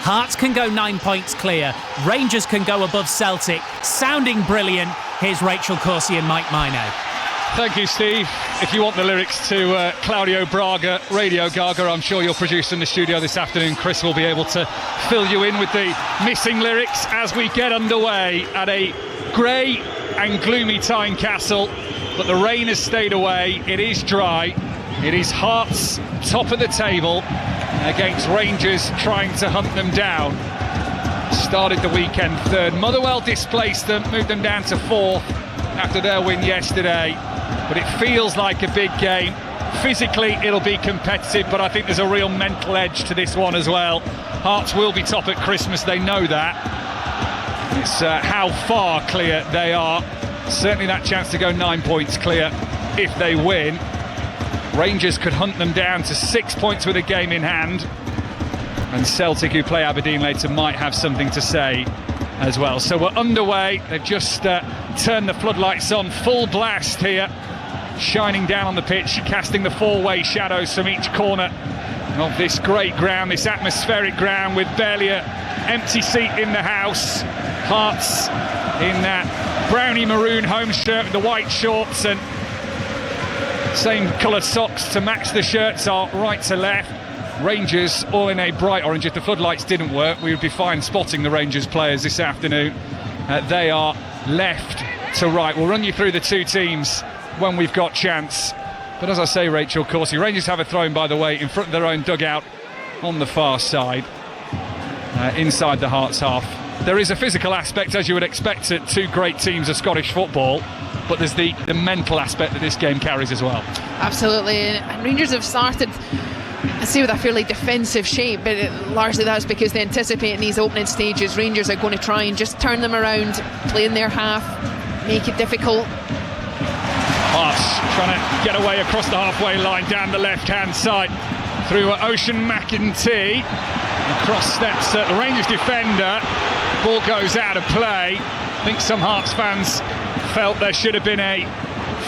Hearts can go 9 points clear. Rangers can go above Celtic. Sounding brilliant. Here's Rachel Corsie and Mike Mino. Thank you, Steve. If you want the lyrics to Claudio Braga, Radio Gaga, I'm sure your producer in the studio this afternoon, Chris, will be able to fill you in with the missing lyrics as we get underway at a grey and gloomy Tynecastle. But the rain has stayed away. It is dry. It is Hearts top of the table against Rangers trying to hunt them down. Started the weekend third. Motherwell displaced them, moved them down to fourth after their win yesterday. But it feels like a big game. Physically, it'll be competitive, but I think there's a real mental edge to this one as well. Hearts will be top at Christmas, they know that. It's how far clear they are. Certainly that chance to go 9 points clear if they win. Rangers could hunt them down to 6 points with a game in hand. And Celtic, who play Aberdeen later, might have something to say as well. So we're underway. They've just turned the floodlights on, full blast here, shining down on the pitch, casting the four-way shadows from each corner of this great ground, this atmospheric ground with barely an empty seat in the house. Hearts in that brownie maroon home shirt with the white shorts and same colour socks to match the shirts are right to left. Rangers all in a bright orange. If the floodlights didn't work, we would be fine spotting the Rangers players this afternoon. They are left to right. We'll run you through the two teams when we've got chance. But as I say, Rachel Corsie, Rangers have a throw-in, by the way, in front of their own dugout on the far side, inside the Hearts half. There is a physical aspect, as you would expect at two great teams of Scottish football, but there's the mental aspect that this game carries as well. Absolutely, and Rangers have started, I see, with a fairly defensive shape, but largely that's because they anticipate in these opening stages Rangers are going to try and just turn them around, play in their half, make it difficult. Hearts trying to get away across the halfway line down the left-hand side through Ocean McEntee. Across steps the Rangers defender. Ball goes out of play. I think some Hearts fans felt there should have been a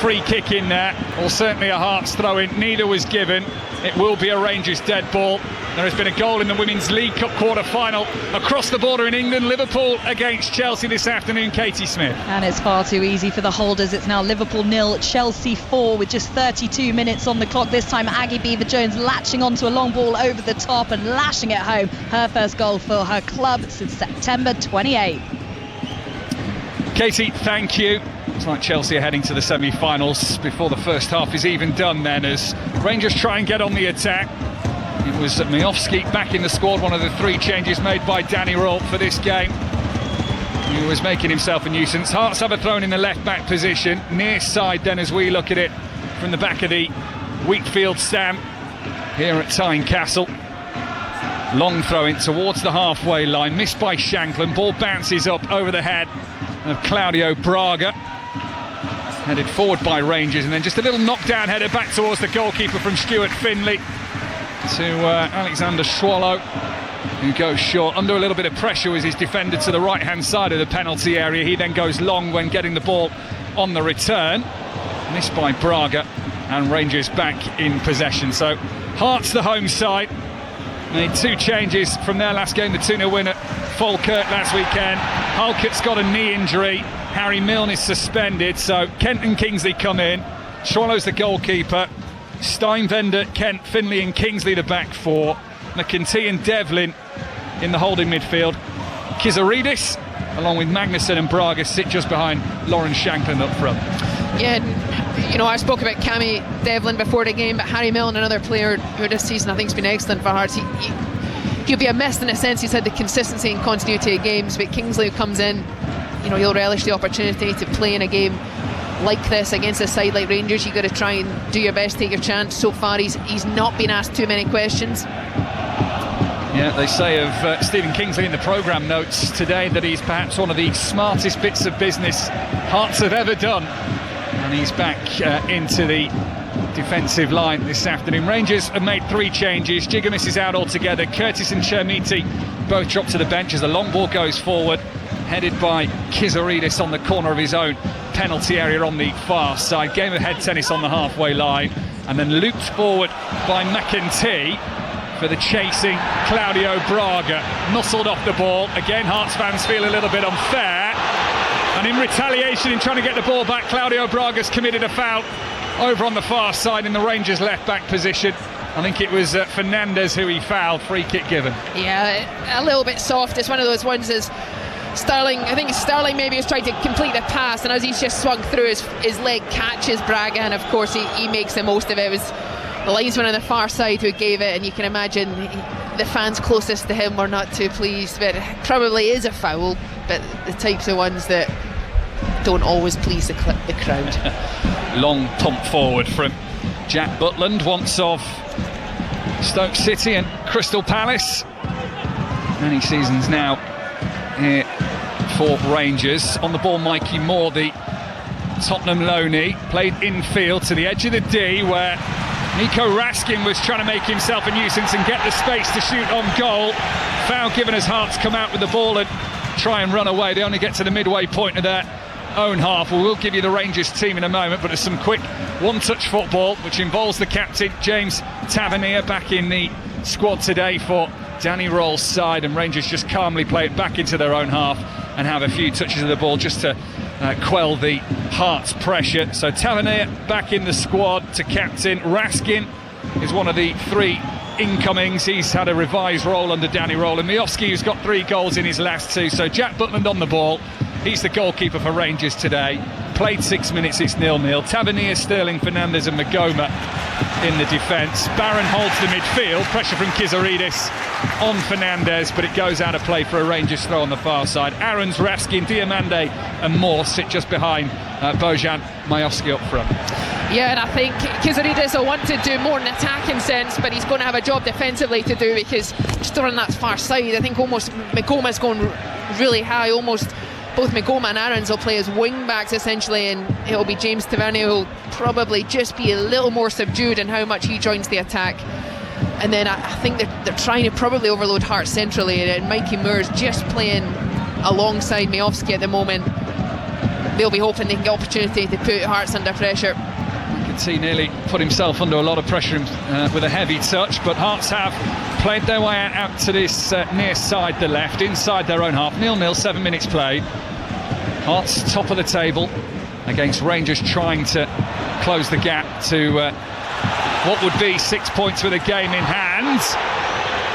free kick in there, or certainly a Hearts throw-in. Neither was given. It will be a Rangers dead ball. There has been a goal in the Women's League Cup quarter-final across the border in England. Liverpool against Chelsea this afternoon. Katie Smith. And it's far too easy for the holders. It's now Liverpool 0, Chelsea 4 with just 32 minutes on the clock. This time Aggie Beever-Jones latching onto a long ball over the top and lashing it home. Her first goal for her club since September 28. Katie, thank you. It's like Chelsea are heading to the semi-finals before the first half is even done then, as Rangers try and get on the attack. It was Miofsky back in the squad, one of the three changes made by Danny Rourke for this game. He was making himself a nuisance. Hearts have a thrown in the left-back position, near side then as we look at it from the back of the Wheatfield stand here at Tynecastle. Long throw in towards the halfway line, missed by Shanklin. Ball bounces up over the head of Claudio Braga, headed forward by Rangers, and then just a little knockdown header back towards the goalkeeper from Stuart Finlay to Alexander Swallow, who goes short. Under a little bit of pressure was his defender to the right hand side of the penalty area. He then goes long when getting the ball on the return, missed by Braga, and Rangers back in possession. So Hearts the home side, made two changes from their last game, the 2-0 win at Falkirk last weekend. Halkett's got a knee injury, Harry Milne is suspended, so Kent and Kingsley come in. Swallow's the goalkeeper, Steinvender, Kent, Finlay and Kingsley the back four, McEntee and Devlin in the holding midfield. Kizaridis along with Magnuson and Braga sit just behind Lauren Shanklin up front. Yeah, you know, I spoke about Cammy Devlin before the game, but Harry Milne, another player who this season I think has been excellent for Hearts. He'll be a miss in a sense. He's had the consistency and continuity of games, but Kingsley comes in, you know, he'll relish the opportunity to play in a game like this against a side like Rangers. You've got to try and do your best, take your chance. So far he's not been asked too many questions. Yeah, they say of Stephen Kingsley in the programme notes today that he's perhaps one of the smartest bits of business Hearts have ever done, and he's back into the defensive line this afternoon. Rangers have made three changes. Gigamis is out altogether. Curtis and Chermiti both dropped to the bench as the long ball goes forward, headed by Kizaridis on the corner of his own penalty area on the far side. Game of head tennis on the halfway line, and then looped forward by McEntee for the chasing Claudio Braga. Muscled off the ball. Again, Hearts fans feel a little bit unfair. And in retaliation, in trying to get the ball back, Claudio Braga's committed a foul over on the far side in the Rangers left-back position. I think it was Fernandez who he fouled. Free kick given. Yeah, a little bit soft. It's one of those ones as Sterling, I think Sterling maybe was trying to complete the pass, and as he's just swung through, his leg catches Braga, and of course he makes the most of it. It was the linesman on the far side who gave it, and you can imagine the fans closest to him were not too pleased. But it probably is a foul, but the types of ones that don't always please the crowd. Long pump forward from Jack Butland, once of Stoke City and Crystal Palace. Many seasons now here for Rangers. On the ball, Mikey Moore, the Tottenham loanee, played infield to the edge of the D, where Nico Raskin was trying to make himself a nuisance and get the space to shoot on goal. Foul given as Hearts come out with the ball and try and run away. They only get to the midway point of their own half. We'll give you the Rangers team in a moment, but there's some quick one-touch football which involves the captain James Tavernier back in the squad today for Danny Roll's side, and Rangers just calmly play it back into their own half and have a few touches of the ball just to quell the Hearts pressure. So Tavernier back in the squad to captain. Raskin is one of the three incomings. He's had a revised role under Danny Roll, and Miovski, who's got 3 goals in his last 2. So Jack Butland on the ball. He's the goalkeeper for Rangers today. Played 6 minutes, it's 0-0. Tavernier, Sterling, Fernandez and Magoma in the defence. Barron holds the midfield. Pressure from Kizaridis on Fernandez, but it goes out of play for a Rangers throw on the far side. Aarons, Raskin, Diomande and Moore sit just behind Bojan Miovski up front. Yeah, and I think Kizaridis will want to do more in an attacking sense, but he's going to have a job defensively to do, because just on that far side, I think almost Magoma's going really high. Almost both Magoma and Aarons will play as wing backs essentially, and it'll be James Tavernier who'll probably just be a little more subdued in how much he joins the attack. And then I think they're trying to probably overload Hearts centrally, and Mikey Moore's just playing alongside Miovski at the moment. They'll be hoping they can get opportunity to put Hearts under pressure. You can see nearly put himself under a lot of pressure with a heavy touch, but Hearts have played their way out to this near side, the left, inside their own half. 0-0, 7 minutes played. Hearts top of the table against Rangers trying to close the gap to what would be 6 points with a game in hand.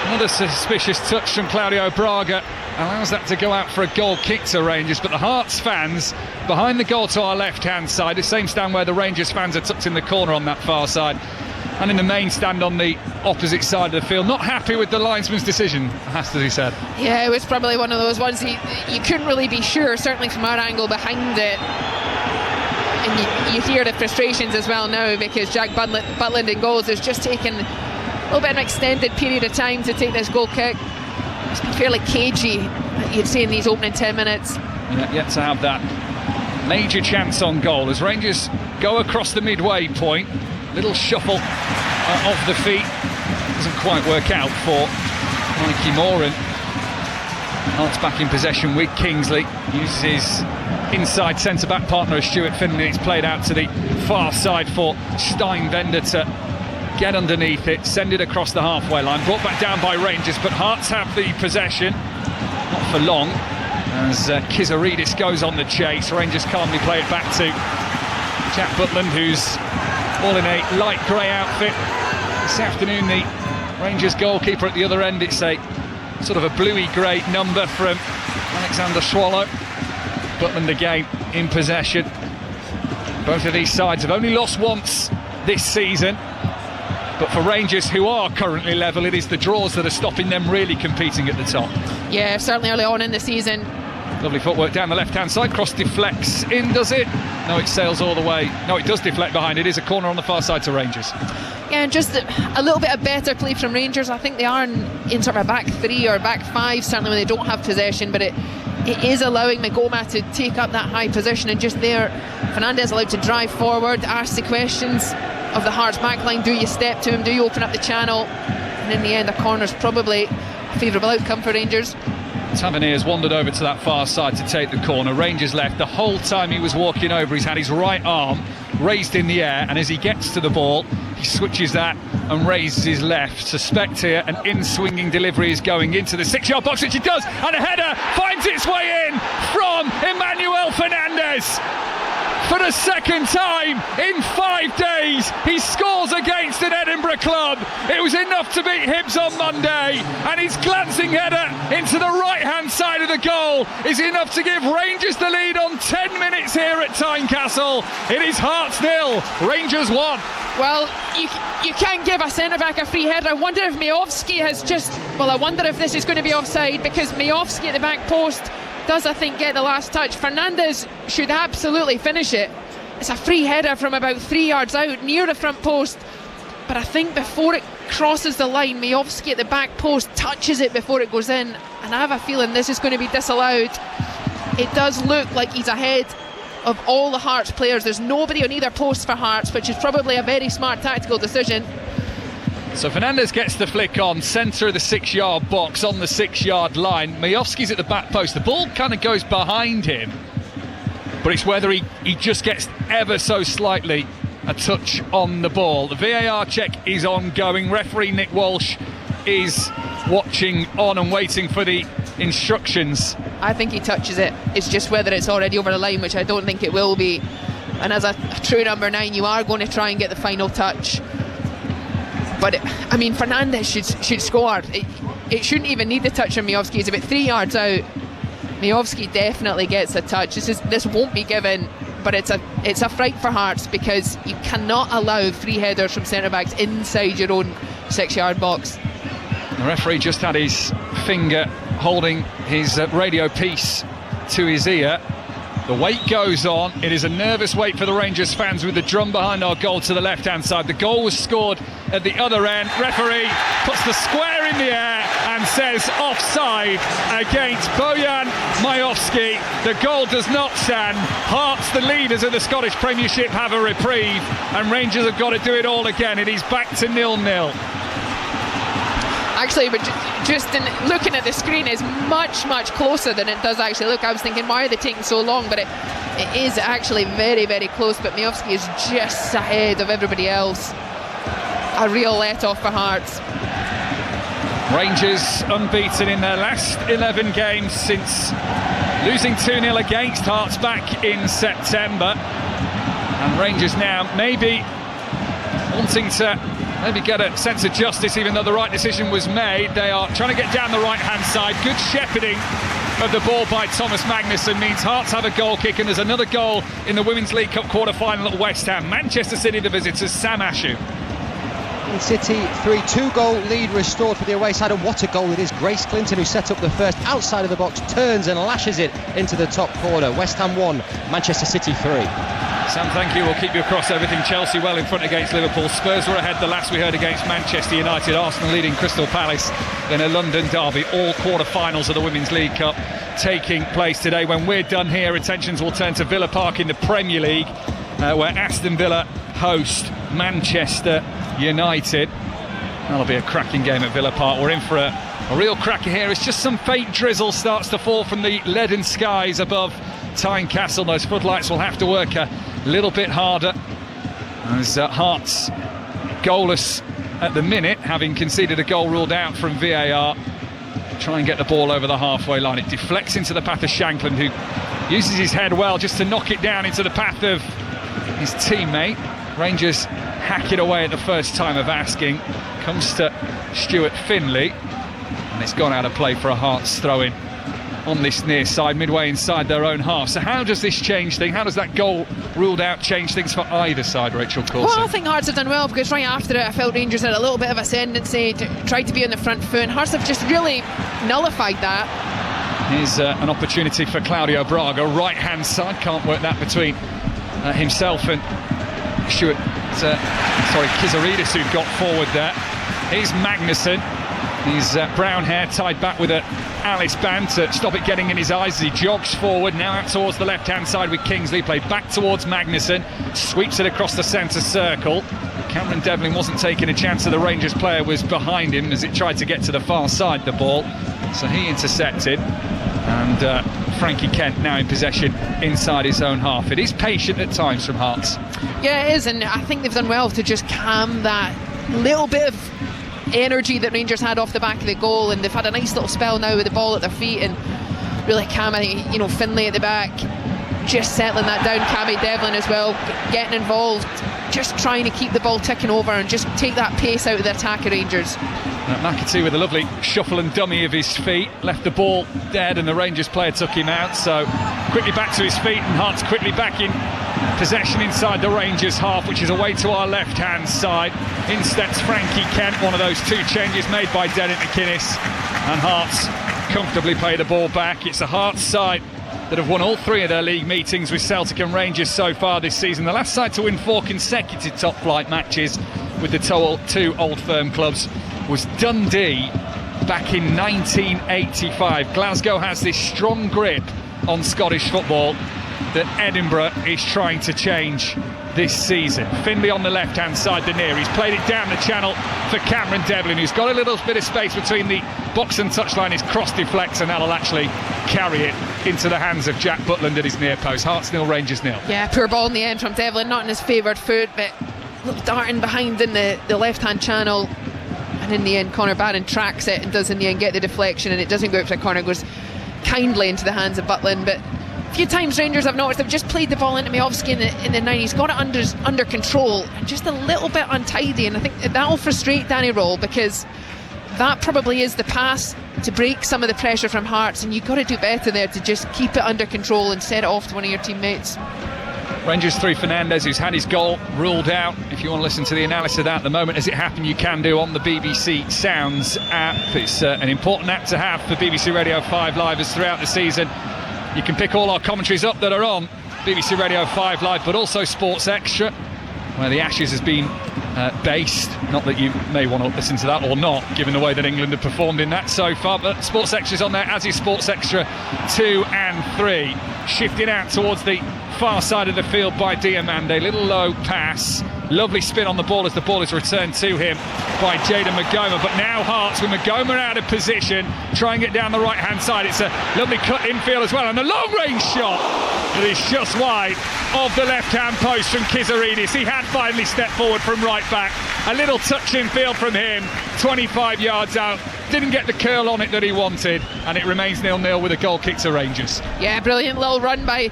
Another suspicious touch from Claudio Braga allows that to go out for a goal kick to Rangers, but the Hearts fans behind the goal to our left hand side, the same stand where the Rangers fans are tucked in the corner on that far side, and in the main stand on the opposite side of the field, not happy with the linesman's decision, has to be said. Yeah, it was probably one of those ones you couldn't really be sure, certainly from our angle behind it. And you hear the frustrations as well now, because Jack Butland in goals has just taken a little bit of an extended period of time to take this goal kick. It's been fairly cagey, you'd say, in these opening 10 minutes. Yeah, yet to have that major chance on goal as Rangers go across the midway point. Little shuffle off the feet, doesn't quite work out for Mikey Moore, and Hearts back in possession with Kingsley. Uses his inside centre-back partner as Stuart Finlay. It's played out to the far side for Steinbender to get underneath it, send it across the halfway line, brought back down by Rangers, but Hearts have the possession, not for long, as Kizaridis goes on the chase. Rangers calmly play it back to Jack Butland, who's all in a light grey outfit. This afternoon, the Rangers goalkeeper at the other end, it's a sort of a bluey grey number from Alexander Swallow. Butland again in possession. Both of these sides have only lost once this season, but for Rangers, who are currently level, it is the draws that are stopping them really competing at the top. Yeah, certainly early on in the season. Lovely footwork down the left-hand side. Cross deflects in, does it? No, it sails all the way. No, it does deflect behind. It is a corner on the far side to Rangers. Yeah, and just a little bit of better play from Rangers. I think they are in sort of a back 3 or back 5, certainly when they don't have possession, but it is allowing Magoma to take up that high position, and just there, Fernandez allowed to drive forward, ask the questions of the Hearts backline. Do you step to him? Do you open up the channel? And in the end, a corner's probably a favourable outcome for Rangers. Tavernier's wandered over to that far side to take the corner. Rangers left. The whole time he was walking over, he's had his right arm raised in the air, and as he gets to the ball, he switches that and raises his left. Suspect here an in-swinging delivery is going into the 6-yard box, which he does, and a header finds its way in from Emmanuel Fernandez. For the second time in 5 days, he scores against an Edinburgh club. It was enough to beat Hibs on Monday, and his glancing header into the right-hand side of the goal is enough to give Rangers the lead on 10 minutes here at Tynecastle. It is Hearts 0, Rangers 1. Well, you can't give a centre-back a free header. I wonder if Miovski has just... Well, I wonder if this is going to be offside, because Miovski at the back post does, I think, get the last touch. Fernandez should absolutely finish it. It's a free header from about 3 yards out, near the front post. But I think before it crosses the line, Miovski at the back post touches it before it goes in. And I have a feeling this is going to be disallowed. It does look like he's ahead of all the Hearts players. There's nobody on either post for Hearts, which is probably a very smart tactical decision. So Fernandez gets the flick on, centre of the 6-yard box, on the 6-yard line. Miovski's at the back post. The ball kind of goes behind him, but it's whether he just gets ever so slightly a touch on the ball. The VAR check is ongoing. Referee Nick Walsh is watching on and waiting for the instructions. I think he touches it. It's just whether it's already over the line, which I don't think it will be. And as a true number 9, you are going to try and get the final touch. But I mean, Fernandez should score. It shouldn't even need the touch from Miovski. He's about 3 yards out. Miovski definitely gets a touch. This won't be given, but it's a fright for Hearts, because you cannot allow free headers from centre backs inside your own 6-yard box. The referee just had his finger holding his radio piece to his ear. The wait goes on. It is a nervous wait for the Rangers fans, with the drum behind our goal to the left-hand side. The goal was scored at the other end. Referee puts the square in the air and says offside against Bojan Miovski. The goal does not stand. Hearts, the leaders of the Scottish Premiership, have a reprieve, and Rangers have got to do it all again. It is back to 0-0. Actually, but just in looking at the screen, is much closer than it does actually look. I was thinking, why are they taking so long? But it is actually very, very close. But Miovski is just ahead of everybody else. A real let-off for Hearts. Rangers unbeaten in their last 11 games since losing 2-0 against Hearts back in September. And Rangers now maybe wanting to get a sense of justice, even though the right decision was made. They are trying to get down the right-hand side. Good shepherding of the ball by Thomas Magnuson means Hearts have a goal kick, and there's another goal in the Women's League Cup quarter-final at West Ham. Manchester City, the visitors, Sam Ashu. City 3-2 lead restored for the away side, and what a goal it is. Grace Clinton, who set up the first outside of the box, turns and lashes it into the top corner. West Ham 1, Manchester City 3. Sam, thank you. We'll keep you across everything. Chelsea well in front against Liverpool. Spurs were ahead the last we heard against Manchester United. Arsenal leading Crystal Palace in a London derby. All quarter-finals of the Women's League Cup taking place today. When we're done here, attentions will turn to Villa Park in the Premier League, where Aston Villa host Manchester United. That'll be a cracking game at Villa Park. We're in for a real cracker here. It's just some faint drizzle starts to fall from the leaden skies above Tynecastle. Those floodlights will have to work a little bit harder, as Hearts goalless at the minute, having conceded a goal ruled out from VAR. Try and get the ball over the halfway line. It deflects into the path of Shankland, who uses his head well just to knock it down into the path of his teammate. Rangers hack it away at the first time of asking. Comes to Stuart Finlay, and it's gone out of play for a Hearts throw-in on this near side, midway inside their own half. So how does this change things? How does that goal ruled out change things for either side, Rachel Coulson? Well, I think Hearts have done well, because right after it I felt Rangers had a little bit of ascendancy, tried to be on the front foot, and Hearts have just really nullified that. Here's an opportunity for Claudio Braga, right hand side, can't work that between himself and Stuart, Kizaridis, who got forward there. Here's Magnuson. His brown hair tied back with a Alice band to stop it getting in his eyes as he jogs forward. Now out towards the left-hand side with Kingsley. Played back towards Magnuson. Sweeps it across the centre circle. Cameron Devlin wasn't taking a chance, so the Rangers player was behind him as it tried to get to the far side, the ball. So he intercepted. And Frankie Kent now in possession inside his own half. It is patient at times from Hearts. Yeah, it is, and I think they've done well to just calm that little bit of energy that Rangers had off the back of the goal, and they've had a nice little spell now with the ball at their feet and really calm. I think, you know, Finlay at the back just settling that down, Cammy Devlin as well getting involved, just trying to keep the ball ticking over and just take that pace out of the attack of Rangers. McAtee with a lovely shuffle and dummy of his feet, left the ball dead and the Rangers player took him out, so quickly back to his feet, and Hearts quickly back in possession inside the Rangers half, which is away to our left hand side. In steps Frankie Kent, one of those two changes made by Derek McInnes, and Hearts comfortably play the ball back. It's a Hearts side that have won all three of their league meetings with Celtic and Rangers so far this season. The last side to win 4 consecutive top flight matches with the two Old Firm clubs was Dundee back in 1985. Glasgow has this strong grip on Scottish football that Edinburgh is trying to change this season. Finlay on the left hand side, the near, he's played it down the channel for Cameron Devlin, who's got a little bit of space between the box and touchline. His cross deflects and that'll actually carry it into the hands of Jack Butland at his near post. Hearts 0, Rangers 0. Yeah, poor ball in the end from Devlin, not in his favoured foot, but darting behind in the left hand channel, and in the end Conor Barron tracks it and does in the end get the deflection, and it doesn't go out for the corner, goes kindly into the hands of Butland. But a few times Rangers, I've noticed, they've just played the ball into Miovski in the 9. He's got it under control and just a little bit untidy, and I think that'll frustrate Danny Röhl, because that probably is the pass to break some of the pressure from Hearts, and you've got to do better there to just keep it under control and set it off to one of your teammates. Rangers through Fernandez, who's had his goal ruled out. If you want to listen to the analysis of that at the moment as it happened, you can do on the BBC Sounds app. It's an important app to have for BBC Radio 5 Livers throughout the season. You can pick all our commentaries up that are on BBC Radio 5 Live, but also Sports Extra, where the Ashes has been based. Not that you may want to listen to that or not, given the way that England have performed in that so far, but Sports Extra is on there, as is Sports Extra 2 and 3. Shifting out towards the far side of the field by Diomande, little low pass, lovely spin on the ball as the ball is returned to him by Jayden Magoma. But now Hearts, with Magoma out of position, trying it down the right hand side. It's a lovely cut infield as well, and a long range shot that is just wide of the left hand post from Kizaridis. He had finally stepped forward from right back, a little touch infield from him, 25 yards out, didn't get the curl on it that he wanted, and it remains 0-0 with a goal kick to Rangers. Yeah, brilliant little run by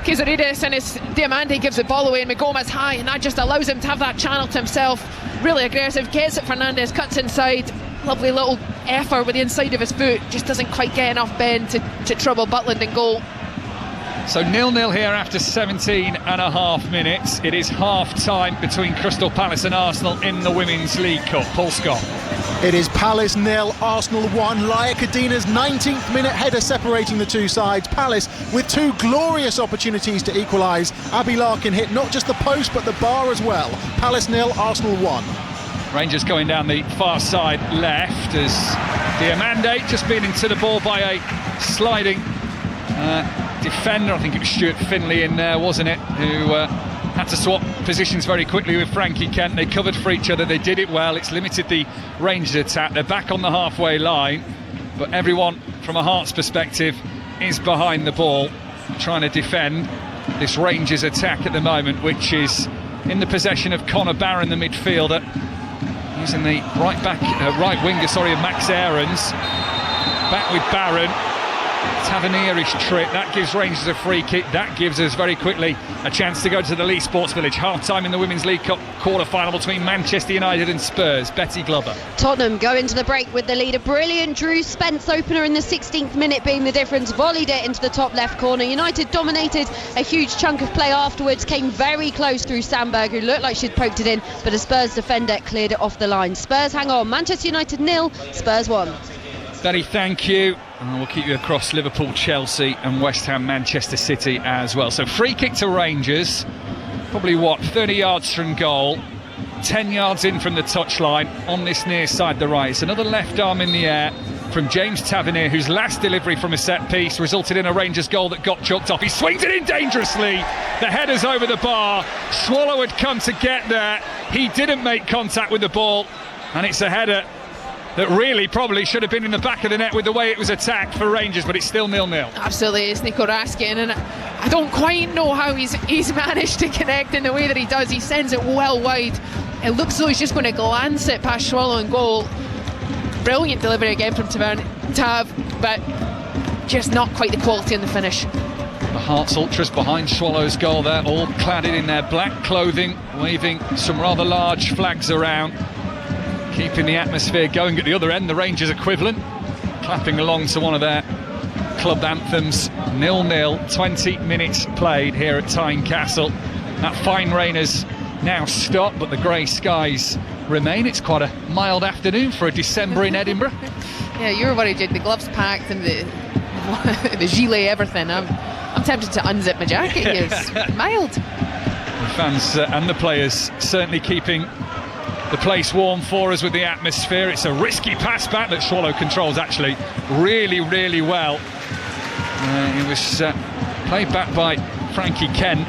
Kizaridis, and it's Diomande gives the ball away, and Magoma's high, and that just allows him to have that channel to himself. Really aggressive, gets it Fernandez, cuts inside, lovely little effort with the inside of his foot, just doesn't quite get enough bend to trouble Butland in goal. So 0-0 here after 17 and a half minutes. It is half-time between Crystal Palace and Arsenal in the Women's League Cup. Paul Scott. It is Palace 0, Arsenal 1. Laia Kadina's 19th minute header separating the two sides. Palace with 2 glorious opportunities to equalise. Abby Larkin hit not just the post but the bar as well. Palace 0, Arsenal 1. Rangers going down the far side left as Diomande just been into the ball by a sliding defender. I think it was Stuart Finlay in there, wasn't it, who had to swap positions very quickly with Frankie Kent. They covered for each other, they did it well. It's limited the Rangers attack. They're back on the halfway line, but everyone from a Hearts perspective is behind the ball trying to defend this Rangers attack at the moment, which is in the possession of Conor Barron, the midfielder, using the right winger of Max Aarons. Back with Barron. Tavernierish trip, that gives Rangers a free kick. That gives us very quickly a chance to go to the Leigh Sports Village. Half-time in the Women's League Cup quarter-final between Manchester United and Spurs. Betty Glover. Tottenham go into the break with the lead. A brilliant Drew Spence opener in the 16th minute being the difference. Volleyed it into the top left corner. United dominated a huge chunk of play afterwards. Came very close through Sandberg, who looked like she'd poked it in, but a Spurs defender cleared it off the line. Spurs hang on. Manchester United 0, Spurs 1. Betty, thank you. And we'll keep you across Liverpool, Chelsea and West Ham, Manchester City as well. So free kick to Rangers, probably 30 yards from goal, 10 yards in from the touchline on this near side, the right. It's another left arm in the air from James Tavernier, whose last delivery from a set piece resulted in a Rangers goal that got chucked off. He swings it in dangerously. The header's over the bar. Swallow had come to get there. He didn't make contact with the ball, and it's a header that really probably should have been in the back of the net with the way it was attacked for Rangers, but it's still 0-0. Absolutely, it's Nico Raskin, and I don't quite know how he's managed to connect in the way that he does. He sends it well wide. It looks as though he's just going to glance it past Swallow and goal. Brilliant delivery again from Tav, but just not quite the quality in the finish. The Hearts Ultras behind Swallow's goal there, all cladded in their black clothing, waving some rather large flags around, keeping the atmosphere going at the other end. The Rangers equivalent, clapping along to one of their club anthems. 0-0, 20 minutes played here at Tynecastle. That fine rain has now stopped, but the grey skies remain. It's quite a mild afternoon for a December in Edinburgh. Yeah, you were worried, Jake. The gloves packed and the gilet, everything. I'm tempted to unzip my jacket here. It's mild. The fans and the players certainly keeping the place warm for us with the atmosphere. It's a risky pass back that Swallow controls actually really, really well. It was played back by Frankie Kent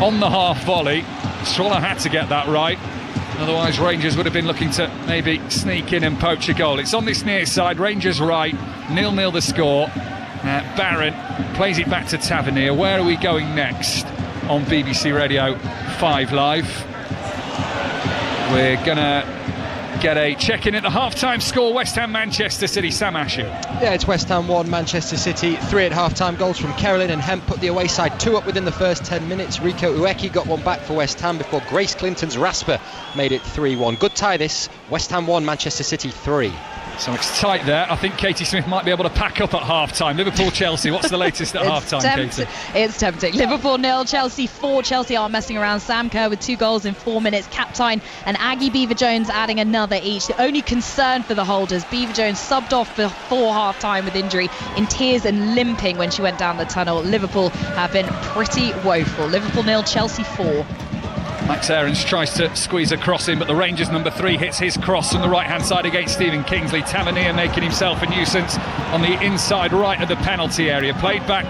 on the half volley. Swallow had to get that right, otherwise Rangers would have been looking to maybe sneak in and poach a goal. It's on this near side, Rangers right, 0-0 the score. Barron plays it back to Tavernier. Where are we going next on BBC Radio 5 Live? We're gonna get a check-in at the half-time score. West Ham Manchester City. Sam Ashew. Yeah, it's West Ham 1, Manchester City 3 at half-time. Goals from Kerolin and Hemp put the away side 2 up within the first 10 minutes. Rico Ueki got one back for West Ham before Grace Clinton's Rasper made it 3-1. Good tie this. West Ham 1, Manchester City 3. So it's tight there. I think Katie Smith might be able to pack up at half-time. Liverpool-Chelsea, what's the latest at half-time, Katie? It's tempting. Liverpool 0, Chelsea 4. Chelsea aren't messing around. Sam Kerr with 2 goals in 4 minutes. Captain and Aggie Beever-Jones adding another each. The only concern for the holders, Beever-Jones subbed off before half-time with injury, in tears and limping when she went down the tunnel. Liverpool have been pretty woeful. Liverpool 0, Chelsea 4. Max Aarons tries to squeeze a cross in, but the Rangers number 3 hits his cross on the right-hand side against Stephen Kingsley. Tavernier making himself a nuisance on the inside right of the penalty area. Played back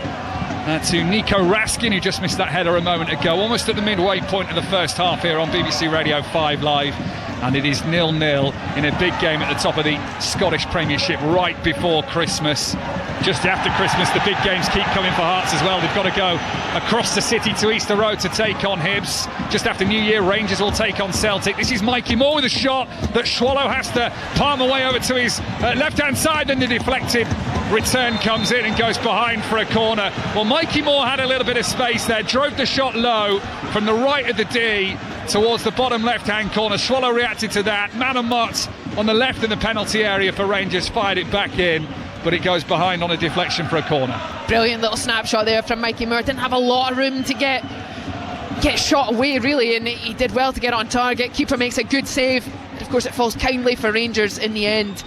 to Nico Raskin, who just missed that header a moment ago, almost at the midway point of the first half here on BBC Radio 5 Live. And it is 0-0 in a big game at the top of the Scottish Premiership right before Christmas. Just after Christmas, the big games keep coming for Hearts as well. They've got to go across the city to Easter Road to take on Hibs. Just after New Year, Rangers will take on Celtic. This is Mikey Moore with a shot that Swallow has to palm away over to his left-hand side, and the deflected return comes in and goes behind for a corner. Well, Mikey Moore had a little bit of space there, drove the shot low from the right of the D towards the bottom left-hand corner. Swallow reacted to that. Man Mott on the left in the penalty area for Rangers fired it back in, but it goes behind on a deflection for a corner. Brilliant little snapshot there from Mikey Moore. Didn't have a lot of room to get shot away really, and he did well to get on target. Keeper makes a good save. Of course, it falls kindly for Rangers in the end.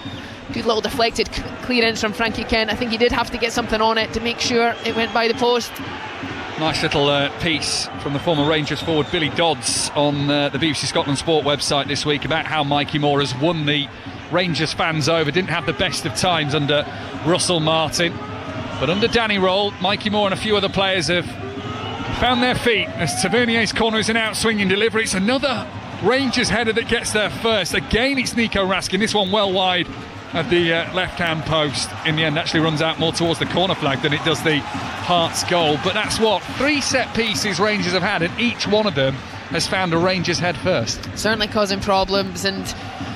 Good little deflected clearance from Frankie Kent. I think he did have to get something on it to make sure it went by the post. Nice little piece from the former Rangers forward Billy Dodds on the BBC Scotland Sport website this week about how Mikey Moore has won the Rangers fans over. Didn't have the best of times under Russell Martin, but under Danny Roll, Mikey Moore and a few other players have found their feet as Tavernier's corner is an out-swinging delivery. It's another Rangers header that gets there first. Again, it's Nico Raskin. This one well wide of the left-hand post. In the end, actually runs out more towards the corner flag than it does the Hearts goal. But that's what 3 set pieces Rangers have had, and each one of them has found a Rangers head first. Certainly causing problems, and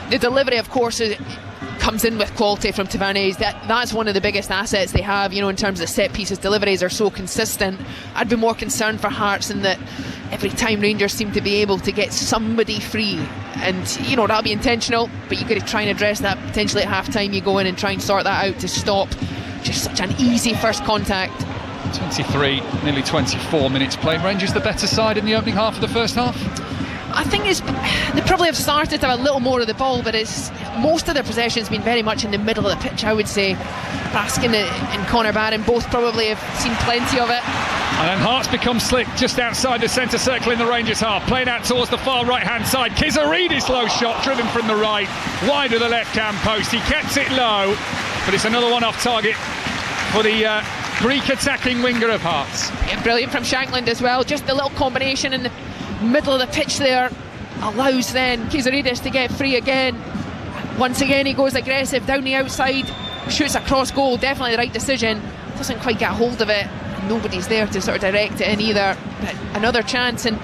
the delivery, of course, comes in with quality from Tavernier. That's one of the biggest assets they have, in terms of set pieces. Deliveries are so consistent. I'd be more concerned for Hearts in that every time Rangers seem to be able to get somebody free, and that'll be intentional, but you've got to try and address that potentially at half time. You go in and try and sort that out to stop just such an easy first contact. 23, nearly 24 minutes played. Rangers the better side in the opening half of the first half? I think they probably have started to have a little more of the ball, but most of their possession's been very much in the middle of the pitch, I would say. Raskin and Connor Barron both probably have seen plenty of it. And then Hearts become slick just outside the centre circle in the Rangers half. Played out towards the far right-hand side. Kizaridis low shot, driven from the right, wide of the left-hand post. He kept it low, but it's another one off target for the Greek attacking winger of Hearts. Yeah, brilliant from Shankland as well. Just the little combination in the middle of the pitch there allows then Kizaridis to get free again. Once again, he goes aggressive down the outside, shoots a cross goal, definitely the right decision. Doesn't quite get hold of it. Nobody's there to sort of direct it in either. But another chance, and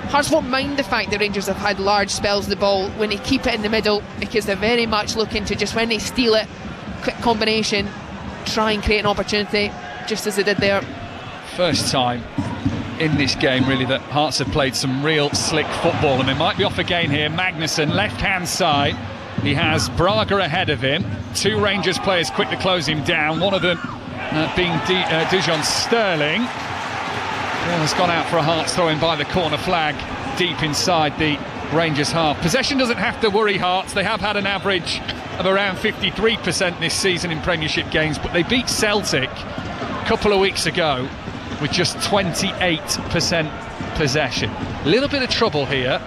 Hearts won't mind the fact that Rangers have had large spells of the ball when they keep it in the middle, because they're very much looking to just, when they steal it, quick combination, try and create an opportunity, just as they did there. First time in this game really that Hearts have played some real slick football, and they might be off again here. Magnussen, left hand side, he has Braga ahead of him. Two Rangers players quick to close him down, one of them being Dijon Sterling. Ball has gone out for a Hearts throw in by the corner flag deep inside the Rangers half. Possession doesn't have to worry Hearts. They have had an average of around 53% this season in Premiership games, but they beat Celtic a couple of weeks ago with just 28% possession. A little bit of trouble here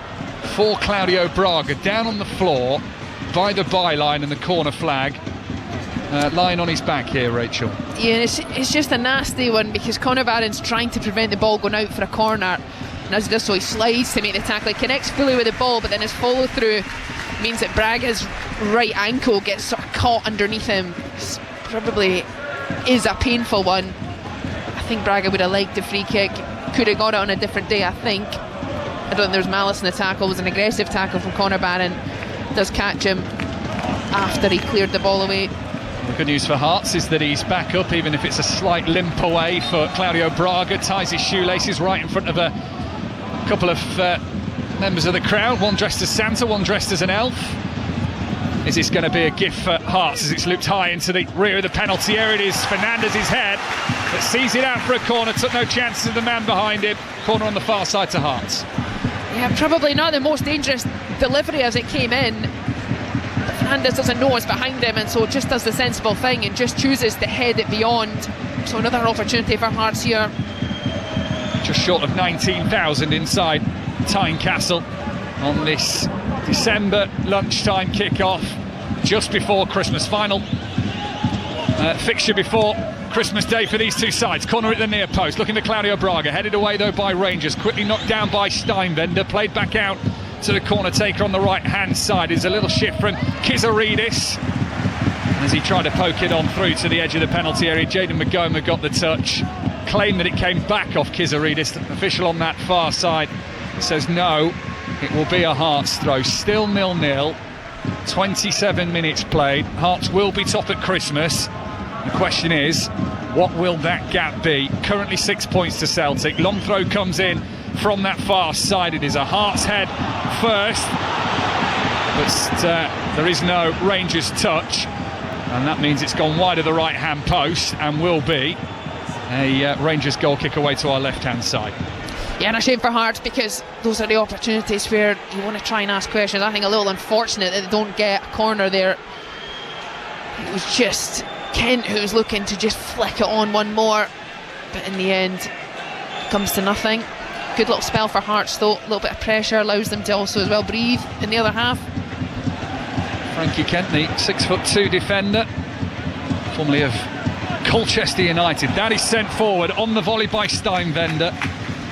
for Claudio Braga, down on the floor by the byline and the corner flag. Lying on his back here, Rachel. Yeah, it's just a nasty one, because Conor Barron's trying to prevent the ball going out for a corner, and as he does so, he slides to make the tackle. He connects fully with the ball, but then his follow through means that Braga's right ankle gets sort of caught underneath him. It's probably is a painful one. I think Braga would have liked the free kick, could have got it on a different day, I think. I don't think there was malice in the tackle. It was an aggressive tackle from Conor Barron. Does catch him after he cleared the ball away. The good news for Hearts is that he's back up, even if it's a slight limp away for Claudio Braga. Ties his shoelaces right in front of a couple of members of the crowd, one dressed as Santa, one dressed as an elf. Is this going to be a gift for Hearts as it's looped high into the rear of the penalty area? It is Fernandez's head that sees it out for a corner, took no chances of the man behind him. Corner on the far side to Hearts. Yeah, probably not the most dangerous delivery as it came in. Fernandez doesn't know what's behind him, and so just does the sensible thing and just chooses to head it beyond. So another opportunity for Hearts here. Just short of 19,000 inside Tynecastle on this December lunchtime kick-off just before Christmas. Final fixture before Christmas Day for these two sides. Corner at the near post, looking at Claudio Braga, headed away though by Rangers, quickly knocked down by Steinbender, played back out to the corner taker on the right hand side. Is a little shift from Kizaridis as he tried to poke it on through to the edge of the penalty area. Jayden Magoma got the touch, claimed that it came back off Kizaridis. The official on that far side says no, it will be a Hearts throw. Still 0-0, 27 minutes played. Hearts will be top at Christmas. The question is, what will that gap be? Currently 6 points to Celtic. Long throw comes in from that far side. It is a Hearts head first, but there is no Rangers touch, and that means it's gone wide of the right hand post and will be a Rangers goal kick away to our left hand side. Yeah, and a shame for Hearts, because those are the opportunities where you want to try and ask questions. I think a little unfortunate that they don't get a corner there. It was just Kent who was looking to just flick it on one more, but in the end it comes to nothing. Good little spell for Hearts though, a little bit of pressure allows them to also as well breathe in the other half. Frankie Kent, the 6'2" defender, formerly of Colchester United, that is sent forward on the volley by Steinbender.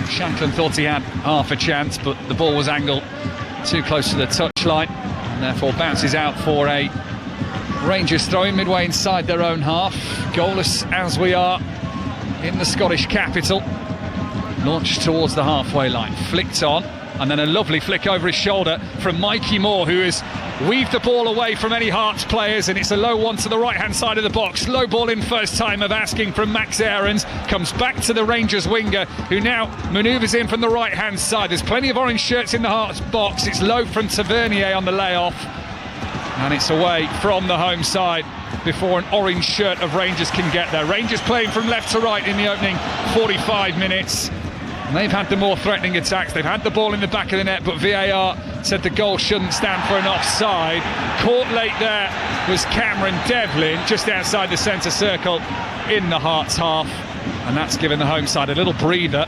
Shanklin thought he had half a chance, but the ball was angled too close to the touchline and therefore bounces out for a Rangers throw-in midway inside their own half. Goalless as we are in the Scottish capital. Launched towards the halfway line, flicked on, and then a lovely flick over his shoulder from Mikey Moore, who has weaved the ball away from any Hearts players, and it's a low one to the right hand side of the box. Low ball in first time of asking from Max Aarons, comes back to the Rangers winger, who now manoeuvres in from the right hand side. There's plenty of orange shirts in the Hearts box. It's low from Tavernier on the layoff, and it's away from the home side before an orange shirt of Rangers can get there. Rangers playing from left to right in the opening 45 minutes. And they've had the more threatening attacks. They've had the ball in the back of the net, but VAR said the goal shouldn't stand for an offside. Caught late there was Cameron Devlin, just outside the centre circle in the Hearts half, and that's given the home side a little breather.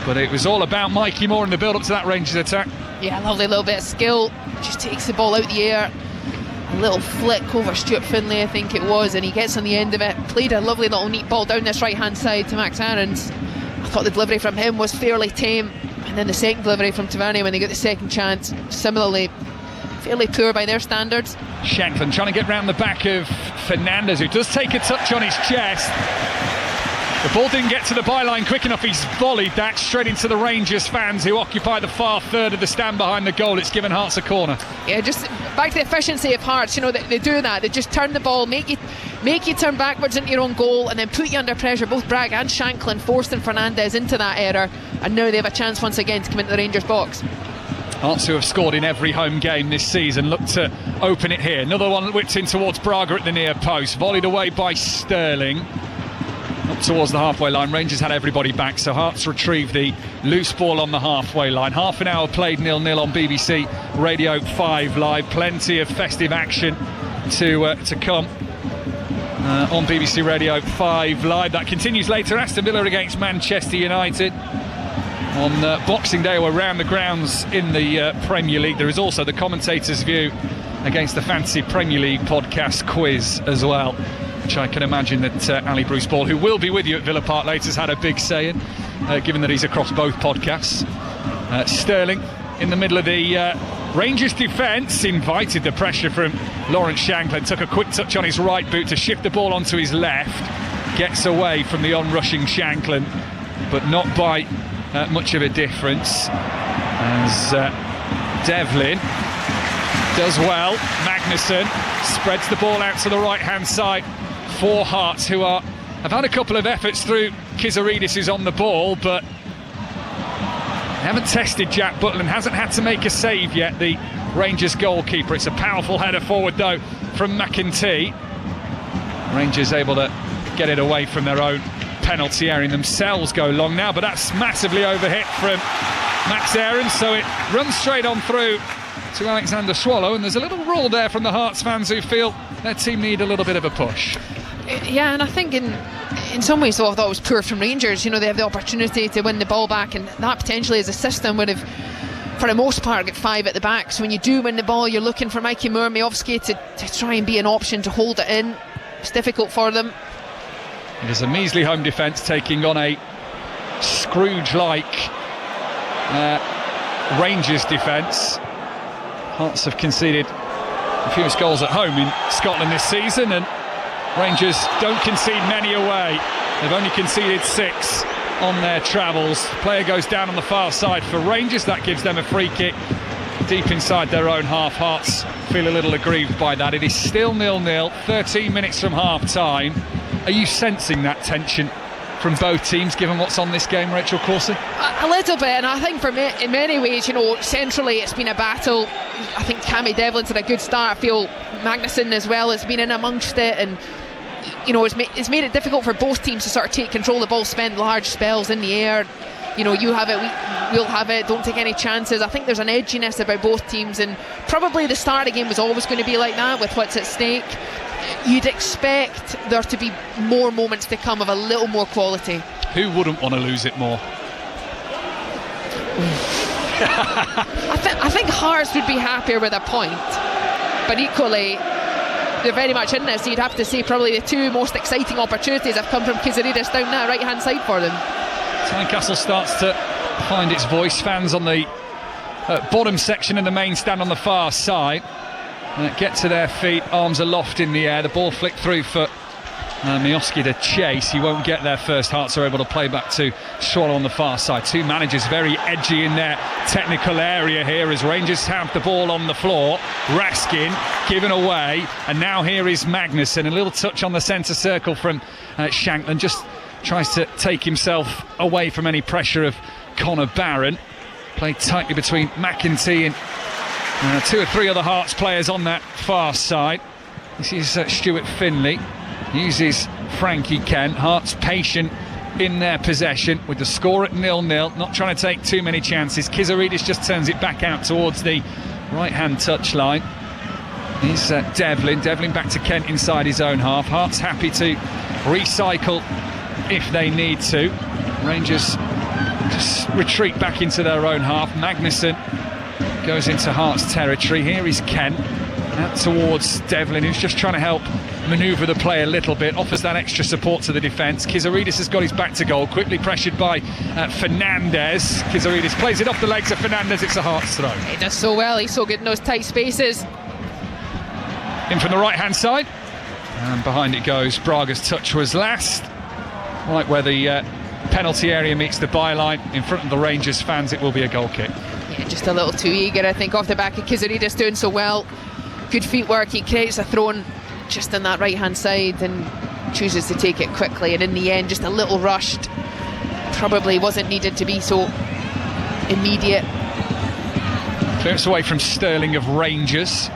But it was all about Mikey Moore in the build-up to that Rangers attack. Yeah, lovely little bit of skill. Just takes the ball out the air. A little flick over Stuart Finlay, I think it was, and he gets on the end of it. Played a lovely little neat ball down this right-hand side to Max Aarons. I thought the delivery from him was fairly tame, and then the second delivery from Tavernier when they got the second chance, similarly fairly poor by their standards. Shankland trying to get round the back of Fernandez, who does take a touch on his chest. The ball didn't get to the byline quick enough. He's volleyed that straight into the Rangers fans who occupy the far third of the stand behind the goal. It's given Hearts a corner. Yeah, just back to the efficiency of Hearts. You know, they do that. They just turn the ball, make you turn backwards into your own goal, and then put you under pressure. Both Bragg and Shankland forcing Fernandez into that error, and now they have a chance once again to come into the Rangers box. Hearts, who have scored in every home game this season, look to open it here. Another one whipped in towards Braga at the near post, volleyed away by Sterling. Up towards the halfway line. Rangers had everybody back, so Hearts retrieved the loose ball on the halfway line. Half an hour played 0-0 on BBC Radio 5 Live. Plenty of festive action to come on BBC Radio 5 Live. That continues later. Aston Villa against Manchester United on Boxing Day. We're round the grounds in the Premier League. There is also the commentator's view against the Fantasy Premier League podcast quiz as well, which I can imagine that Ali Bruce Ball, who will be with you at Villa Park later, has had a big say in, given that he's across both podcasts. Sterling in the middle of the Rangers defence, invited the pressure from Lawrence Shankland, took a quick touch on his right boot to shift the ball onto his left, gets away from the on-rushing Shankland, but not by much of a difference, as Devlin does well. Magnuson spreads the ball out to the right-hand side for Hearts, who have had a couple of efforts through. Kizaridis is on the ball, but haven't tested Jack Butland, hasn't had to make a save yet, the Rangers goalkeeper. It's a powerful header forward though from McEntee. Rangers able to get it away from their own penalty area and themselves go long now, but that's massively overhit from Max Aarons, so it runs straight on through to Alexander Swallow, and there's a little roar there from the Hearts fans who feel their team need a little bit of a push. Yeah, and I think in some ways though, I thought it was poor from Rangers. You know, they have the opportunity to win the ball back, and that potentially as a system would have, for the most part, got 5 at the back. So when you do win the ball, you're looking for Mikey Murmiowski to try and be an option to hold it in. It's difficult for them. It is a measly home defence taking on a Scrooge-like Rangers defence. Hearts have conceded the fewest goals at home in Scotland this season, and Rangers don't concede many away. They've only conceded 6 on their travels. Player goes down on the far side for Rangers. That gives them a free kick deep inside their own half. Hearts feel a little aggrieved by that. It is still 0-0, 13 minutes from half-time. Are you sensing that tension from both teams, given what's on this game, Rachel Corson? A little bit, and I think in many ways, you know, centrally it's been a battle. I think Cammy Devlin's had a good start. I feel Magnuson as well has been in amongst it, and you know, it's made it difficult for both teams to sort of take control of the ball, spend large spells in the air. You know, you have it, we'll have it, don't take any chances. I think there's an edginess about both teams, and probably the start of the game was always going to be like that with what's at stake. You'd expect there to be more moments to come of a little more quality. Who wouldn't want to lose it more? I think Hearts would be happier with a point, but equally they're very much in this. So you'd have to say probably the 2 most exciting opportunities have come from Kizaridis down that right hand side for them. Tynecastle starts to find its voice. Fans on the bottom section in the main stand on the far side get to their feet, arms aloft in the air. The ball flicked through for Miowski to chase. He won't get there first. Hearts are able to play back to Swallow on the far side. 2 managers very edgy in their technical area here as Rangers have the ball on the floor. Raskin given away, and now here is Magnuson. A little touch on the centre circle from Shankland. Just tries to take himself away from any pressure of Connor Barron. Played tightly between McEntee and 2 or 3 other Hearts players on that far side. This is Stuart Finley. Uses Frankie Kent. Hearts patient in their possession with the score at 0-0. Not trying to take too many chances. Kizaridis just turns it back out towards the right-hand touchline. Here's Devlin. Devlin back to Kent inside his own half. Hearts happy to recycle if they need to. Rangers just retreat back into their own half. Magnuson goes into Hearts territory. Here is Kent out towards Devlin, who's just trying to help manoeuvre the play a little bit, offers that extra support to the defence. Kizaridis has got his back to goal, quickly pressured by Fernandez. Kizaridis plays it off the legs of Fernandez. It's a Hearts throw. He does so well, he's so good in those tight spaces. In from the right-hand side. And behind it goes. Braga's touch was last. Right where the penalty area meets the byline. In front of the Rangers fans, it will be a goal kick. Yeah, just a little too eager, I think, off the back of Kizaridis doing so well. Good feet work. He creates a throw just on that right-hand side and chooses to take it quickly. And in the end, just a little rushed. Probably wasn't needed to be so immediate. Clearance away from Sterling of Rangers.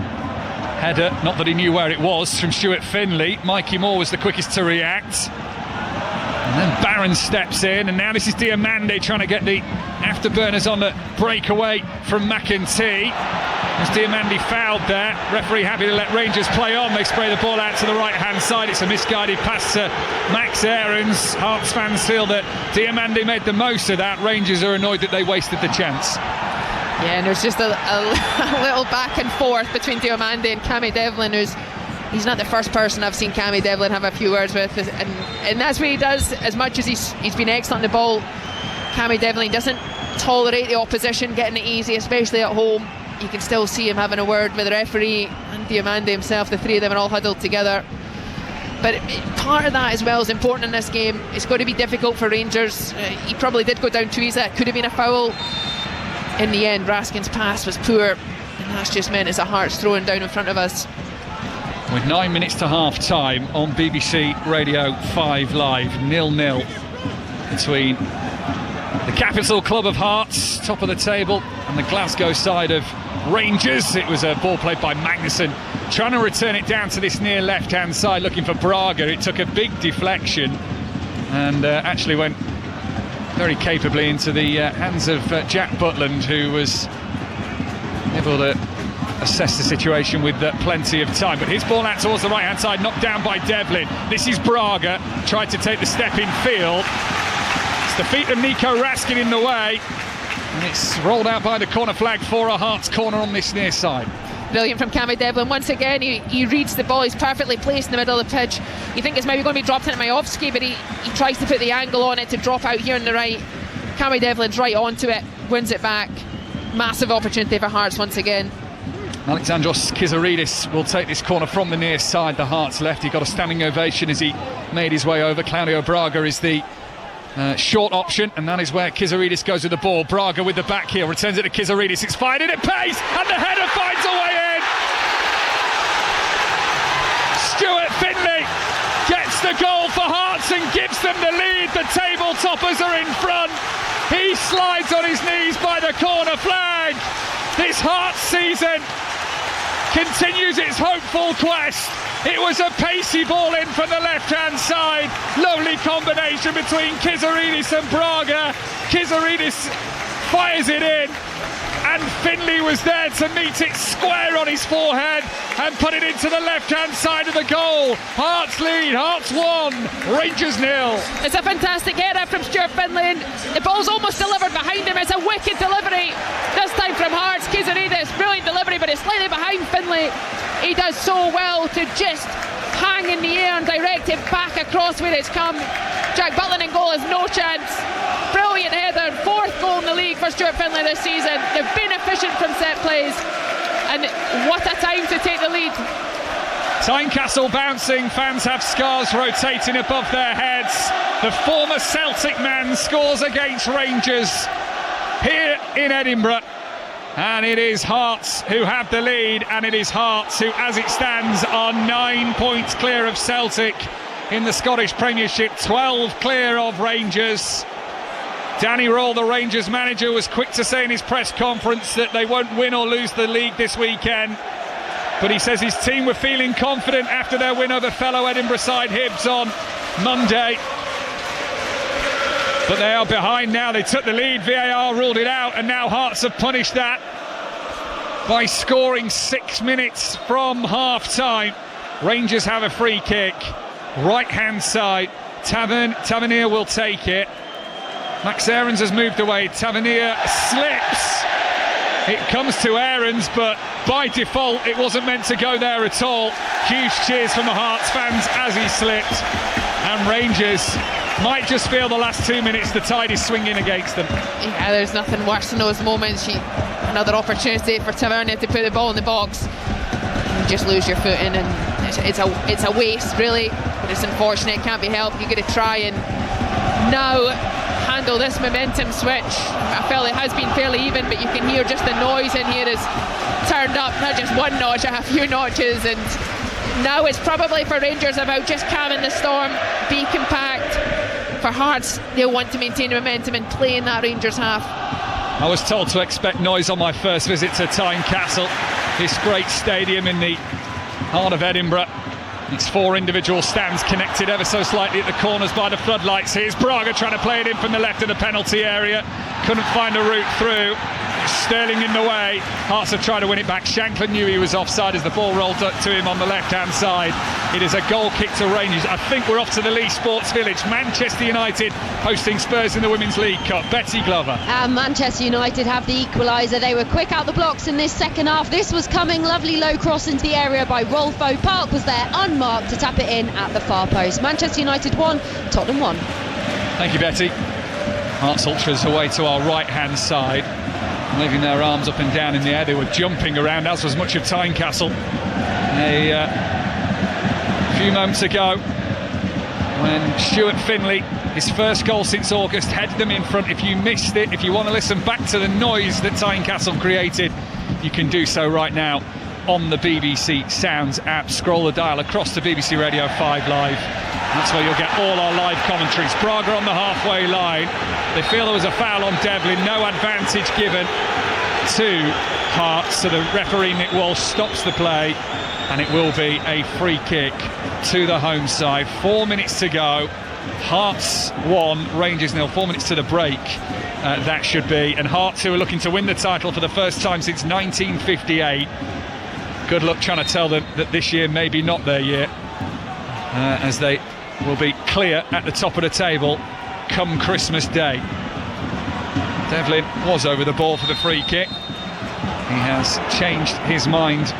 Header, not that he knew where it was, from Stuart Findlay. Mikey Moore was the quickest to react. And then Barron steps in, and now this is Diomande trying to get the afterburners on the breakaway from McEntee. As Diomande fouled there, referee happy to let Rangers play on. They spray the ball out to the right-hand side. It's a misguided pass to Max Aarons. Hearts fans feel that Diomande made the most of that. Rangers are annoyed that they wasted the chance. Yeah, and there's just a little back and forth between Diomande and Cammy Devlin, he's not the first person I've seen Cammy Devlin have a few words with, and that's what he does. As much as he's been excellent on the ball, Cammy Devlin doesn't tolerate the opposition getting it easy, especially at home. You can still see him having a word with the referee and Diomande himself. The three of them are all huddled together. But part of that as well is important in this game. It's going to be difficult for Rangers. He probably did go down too easy. That could have been a foul. In the end, Raskin's pass was poor, and that's just meant it's a Hearts throwing down in front of us. With 9 minutes to half-time on BBC Radio 5 Live, 0-0 between the Capital Club of Hearts, top of the table, and the Glasgow side of Rangers. It was a ball played by Magnusson, trying to return it down to this near left-hand side, looking for Braga. It took a big deflection and actually went very capably into the hands of Jack Butland, who was able to assess the situation with plenty of time. But his ball out towards the right-hand side, knocked down by Devlin. This is Braga, tried to take the step in field. It's the feet of Nico Raskin in the way, and it's rolled out by the corner flag for a Hearts corner on this near side. Brilliant from Cammy Devlin. Once again, he reads the ball. He's perfectly placed in the middle of the pitch. You think it's maybe going to be dropped into Majowski, but he tries to put the angle on it to drop out here on the right. Cammy Devlin's right onto it, wins it back. Massive opportunity for Hearts once again. Alexandros Kizaridis will take this corner from the near side, the Hearts left. He got a standing ovation as he made his way over. Claudio Braga is the short option, and that is where Kizaridis goes with the ball. Braga with the back heel, returns it to Kizaridis. It's fired in at pace, and the header finds a way in. Stuart Findlay gets the goal for Hearts and gives them the lead. The table toppers are in front. He slides on his knees by the corner flag. This Hearts season continues its hopeful quest. It was a pacey ball in from the left-hand side. Lovely combination between Kizaridis and Braga. Kizaridis fires it in, and Findlay was there to meet it square on his forehead and put it into the left-hand side of the goal. Hearts lead, Hearts 1, Rangers 0. It's a fantastic header from Stuart Findlay. The ball's almost delivered behind him. It's a wicked delivery. This time from Hearts, Kizaridis, brilliant delivery, but it's slightly behind Findlay. He does so well to just hang in the air and direct it back across where it's come. Jack Butland in goal has no chance. Brilliant header, fourth goal in the league for Stuart Findlay this season. They've been efficient from set plays, and what a time to take the lead. Tynecastle bouncing, fans have scarves rotating above their heads. The former Celtic man scores against Rangers here in Edinburgh. And it is Hearts who have the lead, and it is Hearts who, as it stands, are 9 points clear of Celtic in the Scottish Premiership, 12 clear of Rangers. Danny Röhl, the Rangers manager, was quick to say in his press conference that they won't win or lose the league this weekend. But he says his team were feeling confident after their win over fellow Edinburgh side Hibs on Monday. But they are behind now. They took the lead, VAR ruled it out, and now Hearts have punished that by scoring 6 minutes from half-time. Rangers have a free kick, right-hand side. Tavernier will take it. Max Aarons has moved away. Tavernier slips. It comes to Aarons, but by default it wasn't meant to go there at all. Huge cheers from the Hearts fans as he slipped, and Rangers might just feel the last 2 minutes the tide is swinging against them. Yeah, there's nothing worse than those moments. Another opportunity for Tavernier to put the ball in the box. you just lose your footing, and it's a waste really, but it's unfortunate, it can't be helped. You've got to try and now handle this momentum switch. I felt it has been fairly even, but you can hear just the noise in here is turned up, not just one notch, a few notches, and now it's probably for Rangers about just calming the storm, be compact. For Hearts, they'll want to maintain momentum and play in that Rangers half. I was told to expect noise on my first visit to Tynecastle, this great stadium in the heart of Edinburgh. It's 4 individual stands connected ever so slightly at the corners by the floodlights. Here's Braga trying to play it in from the left of the penalty area. Couldn't find a route through. Sterling in the way. Hearts have tried to win it back. Shankland knew he was offside as the ball rolled up to him on the left-hand side. It is a goal kick to Rangers. I think we're off to the Leigh Sports Village. Manchester United hosting Spurs in the Women's League Cup. Betty Glover. And Manchester United have the equaliser. They were quick out the blocks in this second half. This was coming. Lovely low cross into the area by Rolfo. Park was there unmarked to tap it in at the far post. Manchester United 1, Tottenham 1. Thank you, Betty. Hearts Ultras away to our right-hand side, leaving their arms up and down in the air. They were jumping around, as was much of Tynecastle. A few moments ago, when Stuart Finley, his first goal since August, headed them in front. If you missed it, if you want to listen back to the noise that Tynecastle created, you can do so right now on the BBC Sounds app. Scroll the dial across to BBC Radio 5 Live. That's where you'll get all our live commentaries. Braga on the halfway line. They feel there was a foul on Devlin. No advantage given to Hearts. So the referee Nick Walsh stops the play, and it will be a free kick to the home side. 4 minutes to go. Hearts 1, Rangers 0. 4 minutes to the break. That should be. And Hearts, who are looking to win the title for the first time since 1958. Good luck trying to tell them that this year maybe not their year, as they will be clear at the top of the table come Christmas Day. Devlin was over the ball for the free kick. He has changed his mind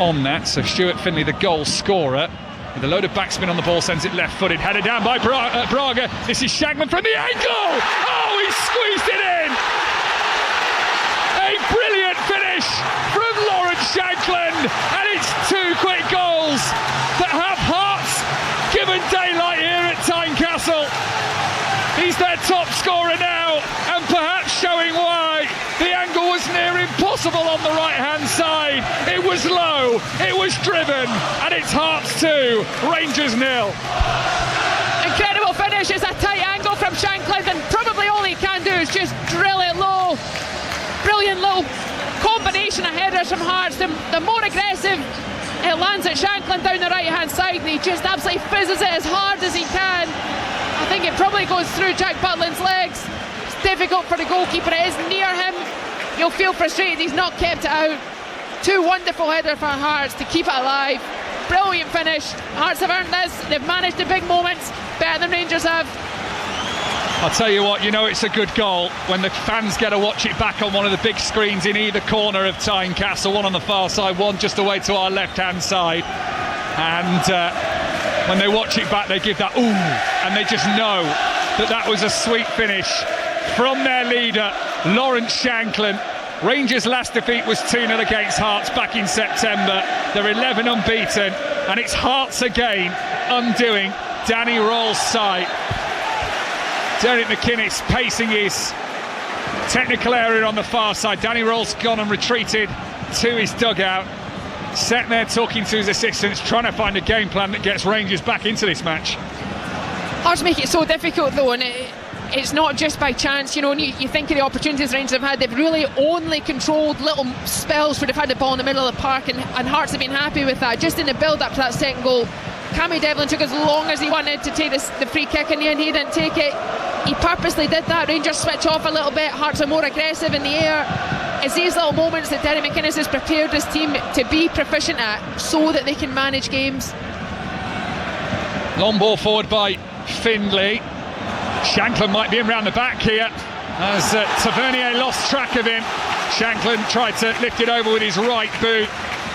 on that. So Stuart Finley, the goal scorer, with a load of backspin on the ball, sends it left-footed, headed down by Braga. This is Shankland from the angle. Oh, he squeezed it in. A brilliant finish from Lawrence Shankland, and it's 2 quick goals that have Hearts given daylight here at Tynecastle. He's their top scorer now, and perhaps showing why. The angle was near impossible on the right-hand side. It was low, it was driven, and it's Hearts 2, Rangers 0. Incredible finish. It's a tight angle from Shankland, and probably all he can do is just drill it low. Brilliant little combination of headers from Hearts. The more aggressive, it lands at Shankland down the right-hand side, and he just absolutely fizzes it as hard as he can. I think it probably goes through Jack Butland's legs. It's difficult for the goalkeeper. It is near him. You'll feel frustrated he's not kept it out. 2 wonderful headers for Hearts to keep it alive. Brilliant finish. Hearts have earned this. They've managed the big moments better than Rangers have. I'll tell you what, you know it's a good goal when the fans get to watch it back on one of the big screens in either corner of Tynecastle, one on the far side, one just away to our left-hand side. And when they watch it back, they give that ooh, and they just know that was a sweet finish from their leader, Lawrence Shankland. Rangers' last defeat was 2-0 against Hearts back in September. They're 11 unbeaten, and it's Hearts again undoing Danny Rall's side. Derek McInnes pacing his technical area on the far side. Danny Rall's gone and retreated to his dugout. Sat there talking to his assistants, trying to find a game plan that gets Rangers back into this match. Hearts make it so difficult though, and it's not just by chance. You know, when you think of the opportunities Rangers have had, they've really only controlled little spells where they've had the ball in the middle of the park, and Hearts have been happy with that. Just in the build-up to that second goal, Cammy Devlin took as long as he wanted to take the free kick, and he didn't take it. He purposely did that. Rangers switch off a little bit. Hearts are more aggressive in the air. It's these little moments that Derek McInnes has prepared his team to be proficient at, so that they can manage games. Long ball forward by Finley. Shankland might be in round the back here as Tavernier lost track of him. Shankland tried to lift it over with his right boot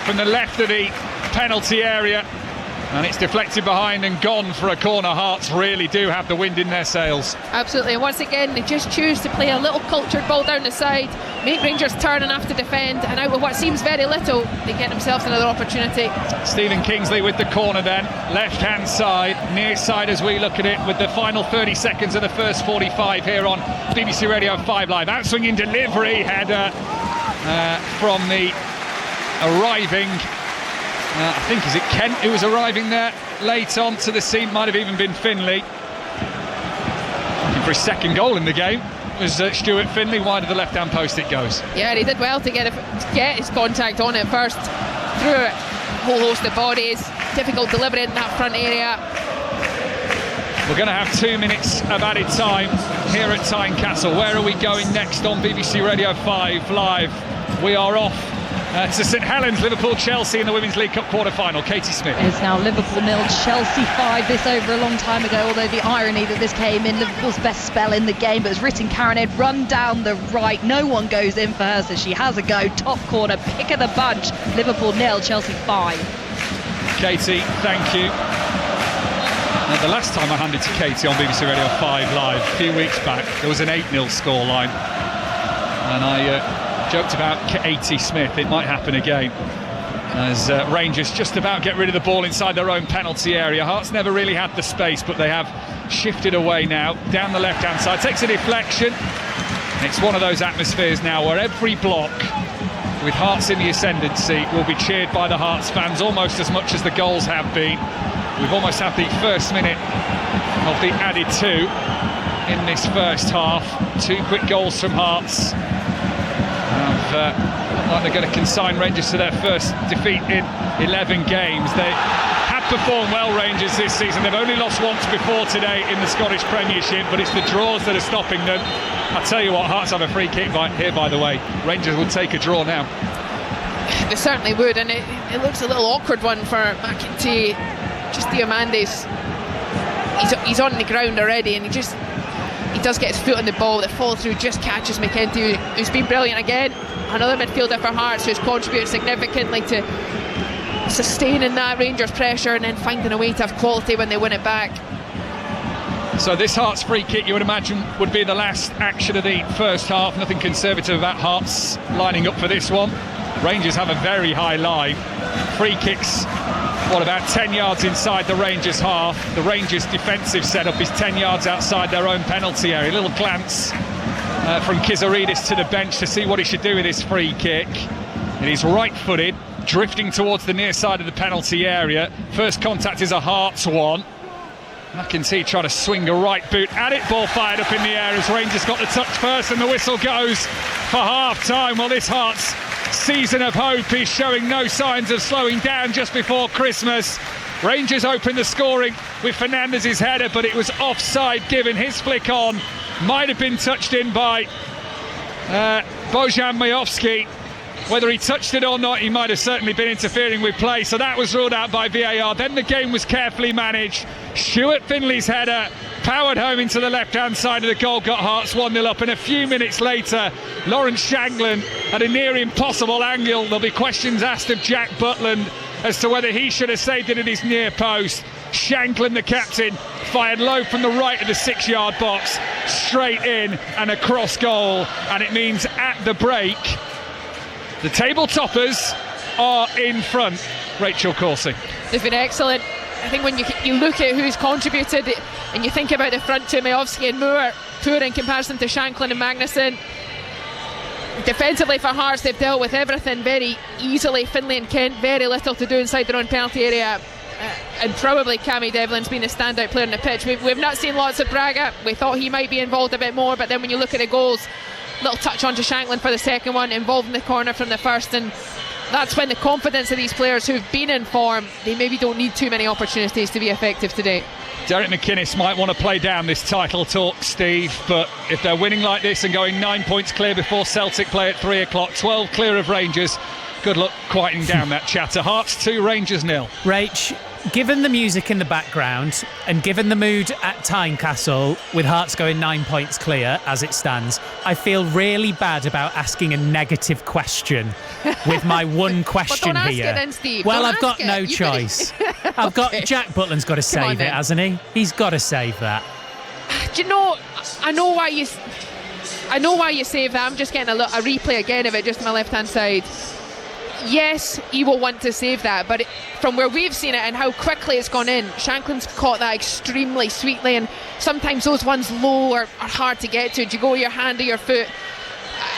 from the left of the penalty area. And it's deflected behind and gone for a corner. Hearts really do have the wind in their sails. Absolutely, and once again they just choose to play a little cultured ball down the side, make Rangers turn and have to defend, and out with what seems very little they get themselves another opportunity. Stephen Kingsley with the corner then, left hand side, near side as we look at it, with the final 30 seconds of the first 45 here on BBC Radio 5 Live. Outswinging delivery, header from the arriving I think, is it Kent who was arriving there late on to the scene? Might have even been Finlay. Looking for his second goal in the game was Stuart Finlay. Wide of the left-hand post it goes. Yeah, he did well to get his contact on it first. Through a whole host of bodies. Difficult delivery in that front area. We're going to have 2 minutes of added time here at Tynecastle. Where are we going next on BBC Radio 5 Live? We are off to St Helens, Liverpool-Chelsea in the Women's League Cup quarter-final. Katie Smith. It's now Liverpool 0, Chelsea 5. This over a long time ago, although the irony that this came in Liverpool's best spell in the game. But as Ritten Karanid run down the right, no one goes in for her, so she has a go. Top corner, pick of the bunch. Liverpool 0, Chelsea 5. Katie, thank you. The last time I handed to Katie on BBC Radio 5 Live, a few weeks back, there was an 8-0 scoreline. And I joked about Katie Smith. It might happen again as Rangers just about get rid of the ball inside their own penalty area. Hearts never really had the space, but they have shifted away now down the left-hand side. Takes a deflection. It's one of those atmospheres now where every block with Hearts in the ascendancy will be cheered by the Hearts fans almost as much as the goals have been. We've almost had the first minute of the added two in this first half. 2 quick goals from Hearts. Like they're going to consign Rangers to their first defeat in 11 games. They have performed well, Rangers, this season. They've only lost once before today in the Scottish Premiership, but it's the draws that are stopping them. I'll tell you what, Hearts have a free kick here, by the way. Rangers will take a draw now. They certainly would, and it looks a little awkward one for McEntee. Just Diamandes, he's on the ground already, and he does get his foot on the ball. The follow through just catches McEntee, who's been brilliant again. Another midfielder for Hearts who's contributed significantly to sustaining that Rangers pressure and then finding a way to have quality when they win it back. So this Hearts free kick, you would imagine, would be the last action of the first half. Nothing conservative about Hearts lining up for this one. Rangers have a very high line. Free kicks, about 10 yards inside the Rangers half. The Rangers defensive setup is 10 yards outside their own penalty area. A little glance from Kizaridis to the bench to see what he should do with his free kick. It is right-footed, drifting towards the near side of the penalty area. First contact is a Hearts one. McEntee trying to swing a right boot at it. Ball fired up in the air as Rangers got the touch first, and the whistle goes for half-time. Well, this Hearts season of hope is showing no signs of slowing down just before Christmas. Rangers opened the scoring with Fernandez's header, but it was offside given. His flick on might have been touched in by Bojan Majowski. Whether he touched it or not, he might have certainly been interfering with play, so that was ruled out by VAR. Then the game was carefully managed. Stuart Finley's header powered home into the left-hand side of the goal, got Hearts 1-0 up, and a few minutes later, Lawrence Shankland at a near impossible angle. There'll be questions asked of Jack Butland as to whether he should have saved it at his near post. Shankland, the captain, fired low from the right of the 6-yard box, straight in and across goal, and it means at the break, the table toppers are in front. Rachel Coursey. They've been excellent. I think when you look at who's contributed and you think about the front two, Majowski and Moore, poor in comparison to Shankland and Magnuson. Defensively for Hearts, they've dealt with everything very easily. Finlay and Kent, very little to do inside their own penalty area. And probably Cammy Devlin's been a standout player on the pitch. We've not seen lots of Braga. We thought he might be involved a bit more, but then when you look at the goals, little touch onto Shankland for the second one, involved in the corner from the first, and that's when the confidence of these players who've been in form, they maybe don't need too many opportunities to be effective today. Derek McInnes might want to play down this title talk, Steve, but if they're winning like this and going 9 points clear before Celtic play at 3 o'clock, 12 clear of Rangers, good luck quieting down that chatter. Hearts 2, Rangers 0. Rach, Given the music in the background and given the mood at Tynecastle, with Hearts going 9 points clear as it stands, I feel really bad about asking a negative question with my one question don't ask here. it then, Steve. Well, Don't I've got ask no it. choice. I've got Jack Butland's got to Come on save it, then. hasn't he? He's got to save that. Do you know? I know why you save that. I'm just getting a replay again of it, just on my left-hand side. Yes, he will want to save that, but from where we've seen it and how quickly it's gone in, Shankland's caught that extremely sweetly, and sometimes those ones low are hard to get to. Do you go with your hand or your foot?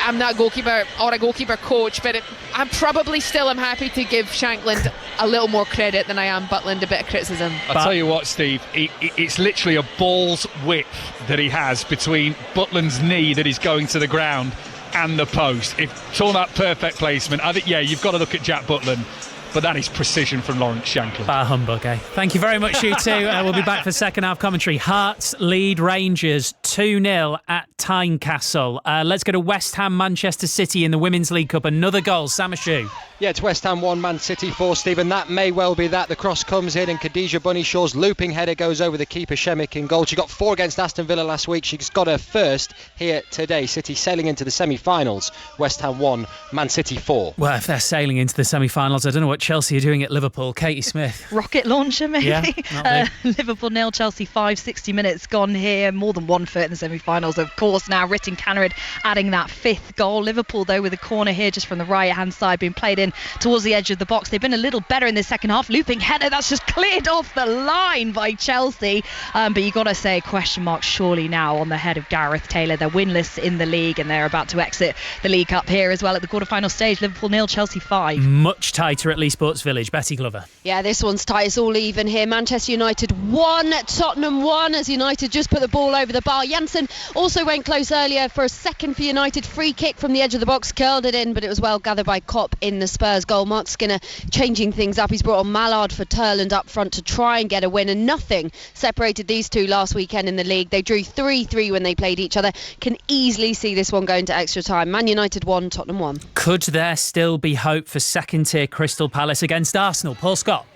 I'm not a goalkeeper or a goalkeeper coach, but I'm probably still happy to give Shankland a little more credit than I am Butland a bit of criticism. I'll tell you what, Steve, it's literally a ball's width that he has between Butland's knee that he's going to the ground and the post. If talking about perfect placement, I think, yeah, you've got to look at Jack Butland, but that is precision from Lawrence Shankland. Bar humbug, eh? Thank you very much, you two. We'll be back for second half commentary. Hearts lead Rangers 2-0 at Tynecastle. Let's go to West Ham, Manchester City in the Women's League Cup. Another goal, Samashu. Yeah, it's West Ham 1, Man City 4, Stephen. That may well be that. The cross comes in and Khadija Bunnyshaw's looping header goes over the keeper, Shemik, in goal. She got 4 against Aston Villa last week. She's got her first here today. City sailing into the semi-finals. West Ham 1, Man City 4. Well, if they're sailing into the semi-finals, I don't know what Chelsea are doing at Liverpool. Katie Smith. Rocket launcher, maybe. Yeah, Liverpool 0, Chelsea 5, 60 minutes gone here. More than 1 foot in the semi-finals, of course. Now, Ritten Cannerid adding that 5th goal. Liverpool, though, with a corner here just from the right-hand side, being played in towards the edge of the box. They've been a little better in the second half. Looping header, that's just cleared off the line by Chelsea. But you got to say, question mark surely now on the head of Gareth Taylor. They're winless in the league and they're about to exit the League Cup here as well at the quarter-final stage. Liverpool 0, Chelsea 5. Much tighter at Lee Sports Village. Betty Glover. Yeah, this one's tight. It's all even here. Manchester United 1, Tottenham 1 as United just put the ball over the bar. Janssen also went close earlier for a second for United. Free kick from the edge of the box, curled it in, but it was well gathered by Kopp in the Spurs goal. Mark Skinner changing things up. He's brought on Mallard for Turland up front to try and get a win, and nothing separated these two last weekend in the league. They drew 3-3 when they played each other. Can easily see this one going to extra time. Man United 1, Tottenham 1. Could there still be hope for second-tier Crystal Palace against Arsenal? Paul Scott.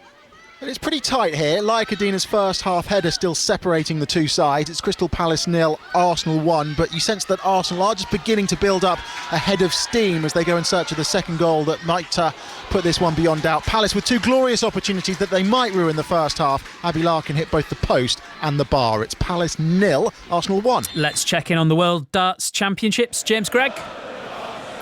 It's pretty tight here. Laia first half header still separating the two sides. It's Crystal Palace 0, Arsenal 1, but you sense that Arsenal are just beginning to build up a head of steam as they go in search of the second goal that might put this one beyond doubt. Palace with 2 glorious opportunities that they might ruin the first half. Abby Larkin hit both the post and the bar. It's Palace 0, Arsenal 1. Let's check in on the World Darts Championships. James Gregg.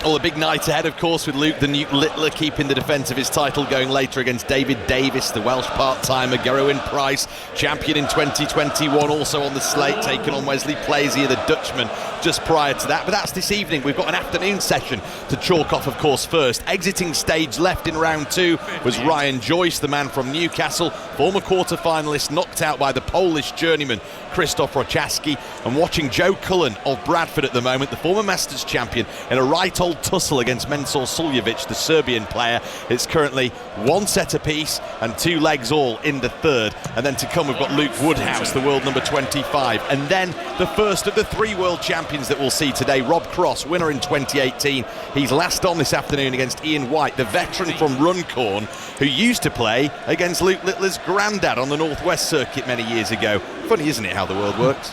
Well, a big night ahead, of course, with Luke the Nuke Littler keeping the defence of his title going later against David Davis, the Welsh part-timer. Gerwyn Price, champion in 2021, also on the slate, taking on Wesley Plaisier, the Dutchman, just prior to that. But that's this evening. We've got an afternoon session to chalk off, of course, first. Exiting stage left in round 2 was Ryan Joyce, the man from Newcastle, former quarter-finalist, knocked out by the Polish journeyman Krzysztof Rochaski. And watching Joe Cullen of Bradford at the moment, the former Masters champion, in a right-old tussle against Mensur Suljovic, the Serbian player. It's currently 1 set apiece and 2 legs all in the third. And then to come, we've got Luke Woodhouse, the world number 25. And then the first of the 3 world champions that we'll see today, Rob Cross, winner in 2018. He's last on this afternoon against Ian White, the veteran from Runcorn, who used to play against Luke Littler's granddad on the Northwest Circuit many years ago. Funny, isn't it, how the world works?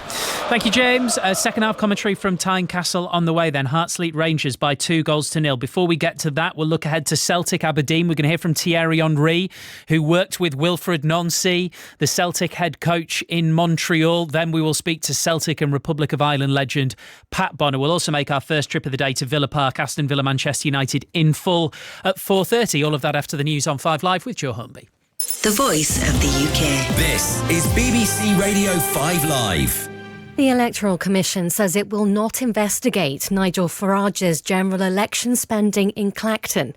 Thank you, James. Second half commentary from Tynecastle on the way then. Hearts lead Rangers by 2-0. Before we get to that, we'll look ahead to Celtic Aberdeen. We're going to hear from Thierry Henry, who worked with Wilfred Nancy, the Celtic head coach in Montreal. Then we will speak to Celtic and Republic of Ireland legend Pat Bonner. We'll also make our first trip of the day to Villa Park, Aston Villa, Manchester United in full at 4:30. All of that after the news on 5 Live with Joe Humby. The voice of the UK. This is BBC Radio 5 Live. The Electoral Commission says it will not investigate Nigel Farage's general election spending in Clacton.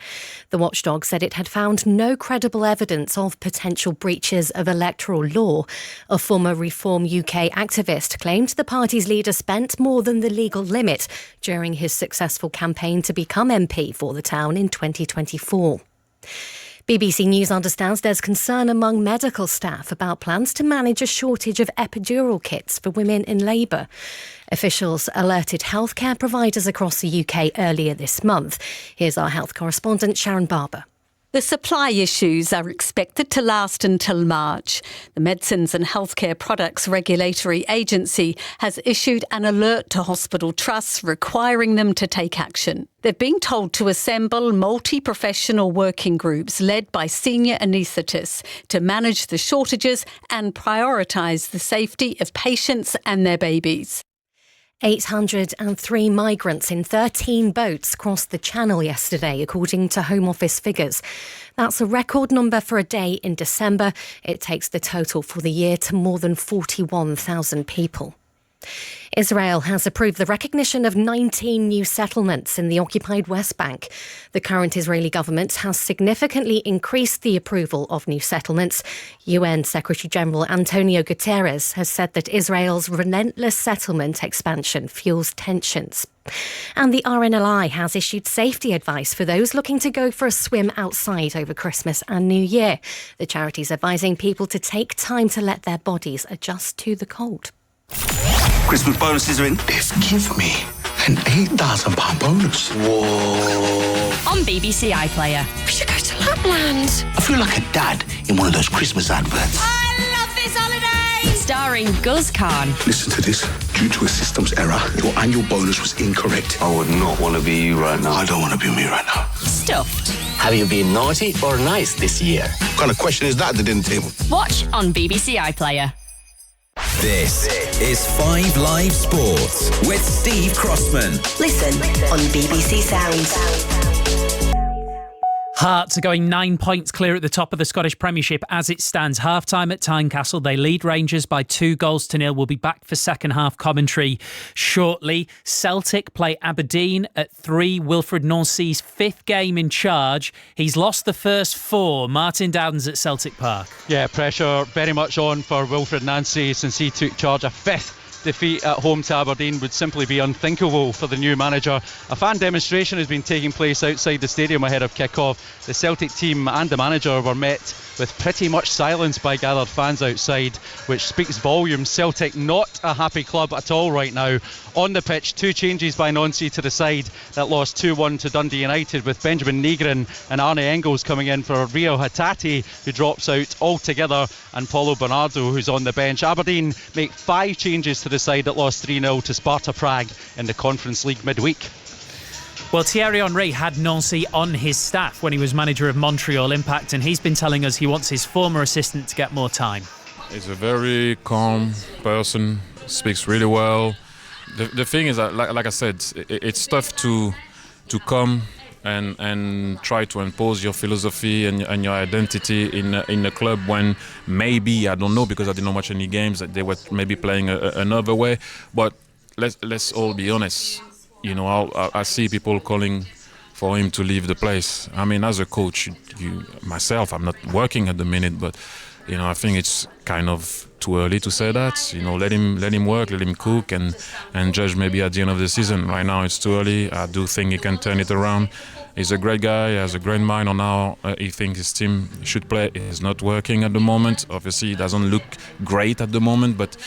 The watchdog said it had found no credible evidence of potential breaches of electoral law. A former Reform UK activist claimed the party's leader spent more than the legal limit during his successful campaign to become MP for the town in 2024. BBC News understands there's concern among medical staff about plans to manage a shortage of epidural kits for women in labour. Officials alerted healthcare providers across the UK earlier this month. Here's our health correspondent Sharon Barber. The supply issues are expected to last until March. The Medicines and Healthcare Products Regulatory Agency has issued an alert to hospital trusts requiring them to take action. They've been told to assemble multi-professional working groups led by senior anaesthetists to manage the shortages and prioritise the safety of patients and their babies. 803 migrants in 13 boats crossed the Channel yesterday, according to Home Office figures. That's a record number for a day in December. It takes the total for the year to more than 41,000 people. Israel has approved the recognition of 19 new settlements in the occupied West Bank. The current Israeli government has significantly increased the approval of new settlements. UN Secretary-General Antonio Guterres has said that Israel's relentless settlement expansion fuels tensions. And the RNLI has issued safety advice for those looking to go for a swim outside over Christmas and New Year. The charity's advising people to take time to let their bodies adjust to the cold. Christmas bonuses are in. They've given me an £8,000 bonus. Whoa. On BBC iPlayer. We should go to Lapland. I feel like a dad in one of those Christmas adverts. I love this holiday! Starring Guz Khan. Listen to this. Due to a systems error, your annual bonus was incorrect. I would not want to be you right now. I don't want to be me right now. Stuffed. Have you been naughty or nice this year? What kind of question is that at the dinner table? Watch on BBC iPlayer. This is 5 Live Sports with Steve Crossman. Listen on BBC Sounds. Hearts are going 9 points clear at the top of the Scottish Premiership as it stands. Half-time at Tynecastle. They lead Rangers by 2-0. We'll be back for second half commentary shortly. Celtic play Aberdeen at 3. Wilfred Nancy's 5th game in charge. He's lost the first 4. Martin Dowdens at Celtic Park. Yeah, pressure very much on for Wilfred Nancy since he took charge. A 5th defeat at home to Aberdeen would simply be unthinkable for the new manager. A fan demonstration has been taking place outside the stadium ahead of kick-off. The Celtic team and the manager were met with pretty much silence by gathered fans outside, which speaks volumes. Celtic not a happy club at all right now. On the pitch, 2 changes by Nancy to the side that lost 2-1 to Dundee United, with Benjamin Nygren and Arne Engels coming in for Rio Hatate, who drops out altogether, and Paulo Bernardo, who's on the bench. Aberdeen make 5 changes to the side that lost 3-0 to Sparta Prague in the Conference League midweek. Well, Thierry Henry had Nancy on his staff when he was manager of Montreal Impact, and he's been telling us he wants his former assistant to get more time. He's a very calm person, speaks really well. The thing is that, like I said, it's tough to come and try to impose your philosophy and your identity in a club when maybe, I don't know because I didn't watch any games, that they were maybe playing another way. But let's all be honest. You know, I see people calling for him to leave the place. I mean, as a coach, myself, I'm not working at the minute, but you know, I think it's kind of too early to say that. You know, let him work, let him cook, and judge maybe at the end of the season. Right now, it's too early. I do think he can turn it around. He's a great guy. He has a great mind on how he thinks his team should play. It's not working at the moment. Obviously, it doesn't look great at the moment. But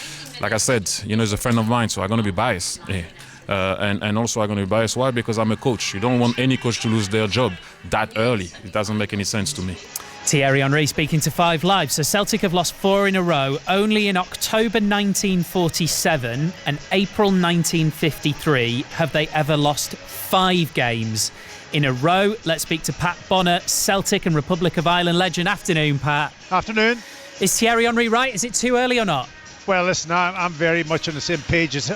like I said, you know, he's a friend of mine, so I'm going to be biased. Yeah. And also I'm going to be biased. Why? Because I'm a coach. You don't want any coach to lose their job that early. It doesn't make any sense to me. Thierry Henry speaking to 5 Live. So Celtic have lost 4 in a row. Only in October 1947 and April 1953 have they ever lost 5 games in a row. Let's speak to Pat Bonner, Celtic and Republic of Ireland legend. Afternoon, Pat. Afternoon. Is Thierry Henry right? Is it too early or not? Well, listen, I'm very much on the same page as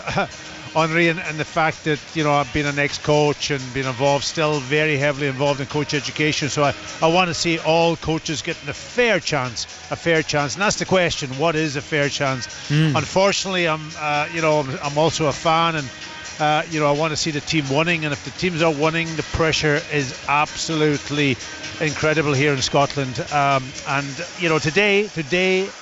Henry and the fact that, you know, I've been an ex-coach and been involved, still very heavily involved in coach education. So I want to see all coaches getting a fair chance. And that's the question: what is a fair chance? Unfortunately, I'm also a fan, and I want to see the team winning. And if the teams are winning, the pressure is absolutely incredible here in Scotland. Today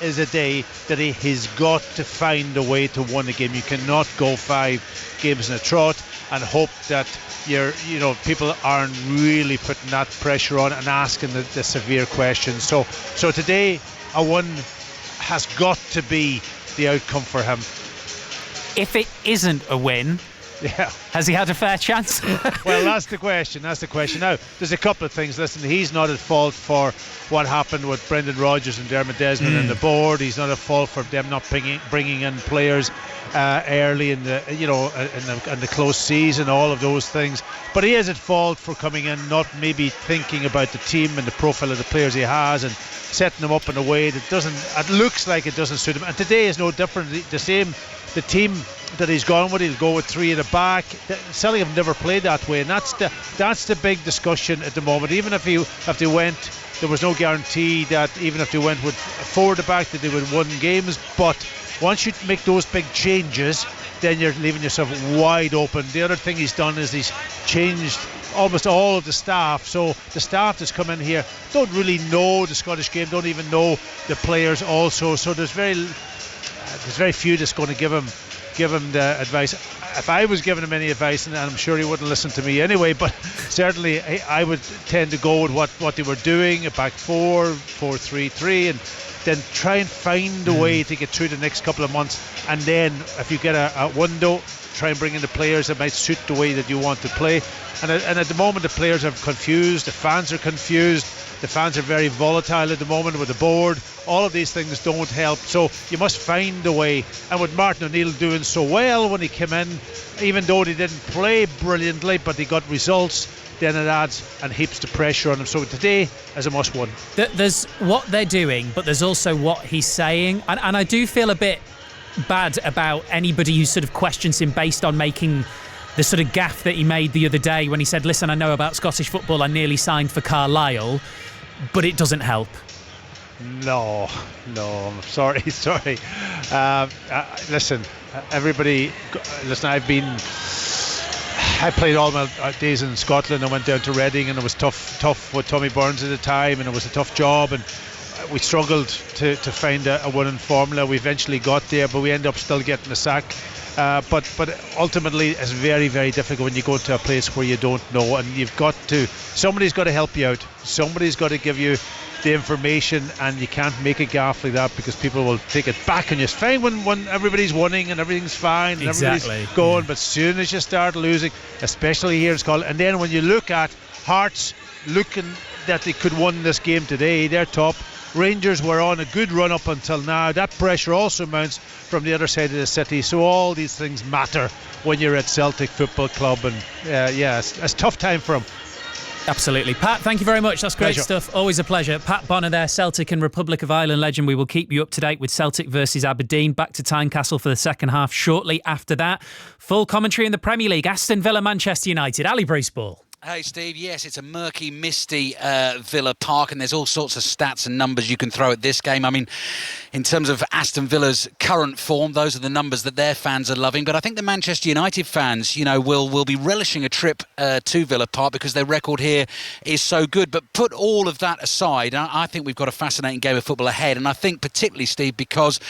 is a day that he's got to find a way to win a game. You cannot go 5 games in a trot and hope that people aren't really putting that pressure on and asking the severe questions. So today a win has got to be the outcome for him. If it isn't a win, Yeah. Has he had a fair chance? Well, that's the question. Now, there's a couple of things. Listen, he's not at fault for what happened with Brendan Rodgers and Dermot Desmond and the board. He's not at fault for them not bringing in players early in the close season, all of those things. But he is at fault for coming in, not maybe thinking about the team and the profile of the players he has, and setting them up in a way that it looks like it doesn't suit him. And today is no different. The team that he's gone with, he'll go with three at the back. Celtic have never played that way, and that's the big discussion at the moment. Even if they went, there was no guarantee that even if they went with four at the back that they would win games. But once you make those big changes, then you're leaving yourself wide open. The other thing he's done is he's changed almost all of the staff. So the staff that's come in here don't really know the Scottish game, don't even know the players also. So there's very few that's going to give him the advice. If I was giving him any advice, and I'm sure he wouldn't listen to me anyway, but certainly I would tend to go with what they were doing, a back 4-3-3, and then try and find a way to get through the next couple of months. And then if you get a window, try and bring in the players that might suit the way that you want to play. And at the moment the players are confused, the fans are confused, the fans are very volatile at the moment with the board. All of these things don't help, so you must find a way. And with Martin O'Neill doing so well when he came in, even though he didn't play brilliantly, but he got results, then it adds and heaps the pressure on him. So today is a must-win. There's what they're doing, but there's also what he's saying, and I do feel a bit bad about anybody who sort of questions him based on making the sort of gaffe that he made the other day when he said, listen, I know about Scottish football, I nearly signed for Carlisle, but it doesn't help. No, I'm sorry. Listen, everybody, I played all my days in Scotland. I went down to Reading, and it was tough with Tommy Burns at the time, and it was a tough job, and we struggled to find a winning formula. We eventually got there, but we ended up still getting the sack. But ultimately it's very, very difficult when you go to a place where you don't know, and somebody's got to help you out. Somebody's got to give you the information, and you can't make a gaffe like that because people will take it back on you. It's fine when everybody's winning and everything's fine and everybody's going, but as soon as you start losing, especially here in Scotland, and then when you look at Hearts looking that they could win this game today, they're top. Rangers were on a good run up until now. That pressure also mounts from the other side of the city, so all these things matter when you're at Celtic Football Club, and it's a tough time for them. Absolutely. Pat, thank you very much. That's great Pleasure. stuff. Always a pleasure. Pat Bonner there, Celtic and Republic of Ireland legend. We will keep you up to date with Celtic versus Aberdeen. Back to Tynecastle for the second half shortly after that. Full commentary in the Premier League. Aston Villa, Manchester United. Ali Bruceball. Hey Steve, yes, it's a murky, misty Villa Park, and there's all sorts of stats and numbers you can throw at this game. I mean, in terms of Aston Villa's current form, those are the numbers that their fans are loving. But I think the Manchester United fans, will be relishing a trip to Villa Park because their record here is so good. But put all of that aside, I think we've got a fascinating game of football ahead. And I think particularly, Steve, because,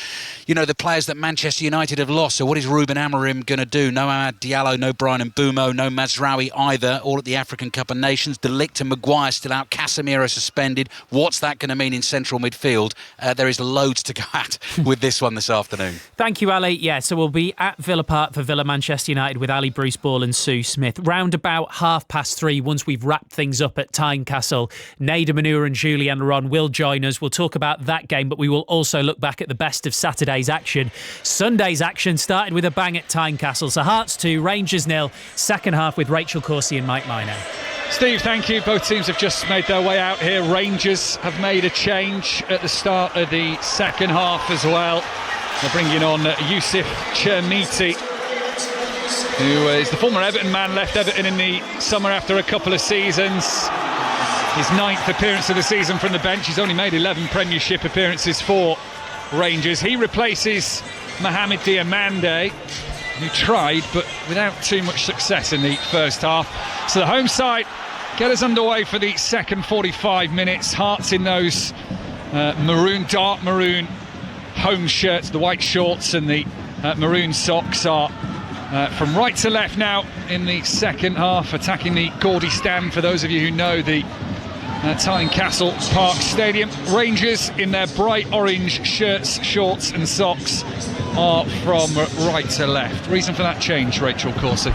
the players that Manchester United have lost. So what is Ruben Amorim going to do? No Amad Diallo, no Brian Mbeumo, no Mazraoui either, all at the African Cup of Nations. De Ligt and Maguire still out. Casemiro suspended. What's that going to mean in central midfield? There is loads to go at with this one this afternoon. Thank you, Ali. Yeah, so we'll be at Villa Park for Villa Manchester United with Ali Bruceball and Sue Smith. Round about 3:30, once we've wrapped things up at Tynecastle, Nader Manur and Julian Laron will join us. We'll talk about that game, but we will also look back at the best of Saturday's action. Sunday's action started with a bang at Tynecastle. So Hearts 2, Rangers 0. Second half with Rachel Corsie and Mike Minor. Steve, thank you. Both teams have just made their way out here. Rangers have made a change at the start of the second half as well. They're bringing on Yusuf Chermiti, who is the former Everton man, left Everton in the summer after a couple of seasons. His 9th appearance of the season from the bench. He's only made 11 Premiership appearances for Rangers. He replaces Mohamed Diamande, who tried but without too much success in the first half. So the home side get us underway for the second 45 minutes. Hearts in those dark maroon home shirts, the white shorts and the maroon socks are from right to left now in the second half, attacking the Gaudy stand for those of you who know the Tynecastle Park Stadium. Rangers in their bright orange shirts, shorts and socks are from right to left. Reason for that change, Rachel Corsie?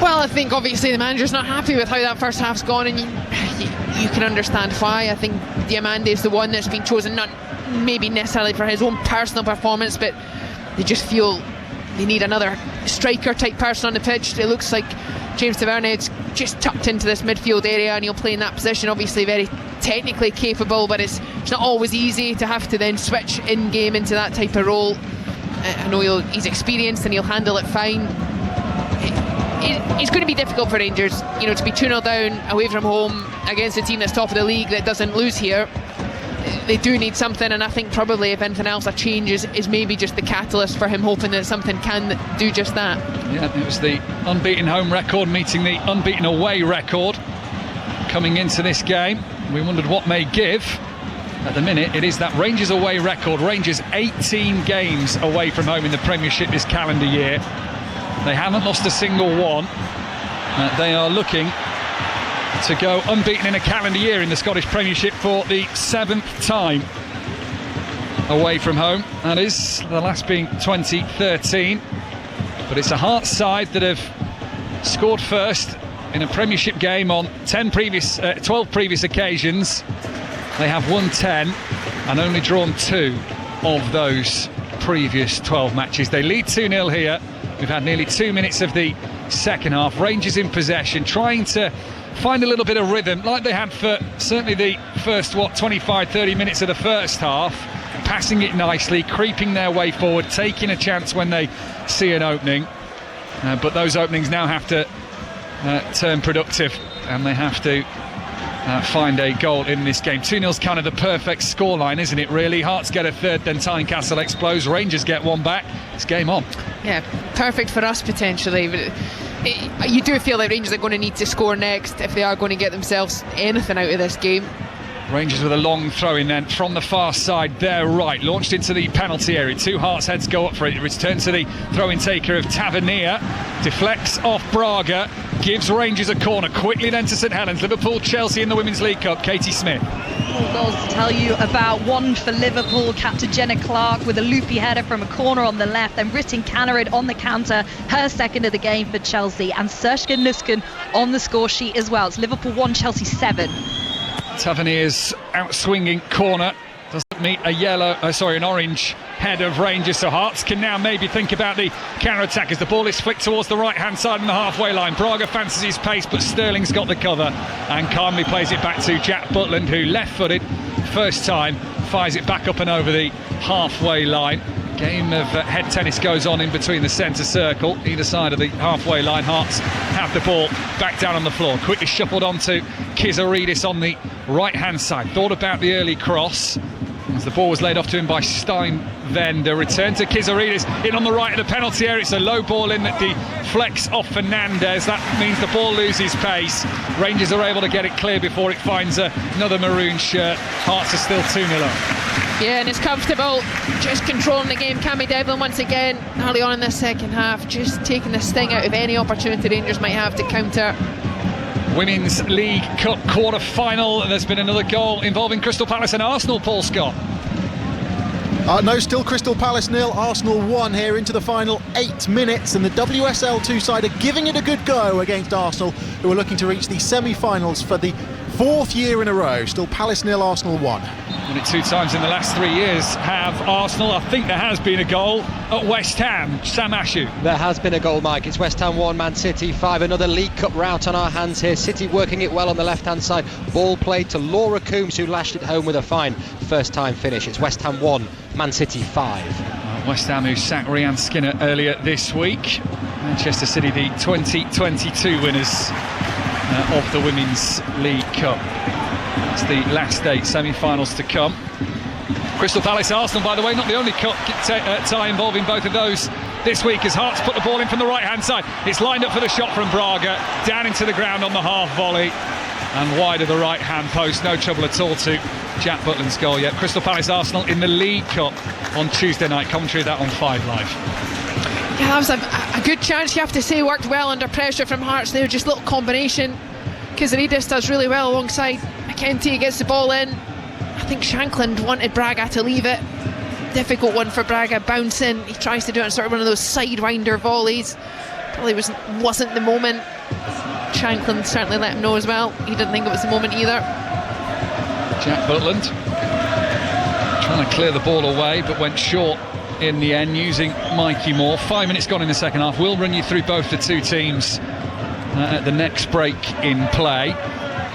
Well, I think obviously the manager's not happy with how that first half's gone, and you can understand why. I think Diamande is the one that's been chosen, not maybe necessarily for his own personal performance, but they just feel they need another striker type person on the pitch. It looks like James Tavernier's just tucked into this midfield area, and he'll play in that position. Obviously very technically capable, but it's not always easy to have to then switch in game into that type of role. I know he's experienced and he'll handle it fine. It's going to be difficult for Rangers, to be 2-0 down away from home against a team that's top of the league that doesn't lose here. They do need something, and I think probably if anything else, a change is maybe just the catalyst for him, hoping that something can do just that. Yeah, it was the unbeaten home record meeting the unbeaten away record coming into this game. We wondered what may give. At the minute, it is that Rangers away record. Rangers 18 games away from home in the Premiership this calendar year. They haven't lost a single one. They are looking to go unbeaten in a calendar year in the Scottish Premiership for the 7th time away from home. That is, the last being 2013. But it's a Hearts side that have scored first in a Premiership game on 12 previous occasions. They have won 10 and only drawn 2 of those previous 12 matches. They lead 2-0 here. We've had nearly 2 minutes of the second half. Rangers in possession, trying to find a little bit of rhythm, like they had for certainly the first 25-30 minutes of the first half, passing it nicely, creeping their way forward, taking a chance when they see an opening. But those openings now have to turn productive, and they have to find a goal in this game. 2-0's kind of the perfect scoreline, isn't it, really? Hearts get a third, then Tynecastle explodes, Rangers get one back. It's game on. Yeah, perfect for us potentially, but you do feel like Rangers are going to need to score next if they are going to get themselves anything out of this game. Rangers with a long throw in then from the far side, their right, launched into the penalty area. 2 Hearts heads go up for it. It returns to the throw-in taker of Tavernier, deflects off Braga, gives Rangers a corner. Quickly then to St Helens. Liverpool, Chelsea in the Women's League Cup. Katie Smith. 4 goals to tell you about. 1 for Liverpool, captain Jenna Clark with a loopy header from a corner on the left, then Ritten Kannerud on the counter, her second of the game for Chelsea, and Serska Nusken on the score sheet as well. It's Liverpool 1, Chelsea 7. Tavernier's out-swinging corner doesn't meet an orange head of Rangers, so Hearts can now maybe think about the counter-attack as the ball is flicked towards the right-hand side in the halfway line. Braga fancies his pace, but Sterling's got the cover and calmly plays it back to Jack Butland, who left-footed first time, fires it back up and over the halfway line. Game of head tennis goes on in between the centre circle, either side of the halfway line. Hearts have the ball back down on the floor, quickly shuffled onto Kizaridis on the right-hand side. Thought about the early cross as the ball was laid off to him by Steinwender. Return to Kizaridis in on the right of the penalty area. It's a low ball in that deflects off Fernandez. That means the ball loses pace. Rangers are able to get it clear before it finds another maroon shirt. Hearts are still 2-0 up. Yeah, and it's comfortable, just controlling the game. Cammy Devlin once again early on in the second half, just taking the sting out of any opportunity Rangers might have to counter. Women's League Cup quarter-final. There's been another goal involving Crystal Palace and Arsenal, Paul Scott. No, still Crystal Palace 0, Arsenal 1 here into the final 8 minutes, and the WSL 2 side are giving it a good go against Arsenal, who are looking to reach the semi-finals for the 4th year in a row. Still Palace 0, Arsenal 1. Won it 2 times in the last 3 years have Arsenal. I think there has been a goal at West Ham. Sam Ashu. There has been a goal, Mike. It's West Ham 1, Man City 5. Another League Cup rout on our hands here. City working it well on the left-hand side. Ball played to Laura Coombs, who lashed it home with a fine first-time finish. It's West Ham 1, Man City 5. West Ham, who sacked Rhian Skinner earlier this week. Manchester City, the 2022 winners of the Women's League Cup. It's the last 8 semi-finals to come. Crystal Palace Arsenal, by the way, not the only tie involving both of those this week, as Hearts put the ball in from the right-hand side. It's lined up for the shot from Braga, down into the ground on the half volley and wide of the right-hand post. No trouble at all to Jack Butland's goal yet. Crystal Palace Arsenal in the League Cup on Tuesday night. Commentary of that on 5 Live. Yeah, that was a good chance, you have to say. Worked well under pressure from Hearts there, just a little combination. Kizaridis does really well alongside McEntee, gets the ball in. I think Shankland wanted Braga to leave it. difficult one for Braga. Bouncing, he tries to do it on sort of one of those sidewinder volleys. Probably wasn't the moment. Shanklin certainly let him know as well. He didn't think it was the moment either. Jack Butland trying to clear the ball away, but went short in the end using Mikey Moore. 5 minutes gone in the second half. We'll run you through both the two teams at the next break in play.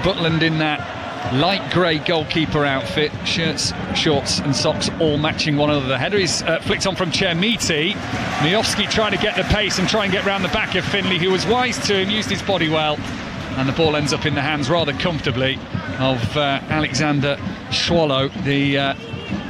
Butland in that light grey goalkeeper outfit, shirts, shorts and socks all matching one another. The header is flicked on from Chermiti. Miofsky trying to get the pace and try and get round the back of Finley, who was wise to him, used his body well, and the ball ends up in the hands rather comfortably of Alexander Swallow, the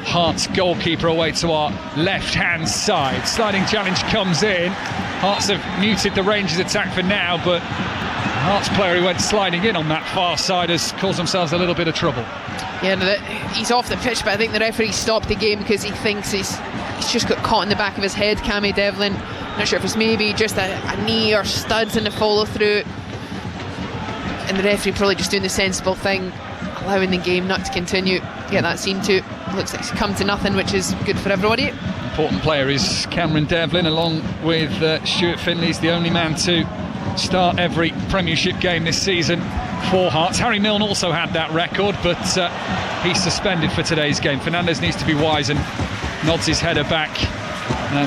Hearts goalkeeper, away to our left-hand side. Sliding challenge comes in. Hearts have muted the Rangers attack for now, but the Hearts player who went sliding in on that far side has caused themselves a little bit of trouble. Yeah, no, he's off the pitch, but I think the referee stopped the game because he thinks he's just got caught in the back of his head, Cammy Devlin. Not sure if it's maybe just a knee or studs in the follow-through. And the referee probably just doing the sensible thing, allowing the game not to continue. Get that scene too. Looks like it's come to nothing, which is good for everybody. Important player is Cameron Devlin, along with Stuart Finley. He's the only man to start every Premiership game this season for Hearts. Harry Milne also had that record, but he's suspended for today's game. Fernandez needs to be wise and nods his header back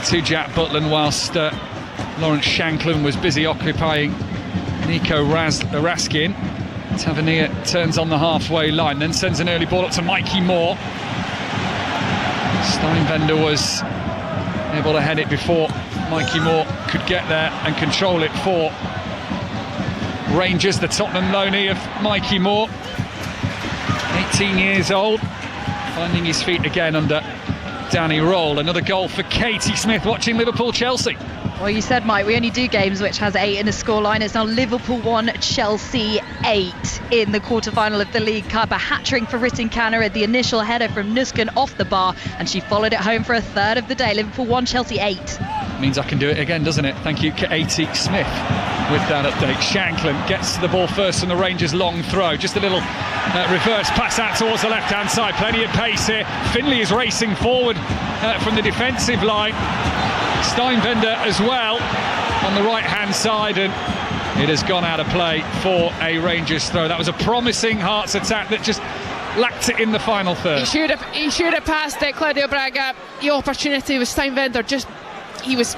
to Jack Butland, whilst Lawrence Shanklin was busy occupying Nico Raskin. Tavernier turns on the halfway line, then sends an early ball up to Mikey Moore. Steinbender was able to head it before Mikey Moore could get there and control it for Rangers. The Tottenham loanee of Mikey Moore, 18 years old, finding his feet again under Danny Roll. Another goal for Katie Smith, watching Liverpool-Chelsea. Well, you said, Mike, we only do games which has 8 in a scoreline. It's now Liverpool 1, Chelsea 8 in the quarter-final of the League Cup. A hat-trick for Rittinkana at the initial header from Nusken off the bar, and she followed it home for a third of the day. Liverpool 1, Chelsea 8. Means I can do it again, doesn't it? Thank you, Katie Smith, with that update. Shanklin gets to the ball first from the Rangers' long throw. Just a little reverse pass out towards the left-hand side. Plenty of pace here. Finley is racing forward from the defensive line. Steinbender as well on the right-hand side, and it has gone out of play for a Rangers throw. That was a promising Hearts attack that just lacked it in the final third. He should have passed it, Claudio Braga. The opportunity was Steinbender. He was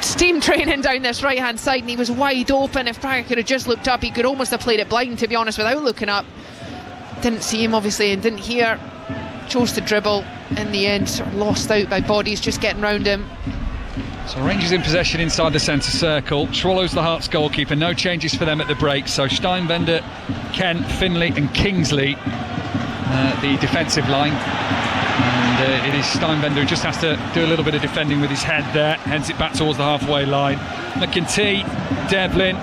steam training down this right-hand side, and he was wide open. If Braga could have just looked up, he could almost have played it blind, to be honest, without looking up. Didn't see him, obviously, and didn't hear. Chose to dribble. In the end, sort of lost out by bodies just getting round him. So Rangers in possession inside the centre circle. Swallows the Hearts goalkeeper. No changes for them at the break. So Steinbender, Ken, Finley and Kingsley, the defensive line. And it is Steinbender who just has to do a little bit of defending with his head there. Heads it back towards the halfway line. McEntee, Devlin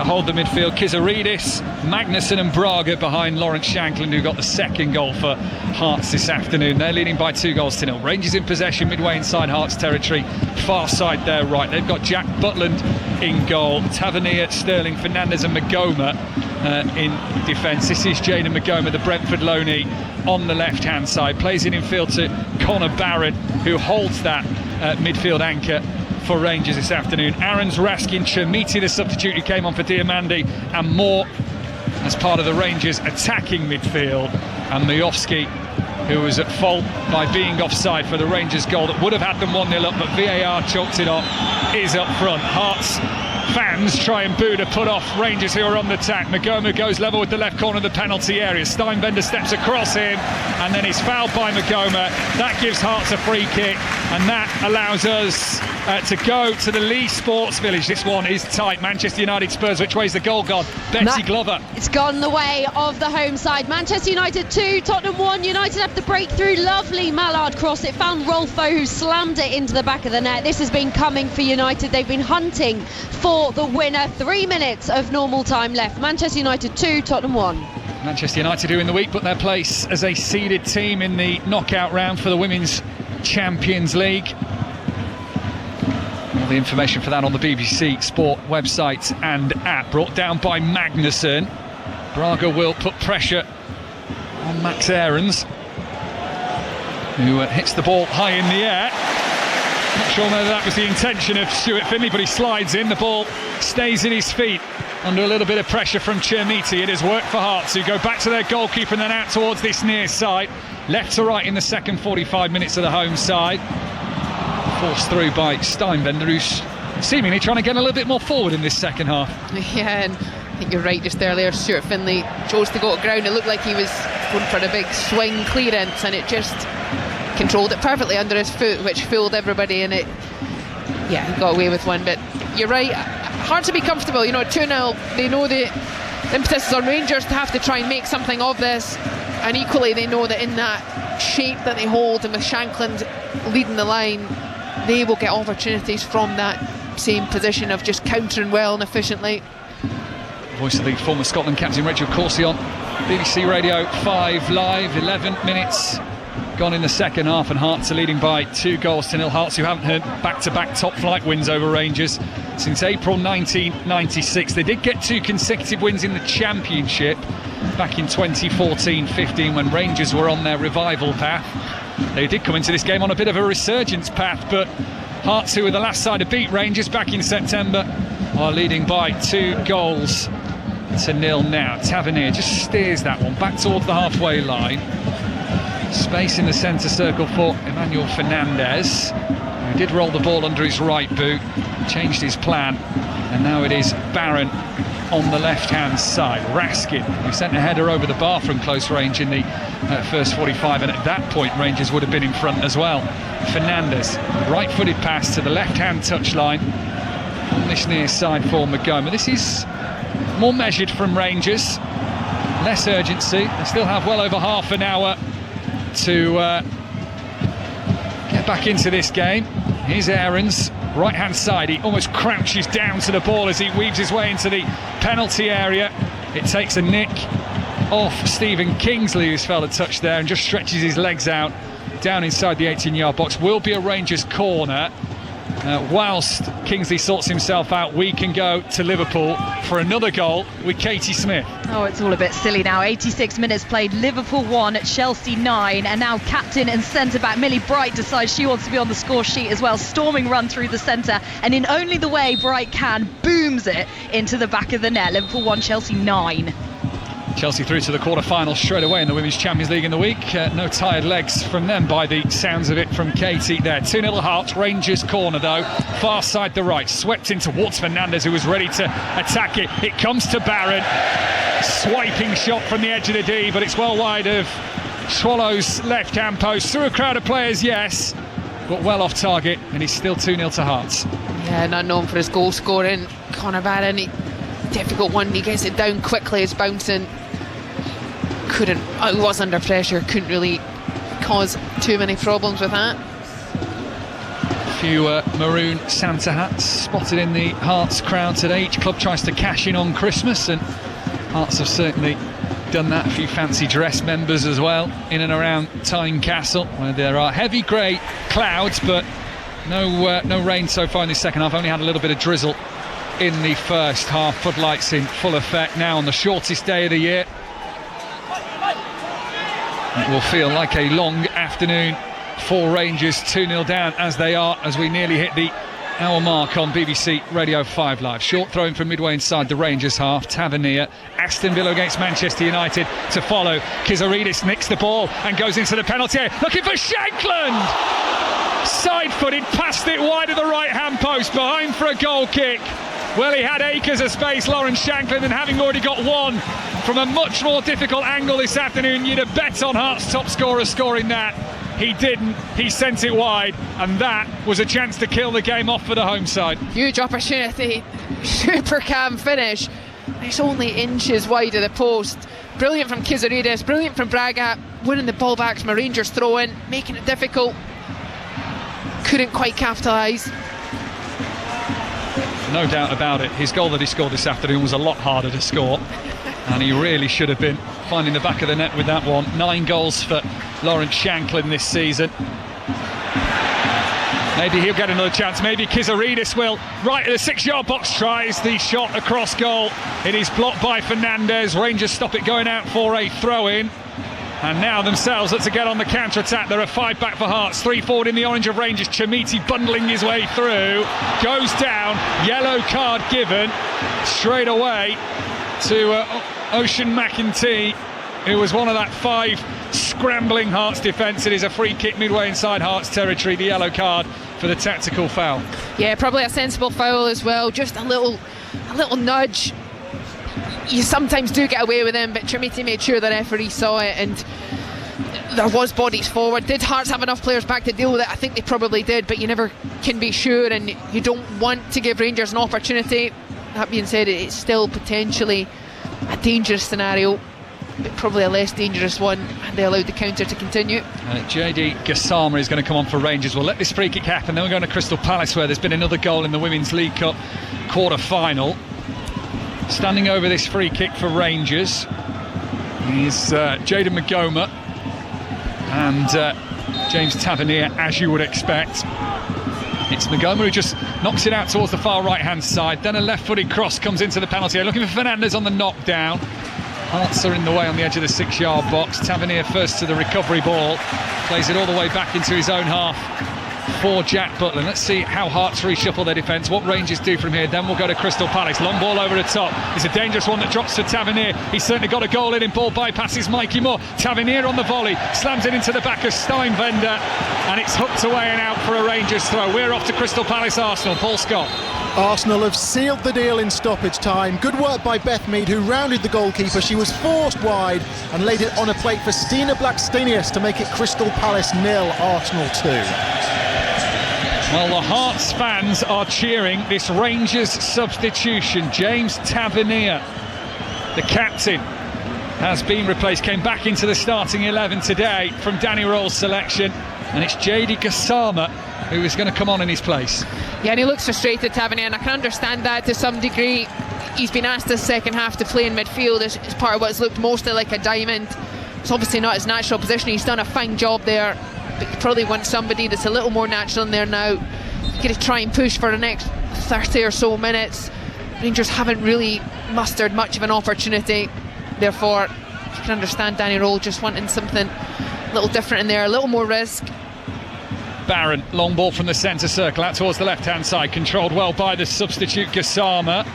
hold the midfield. Kizaridis, Magnussen and Braga behind Lawrence Shanklin, who got the second goal for Hearts this afternoon. They're leading by 2-0. Rangers in possession midway inside Hearts territory, far side there right. They've got Jack Butland in goal, Tavernier, Sterling, Fernandez and Magoma in defence. This is Jaden Magoma, the Brentford loanee, on the left hand side. Plays it in field to Connor Barron, who holds that midfield anchor for Rangers this afternoon. Aarons, Raskin, Chermiti, the substitute who came on for Diamandi, and Moore as part of the Rangers attacking midfield. And Miofsky, who was at fault by being offside for the Rangers goal that would have had them 1-0 up, but VAR chalked it up, is up front. Hearts fans try and boo to put off Rangers, who are on the attack. Magoma goes level with the left corner of the penalty area. Steinbender steps across him and then is fouled by Magoma. That gives Hearts a free kick, and that allows us to go to the Lee Sports Village. This one is tight. Manchester United Spurs, which way's the goal gone? Betsy Glover. It's gone the way of the home side. Manchester United 2, Tottenham 1. United have the breakthrough. Lovely Mallard cross. It found Rolfo, who slammed it into the back of the net. This has been coming for United. They've been hunting for the winner. 3 minutes of normal time left. Manchester United 2, Tottenham 1. Manchester United, who in the week put their place as a seeded team in the knockout round for the Women's Champions League. All the information for that on the BBC Sport website and app. Brought down by Magnussen. Braga will put pressure on Max Aarons. who hits the ball high in the air. Not sure whether that was the intention of Stuart Findlay, but he slides in. The ball stays at his feet under a little bit of pressure from Chermiti. It has worked for Hearts, who go back to their goalkeeper and then out towards this near side. Left to right in the second 45 minutes of the home side. Forced through by Steinbender, who's seemingly trying to get a little bit more forward in this second half. Yeah, and I think you're right just earlier. Stuart Findlay chose to go to ground. It looked like he was going for a big swing clearance, and it just controlled it perfectly under his foot, which fooled everybody, and he got away with one. But you're right, hard to be comfortable. 2-0, they know the impetus is on Rangers to have to try and make something of this, and equally they know that in that shape that they hold, and with Shankland leading the line, they will get opportunities from that same position of just countering well and efficiently. Voice of the former Scotland captain Rachel Corsie on BBC Radio 5 Live. 11 minutes gone in the second half, and Hearts are leading by 2-0. Hearts, who haven't had back-to-back top-flight wins over Rangers since April 1996. They did get 2 consecutive wins in the Championship back in 2014-15 when Rangers were on their revival path. They did come into this game on a bit of a resurgence path, but Hearts, who were the last side to beat Rangers back in September, are leading by 2-0 now. Tavernier just steers that one back towards the halfway line. Space in the centre circle for Emmanuel Fernandez, who did roll the ball under his right boot, changed his plan, and now it is Barron on the left-hand side. Raskin, who sent a header over the bar from close range in the first 45, and at that point Rangers would have been in front as well. Fernandez, right-footed pass to the left-hand touchline on this near side for Magoma. This is more measured from Rangers, less urgency. They still have well over half an hour to get back into this game. Here's Aarons, right-hand side. He almost crouches down to the ball as he weaves his way into the penalty area. It takes a nick off Stephen Kingsley, who's felt a touch there, and just stretches his legs out down inside the 18-yard box. Will be a Rangers corner. Whilst Kingsley sorts himself out, we can go to Liverpool for another goal with Katie Smith. Oh, it's all a bit silly now. 86 minutes played, Liverpool 1, Chelsea 9, and now captain and centre-back Millie Bright decides she wants to be on the score sheet as well. Storming run through the centre, and in only the way Bright can, booms it into the back of the net. Liverpool 1, Chelsea 9. Chelsea through to the quarter-final straight away in the Women's Champions League in the week. No tired legs from them by the sounds of it from Katie there. 2-0 Hearts. Rangers corner though, far side the right, swept in towards Fernandez, who was ready to attack it. It comes to Barron, swiping shot from the edge of the D, but it's well wide of Swallows' left-hand post. Through a crowd of players, yes, but well off target, and he's still 2-0 to Hearts. Yeah, not known for his goal scoring, Conor Barron. Difficult one, he gets it down quickly, it's bouncing. He was under pressure, couldn't really cause too many problems with that. A few maroon Santa hats spotted in the Hearts crowd today. Each club tries to cash in on Christmas, and Hearts have certainly done that. A few fancy dress members as well in and around Tynecastle, where there are heavy grey clouds, but no rain so far in the second half. Only had a little bit of drizzle in the first half. Floodlights in full effect now on the shortest day of the year. It will feel like a long afternoon for Rangers, 2-0 down as they are, as we nearly hit the hour mark on BBC Radio 5 Live. Short throw in from midway inside the Rangers half. Tavernier, Aston Villa against Manchester United to follow. Kizaridis nicks the ball and goes into the penalty area, looking for Shankland! Side-footed, passed it wide of the right-hand post, behind for a goal kick. Well, he had acres of space, Lawrence Shankland, and having already got one from a much more difficult angle this afternoon, you'd have bet on Hearts' top scorer scoring that. He didn't, he sent it wide, and that was a chance to kill the game off for the home side. Huge opportunity, super calm finish. It's only inches wide of the post. Brilliant from Kizaridis, brilliant from Braga, winning the ball back from a Rangers throw-in, making it difficult. Couldn't quite capitalise. No doubt about it, his goal that he scored this afternoon was a lot harder to score, and he really should have been finding the back of the net with that one. 9 goals for Lawrence Shankland this season. Maybe he'll get another chance, maybe Kizaridis will. Right at the 6-yard box, tries the shot across goal. It is blocked by Fernandez. Rangers stop it going out for a throw-in. And now themselves look to get on the counter-attack. There are 5 back for Hearts, 3 forward in the orange of Rangers. Chamiti bundling his way through, goes down, yellow card given straight away to Ocean McEntee, who was one of that 5 scrambling Hearts defence. It is a free kick midway inside Hearts territory, the yellow card for the tactical foul. Yeah, probably a sensible foul as well, just a little nudge. You sometimes do get away with them, but Chamiti made sure the referee saw it, and there was bodies forward. Did Hearts have enough players back to deal with it? I think they probably did, but you never can be sure, and you don't want to give Rangers an opportunity. That being said, it's still potentially a dangerous scenario, but probably a less dangerous one, and they allowed the counter to continue. JD Gassama is going to come on for Rangers. We'll let this free kick happen, then we're going to Crystal Palace, where there's been another goal in the Women's League Cup quarter-final. Standing over this free kick for Rangers is Jayden Magoma and James Tavernier, as you would expect. It's Magoma who just knocks it out towards the far right-hand side. Then a left-footed cross comes into the penalty area, looking for Fernandez on the knockdown. Hearts are in the way on the edge of the 6-yard box. Tavernier first to the recovery ball, plays it all the way back into his own half for Jack Butland. Let's see how Hearts reshuffle their defence, what Rangers do from here. Then we'll go to Crystal Palace. Long ball over the top. It's a dangerous one that drops to Tavernier. He's certainly got a goal in. Ball bypasses Mikey Moore. Tavernier on the volley, slams it into the back of Steinwender, and it's hooked away and out for a Rangers throw. We're off to Crystal Palace Arsenal. Paul Scott. Arsenal have sealed the deal in stoppage time. Good work by Beth Mead, who rounded the goalkeeper. She was forced wide and laid it on a plate for Stina Blackstenius to make it Crystal Palace 0, Arsenal 2. Well, the Hearts fans are cheering this Rangers substitution. James Tavernier, the captain, has been replaced, came back into the starting 11 today from Danny Roll's selection, and it's JD Gassama who is going to come on in his place. Yeah, and he looks frustrated, Tavernier, and I can understand that to some degree. He's been asked this second half to play in midfield as part of what's looked mostly like a diamond. It's obviously not his natural position. He's done a fine job there, but you probably want somebody that's a little more natural in there now. You're going to try and push for the next 30 or so minutes. Rangers haven't really mustered much of an opportunity, therefore you can understand Danny Roll just wanting something a little different in there, a little more risk. Barron, long ball from the centre circle out towards the left hand side, controlled well by the substitute Gassama.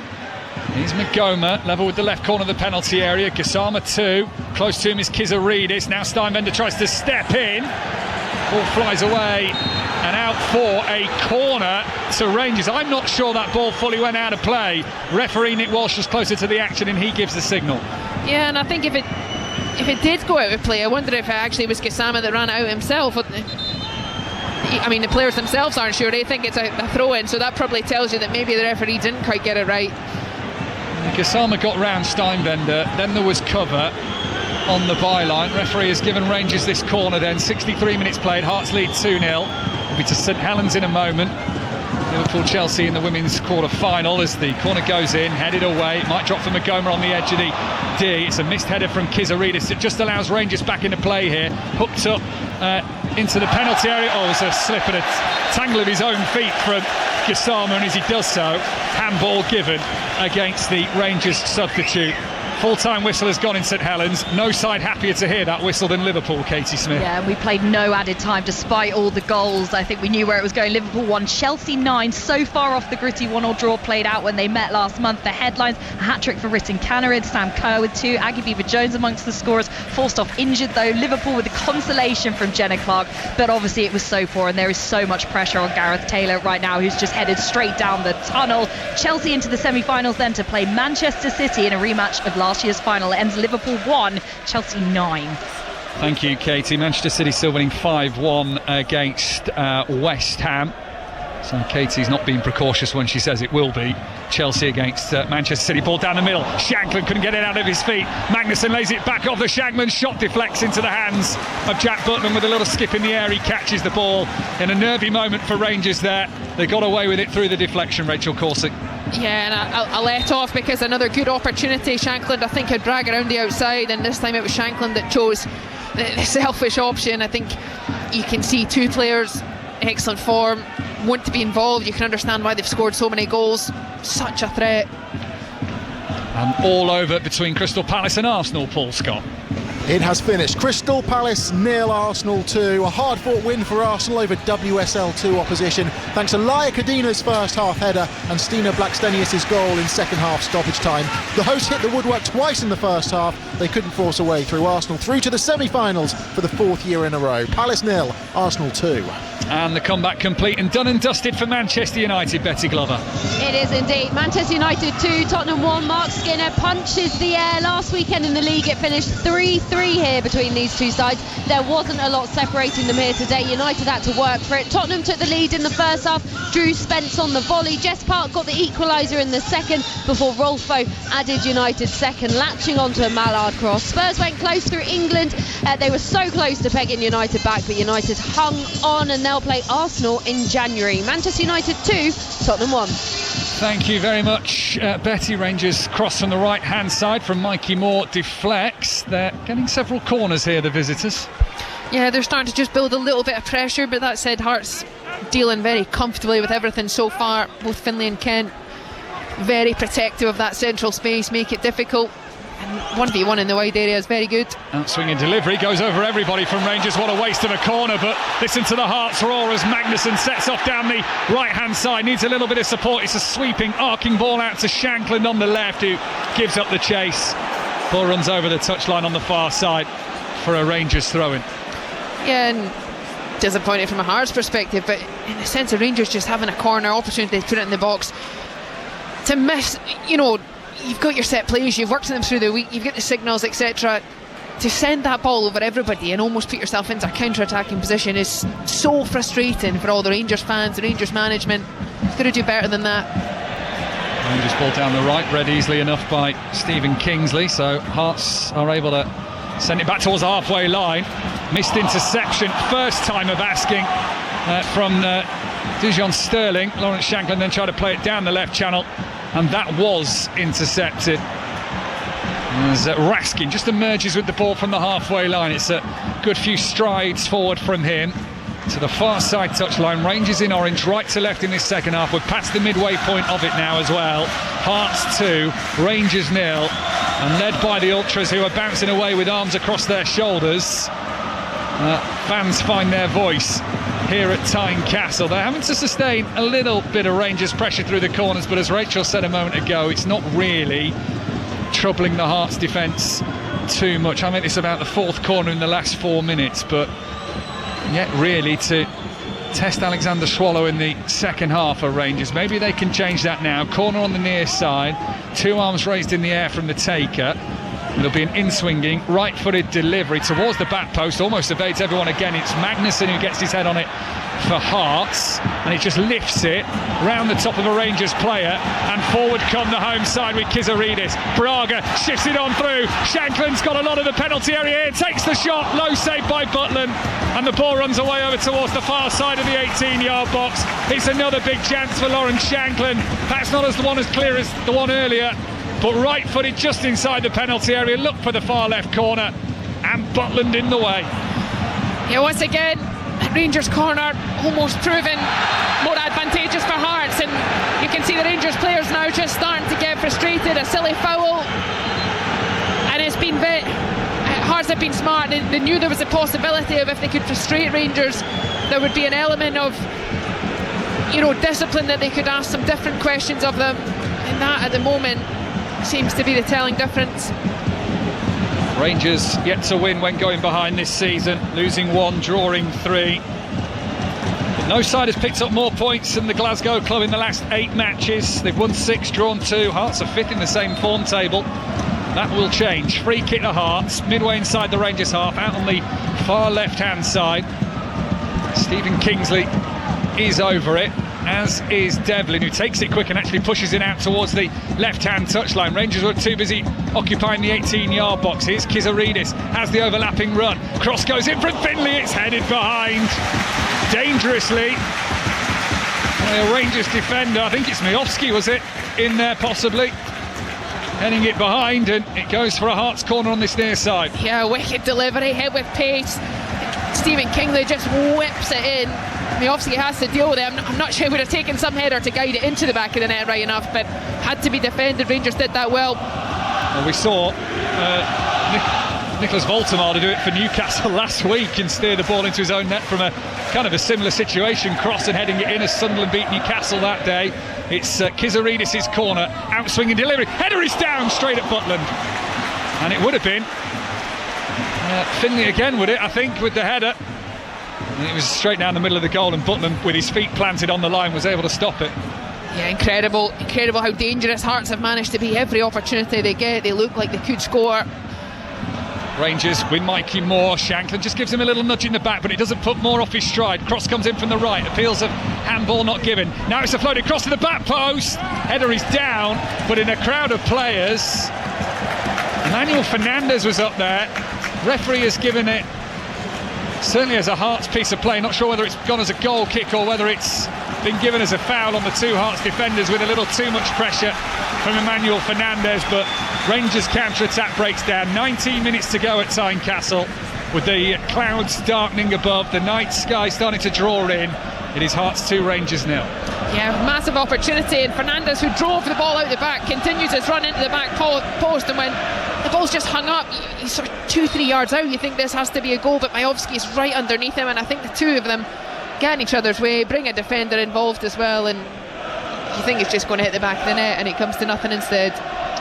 Here's Magoma, level with the left corner of the penalty area. Gassama 2, close to him is Kizaridis. Now Steinwender tries to step in. Ball flies away and out for a corner to Rangers. I'm not sure that ball fully went out of play. Referee Nick Walsh was closer to the action and he gives the signal. Yeah, and I think if it did go out of play, I wonder if it actually was Gassama that ran it out himself. I mean, the players themselves aren't sure. They think it's a throw-in, so that probably tells you that maybe the referee didn't quite get it right. Gassama got round Steinwender, then there was cover on the byline. Referee has given Rangers this corner then. 63 minutes played, Hearts lead 2-0. We'll be to St Helens in a moment. Liverpool-Chelsea in the women's quarter-final as the corner goes in, headed away. It might drop for Magoma on the edge of the D. It's a missed header from Kizaridis. It just allows Rangers back into play here. Hooked up into the penalty area. Oh, it's a slip and a tangle of his own feet from Gassama, and as he does so, handball given against the Rangers substitute. Full-time whistle has gone in St Helens. No side happier to hear that whistle than Liverpool, Katie Smith. Yeah, and we played no added time despite all the goals. I think we knew where it was going. Liverpool 1, Chelsea 9. So far off the gritty 1-1 draw played out when they met last month. The headlines, a hat-trick for Ritten Canarid, Sam Kerr with 2, Aggie Beever-Jones amongst the scorers. Forsthoff injured though. Liverpool with the consolation from Jenna Clark, but obviously it was so poor and there is so much pressure on Gareth Taylor right now, who's just headed straight down the tunnel. Chelsea into the semi-finals then to play Manchester City in a rematch of last year's final. It ends Liverpool 1, Chelsea 9. Thank you, Katie. Manchester City still winning 5-1 against West Ham. So Katie's not being precautious when she says it will be. Chelsea against Manchester City. Ball down the middle. Shankland couldn't get it out of his feet. Magnuson lays it back off the Shankland. Shot deflects into the hands of Jack Butland with a little skip in the air. He catches the ball in a nervy moment for Rangers there. They got away with it through the deflection, Rachel Corsick. Yeah, and I'll let off because another good opportunity. Shankland, I think, had drag around the outside, and this time it was Shankland that chose the selfish option. I think you can see two players, excellent form, want to be involved. You can understand why they've scored so many goals. Such a threat. And all over between Crystal Palace and Arsenal, Paul Scott. It has finished. Crystal Palace 0, Arsenal 2. A hard-fought win for Arsenal over WSL2 opposition, thanks to Laia Kadina's first half header and Stina Blackstenius' goal in second half stoppage time. The hosts hit the woodwork twice in the first half. They couldn't force a way through. Arsenal through to the semi-finals for the 4th year in a row. Palace 0, Arsenal 2. And the comeback complete and done and dusted for Manchester United, Betty Glover. It is indeed. Manchester United 2, Tottenham 1. Mark Skinner punches the air. Last weekend in the league it finished 3-3 here between these two sides. There wasn't a lot separating them here today. United had to work for it. Tottenham took the lead in the first half. Drew Spence on the volley. Jess Park got the equaliser in the second before Rolfo added United's second, latching onto a Mallard cross. Spurs went close through England. They were so close to pegging United back, but United hung on, and they'll play Arsenal in January. Manchester United 2, Tottenham 1. Thank you very much, Betty. Rangers cross from the right-hand side from Mikey Moore deflects. They're getting several corners here, the visitors. Yeah, they're starting to just build a little bit of pressure, but that said, Hearts dealing very comfortably with everything so far. Both Finlay and Kent very protective of that central space, make it difficult. And 1v1 in the wide area is very good. Outswinging delivery goes over everybody from Rangers. What a waste of a corner, but listen to the Hearts roar as Magnuson sets off down the right-hand side. Needs a little bit of support. It's a sweeping, arcing ball out to Shankland on the left, who gives up the chase. Ball runs over the touchline on the far side for a Rangers throw-in. Yeah, and disappointed from a Hearts perspective, but in the sense of Rangers just having a corner opportunity to put it in the box. To miss, you've got your set plays, you've worked them through the week, you've got the signals, etc. To send that ball over everybody and almost put yourself into a counter-attacking position is so frustrating for all the Rangers fans, the Rangers management. You've got to do better than that. Rangers ball down the right, read easily enough by Stephen Kingsley, so Hearts are able to send it back towards the halfway line. Missed interception, first time of asking from Dujon Sterling. Lawrence Shankland then tried to play it down the left channel, and that was intercepted. As Raskin just emerges with the ball from the halfway line. It's a good few strides forward from him to the far side touchline. Rangers in orange, right to left in this second half. We're past the midway point of it now as well. Hearts 2, Rangers 0, and led by the Ultras, who are bouncing away with arms across their shoulders. Fans find their voice here at Tynecastle. They're having to sustain a little bit of Rangers pressure through the corners, but as Rachel said a moment ago, it's not really troubling the Hearts defence too much. I mean, it's about the fourth corner in the last 4 minutes, but yet really to test Alexander Swallow in the second half of Rangers. Maybe they can change that now. Corner on the near side, 2 arms raised in the air from the taker. It'll be an in-swinging, right-footed delivery towards the back post, almost evades everyone again. It's Magnuson who gets his head on it for Hearts, and he just lifts it round the top of a Rangers player, and forward come the home side with Kizaridis. Braga shifts it on through. Shankland's got a lot of the penalty area here, takes the shot, low save by Butland, and the ball runs away over towards the far side of the 18-yard box. It's another big chance for Lawrence Shankland. That's not as clear as the one earlier, but right-footed just inside the penalty area. Look for the far left corner, and Butland in the way. Yeah, once again, Rangers corner almost proven more advantageous for Hearts, and you can see the Rangers players now just starting to get frustrated. A silly foul, and it's been Hearts have been smart. They knew there was a possibility of, if they could frustrate Rangers, there would be an element of discipline, that they could ask some different questions of them, and that at the moment seems to be the telling difference. Rangers yet to win when going behind this season, losing 1, drawing 3. But no side has picked up more points than the Glasgow club in the last 8 matches. They've won 6, drawn 2. Hearts are 5th in the same form table. That will change. Free kick to Hearts, midway inside the Rangers half, out on the far left-hand side. Stephen Kingsley is over it, as is Devlin, who takes it quick and actually pushes it out towards the left-hand touchline. Rangers were too busy occupying the 18-yard box. Here's Kizaridis, has the overlapping run. Cross goes in from Finlay, it's headed behind dangerously by a Rangers defender. I think it's Miofsky, was it, in there possibly, heading it behind, and it goes for a Hearts corner on this near side. Yeah, wicked delivery, hit with pace. Stephen Kingsley just whips it in. Miofsky has to deal with it. I'm not sure he would have taken some header to guide it into the back of the net right enough, but had to be defended. Rangers did that well. Well, we saw Nicholas Voltemar to do it for Newcastle last week and steer the ball into his own net from a kind of a similar situation, cross and heading it in as Sunderland beat Newcastle that day. It's Kizaridis' corner, outswinging delivery, header is down straight at Butland, and it would have been Finlay again, would it, I think, with the header. And it was straight down the middle of the goal, and Butland, with his feet planted on the line, was able to stop it. Yeah, incredible how dangerous Hearts have managed to be. Every opportunity they get, they look like they could score. Rangers with Mikey Moore. Shankland just gives him a little nudge in the back, but it doesn't put Moore off his stride. Cross comes in from the right, appeals of handball not given. Now it's a floated cross to the back post. Header is down, but in a crowd of players, Emmanuel Fernandez was up there. Referee has given it certainly as a Hearts piece of play. Not sure whether it's gone as a goal kick or whether it's been given as a foul on the two Hearts defenders, with a little too much pressure from Emmanuel Fernandez. But Rangers counter-attack breaks down. 19 minutes to go at Tynecastle, with the clouds darkening above, the night sky starting to draw in. It is Hearts 2, Rangers 0. Yeah, massive opportunity, and Fernandez, who drove the ball out the back, continues his run into the back post, and when the ball's just hung up, he's sort of 2-3 yards out, you think this has to be a goal, but Majowski is right underneath him, and I think the two of them get in each other's way, bring a defender involved as well, and you think it's just going to hit the back of the net, and it comes to nothing instead.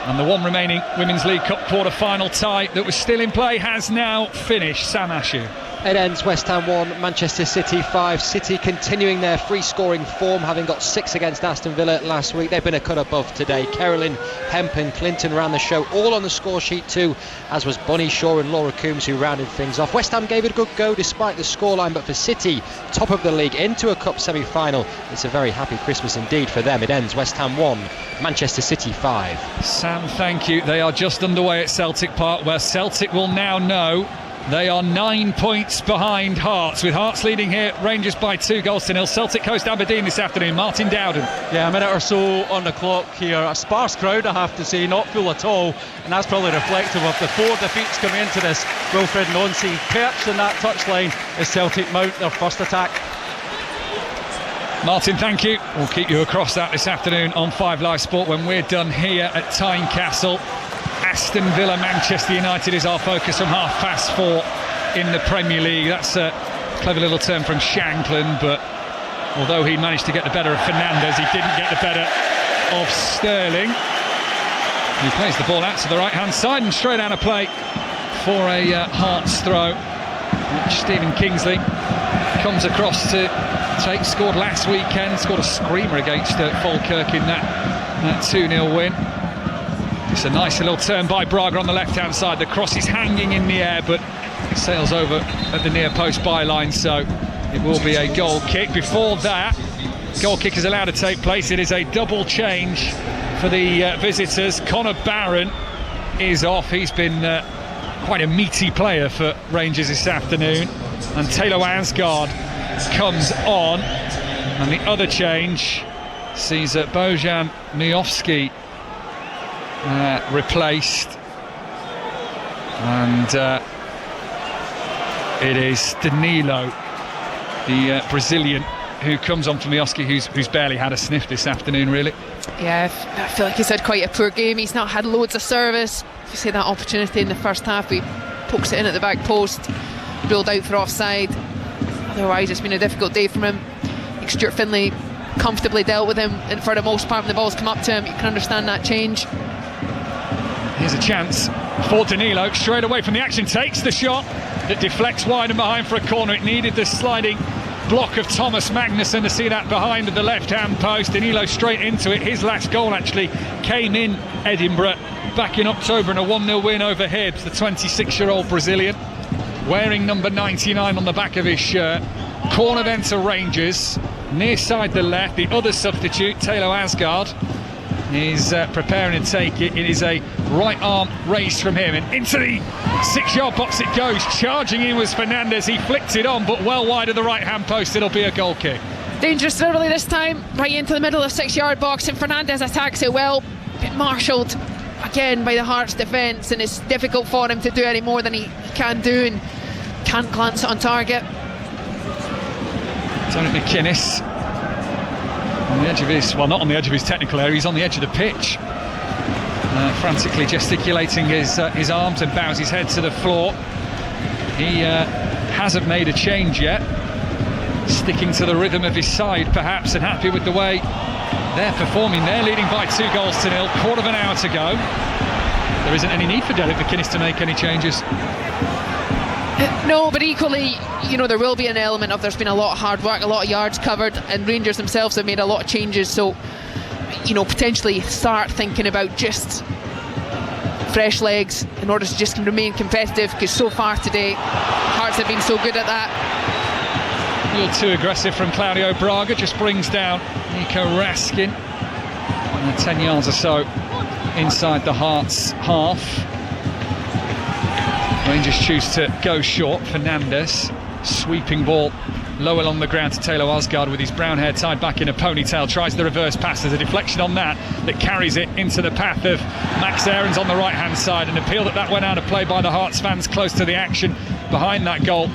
And the one remaining Women's League Cup quarter-final tie that was still in play has now finished. Sam Ashew. It ends West Ham 1, Manchester City 5. City continuing their free-scoring form, having got 6 against Aston Villa last week. They've been a cut above today. Carolyn, Hemp and Clinton ran the show, all on the score sheet too, as was Bunny Shaw and Laura Coombs, who rounded things off. West Ham gave it a good go despite the scoreline, but for City, top of the league, into a cup semi-final, it's a very happy Christmas indeed for them. It ends West Ham 1, Manchester City 5. Sam, thank you. They are just underway at Celtic Park, where Celtic will now know they are 9 points behind Hearts, with Hearts leading here, Rangers by 2-0. Celtic host Aberdeen this afternoon. Martin Dowden. Yeah, a minute or so on the clock here. A sparse crowd, I have to say, not full at all, and that's probably reflective of the 4 defeats coming into this. Wilfred Nonsi perched in that touchline as Celtic mount their first attack. Martin, thank you. We'll keep you across that this afternoon on 5 Live Sport when we're done here at Tynecastle. Aston Villa, Manchester United is our focus from 4:30 in the Premier League. That's a clever little term from Shankland, but although he managed to get the better of Fernandez, he didn't get the better of Sterling. He plays the ball out to the right-hand side and straight out of play for a Hearts throw, which Stephen Kingsley comes across to take. Scored last weekend, scored a screamer against Falkirk in that 2-0 win. It's a nice little turn by Braga on the left-hand side. The cross is hanging in the air, but sails over at the near post byline, so it will be a goal kick. Before that, goal kick is allowed to take place. It is a double change for the visitors. Connor Barron is off. He's been quite a meaty player for Rangers this afternoon. And Taylor Asgard comes on. And the other change sees Bojan Miovski replaced, and it is Danilo, the Brazilian, who comes on for Miovski, who's barely had a sniff this afternoon, really. Yeah, I feel like he's had quite a poor game. He's not had loads of service. If you see that opportunity in the first half, he pokes it in at the back post, ruled out for offside. Otherwise, it's been a difficult day from him. I think Stuart Finlay comfortably dealt with him, and for the most part, when the ball's come up to him, you can understand that change. Here's a chance for Danilo, straight away from the action, takes the shot that deflects wide and behind for a corner. It needed the sliding block of Thomas Magnuson to see that behind the left-hand post. Danilo straight into it. His last goal actually came in Edinburgh back in October in a 1-0 win over Hibs, the 26-year-old Brazilian, wearing number 99 on the back of his shirt. Corner then to Rangers, near side the left. The other substitute, Taylor Asgard, is preparing to take it. It is a right arm raised from him, and into the 6-yard box it goes. Charging in was Fernandez. He flicked it on, but well wide of the right hand post. It'll be a goal kick. Dangerous early this time, right into the middle of the 6-yard box, and Fernandez attacks it well, but marshalled again by the Hearts defence, and it's difficult for him to do any more than he can do, and can't glance it on target. Tony McInnes on the edge of his, well, not on the edge of his technical area, he's on the edge of the pitch. frantically gesticulating his arms and bows his head to the floor. He hasn't made a change yet, sticking to the rhythm of his side perhaps, and happy with the way they're performing. They're leading by 2-0, quarter of an hour to go. There isn't any need for Derek McInnes to make any changes. No, but equally, there will be an element of there's been a lot of hard work, a lot of yards covered, and Rangers themselves have made a lot of changes, so potentially start thinking about just fresh legs in order to just remain competitive, because so far today Hearts have been so good at that. A little too aggressive from Claudio Braga, just brings down Nico Raskin 10 yards or so inside the Hearts half. Rangers choose to go short. Fernandes, sweeping ball low along the ground to Taylor Asgard with his brown hair tied back in a ponytail, tries the reverse pass. There's a deflection on that carries it into the path of Max Aarons on the right hand side. An appeal that went out of play by the Hearts fans close to the action behind that goal.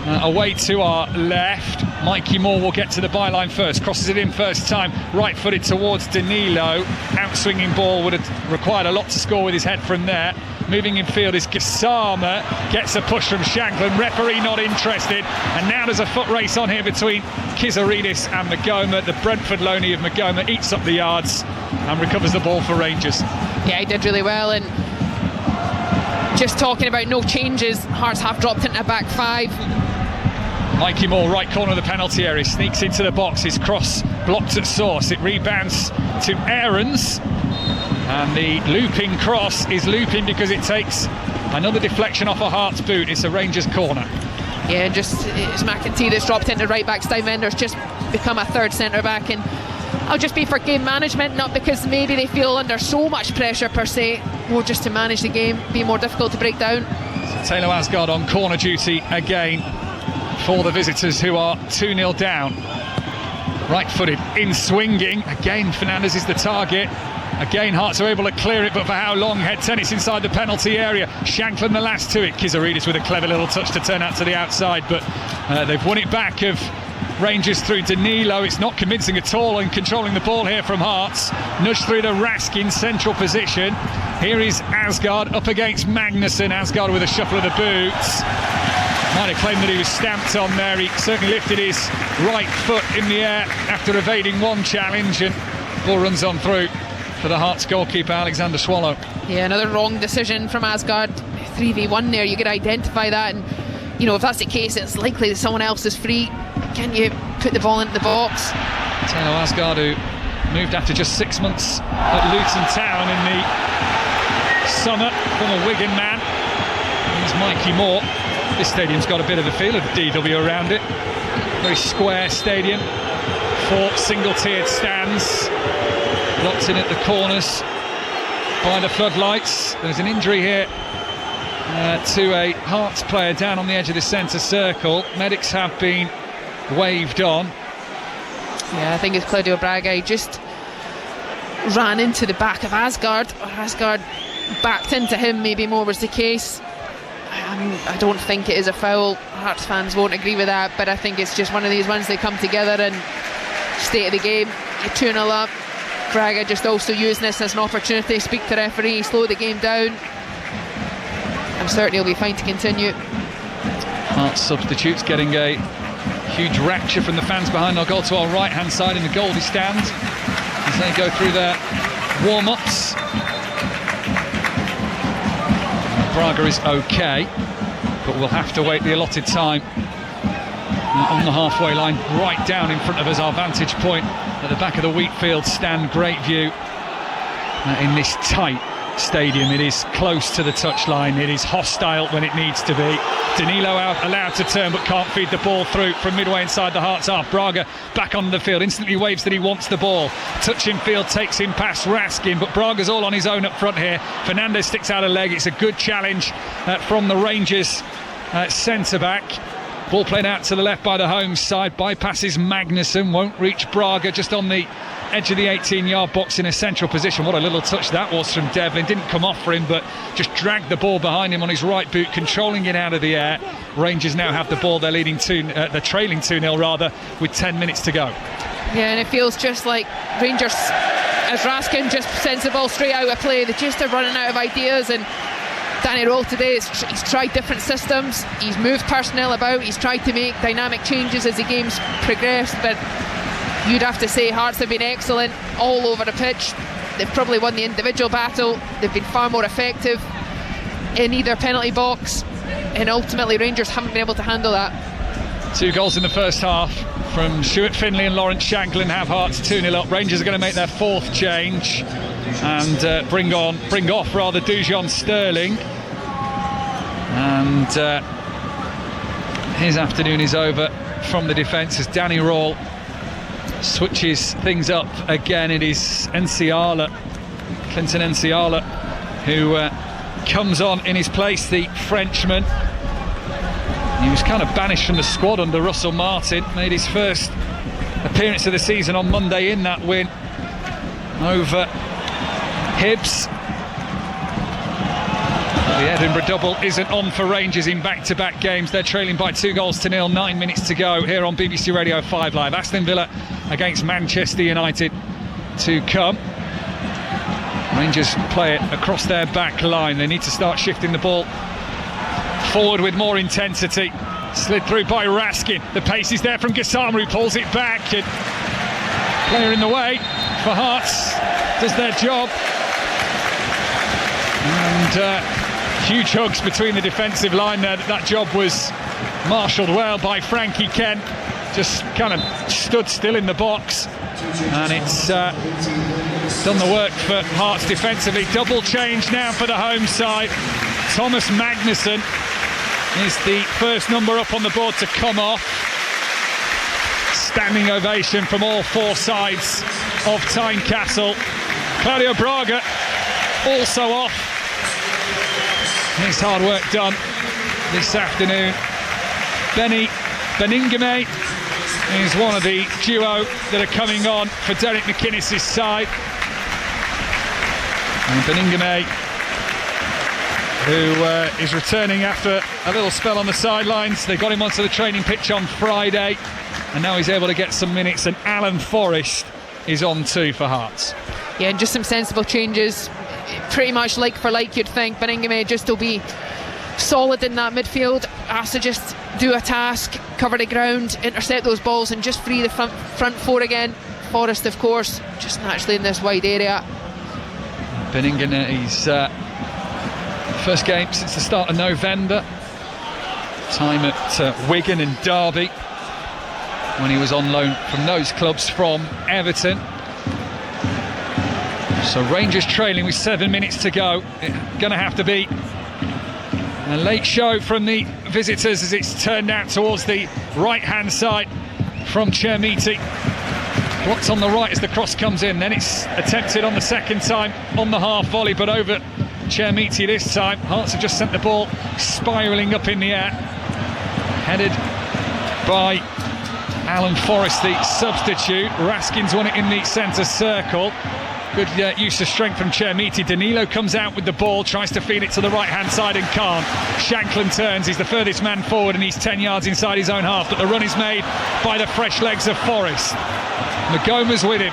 Away to our left, Mikey Moore will get to the byline first, crosses it in first time, right footed towards Danilo. Out-swinging ball, would have required a lot to score with his head from there. Moving in field is Gassama, gets a push from Shankland, referee not interested, and now there's a foot race on here between Kizaridis and Magoma. The Brentford loanee of Magoma eats up the yards and recovers the ball for Rangers. Yeah, he did really well, and just talking about no changes, Hearts have dropped into a back five. Mikey Moore, right corner of the penalty area, sneaks into the box, his cross blocked at source, it rebounds to Aarons, and the looping cross is looping because it takes another deflection off a Hearts boot. It's a Rangers corner. Yeah, just it's McEntee that's dropped into right back. Steinwender's just become a third centre back, and I'll just be for game management, not because maybe they feel under so much pressure per se, more just to manage the game, be more difficult to break down. So Taylor Asgard on corner duty again for the visitors, who are 2-0 down. Right-footed in swinging, again Fernandes is the target. Again Hearts are able to clear it, but for how long? Head tennis inside the penalty area. Shankland the last to it. Kizaridis with a clever little touch to turn out to the outside, but they've won it back of Rangers through Danilo. It's not convincing at all in controlling the ball here from Hearts. Nudged through to Raskin, central position. Here is Asgard up against Magnuson. Asgard with a shuffle of the boots. Might have claimed that he was stamped on there. He certainly lifted his right foot in the air after evading one challenge, and ball runs on through for the Hearts goalkeeper Alexander Swallow. Yeah, another wrong decision from Asgard. 3v1 there, you could identify that, and if that's the case, it's likely that someone else is free. Can you put the ball into the box? Taylor Asgard, who moved after just 6 months at Luton Town in the summer from a Wigan man. Here's Mikey Moore. This stadium's got a bit of a feel of DW around it. Very square stadium, 4 single-tiered stands, locked in at the corners by the floodlights. There's an injury here to a Hearts player down on the edge of the centre circle. Medics have been waved on. Yeah, I think it's Claudio Braga. He just ran into the back of Asgard, or Asgard backed into him, maybe more was the case. I don't think it is a foul. Hearts fans won't agree with that, but I think it's just one of these ones they come together and state of the game. You're 2-0 up. Braga just also using this as an opportunity to speak to the referee, slow the game down, and certainly will be fine to continue. Hearts substitutes getting a huge rapture from the fans behind our goal to our right hand side in the Goldie stand as they go through their warm-ups. Braga is okay, but we'll have to wait the allotted time on the halfway line, right down in front of us, our vantage point at the back of the Wheatfield stand. Great view in this tight stadium. It is close to the touchline, it is hostile when it needs to be. Danilo out, allowed to turn but can't feed the ball through from midway inside the Hearts half. Braga back on the field, instantly waves that he wants the ball. Touch in field, takes him past Raskin, but Braga's all on his own up front here. Fernandes sticks out a leg. It's a good challenge from the Rangers centre-back. Ball played out to the left by the home side, bypasses Magnuson, won't reach Braga, just on the edge of the 18-yard box in a central position. What a little touch that was from Devlin. Didn't come off for him, but just dragged the ball behind him on his right boot, controlling it out of the air. Rangers now have the ball. They're trailing 2-0 rather, with 10 minutes to go. Yeah, and it feels just like Rangers as Raskin just sends the ball straight out of play. They just are running out of ideas, and Danny Röhl today, he's tried different systems, he's moved personnel about, he's tried to make dynamic changes as the game's progressed, but you'd have to say Hearts have been excellent all over the pitch. They've probably won the individual battle, they've been far more effective in either penalty box, and ultimately Rangers haven't been able to handle that. 2 goals in the first half from Stuart Findlay and Lawrence Shanklin have Hearts 2-0 up. Rangers are going to make their 4th change and bring off Dujon Sterling. And his afternoon is over from the defence as Danny Röhl switches things up again. It is Clinton Enciala, who comes on in his place, the Frenchman. He was kind of banished from the squad under Russell Martin, made his first appearance of the season on Monday in that win over Hibs. The Edinburgh double isn't on for Rangers in back-to-back games. They're trailing by 2-0, 9 minutes to go here on BBC Radio 5 Live. Aston Villa against Manchester United to come. Rangers play it across their back line. They need to start shifting the ball forward with more intensity. Slid through by Raskin. The pace is there from Gassama, who pulls it back. And player in the way for Hearts does their job. And huge hugs between the defensive line there. That job was marshalled well by Frankie Kent. Just kind of stood still in the box. And it's done the work for Hearts defensively. Double change now for the home side. Thomas Magnuson is the first number up on the board to come off. Standing ovation from all 4 sides of Tynecastle. Claudio Braga also off. His hard work done this afternoon. Benny Beningame is one of the duo that are coming on for Derek McInnes' side. And Beningame, who is returning after a little spell on the sidelines. They got him onto the training pitch on Friday, and now he's able to get some minutes. And Alan Forrest is on too for Hearts. Yeah, and just some sensible changes. Pretty much like for like, you'd think. Beningame just will be solid in that midfield, has to just do a task, cover the ground, intercept those balls and just free the front 4 again. Forrest, of course, just naturally in this wide area. Beningame's first game since the start of November. Time at Wigan and Derby when he was on loan from those clubs from Everton. So Rangers trailing with 7 minutes to go. Going to have to be a late show from the visitors as it's turned out towards the right-hand side from Chermiti. Blocked on the right as the cross comes in. Then it's attempted on the second time on the half volley, but over Chermiti this time. Hearts have just sent the ball spiralling up in the air. Headed by Alan Forrest, the substitute. Raskin's won it in the centre circle. Good use of strength from Chermiti. Danilo comes out with the ball, tries to feed it to the right-hand side and can't. Shanklin turns, he's the furthest man forward and he's 10 yards inside his own half, but the run is made by the fresh legs of Forrest. Magoma's with him.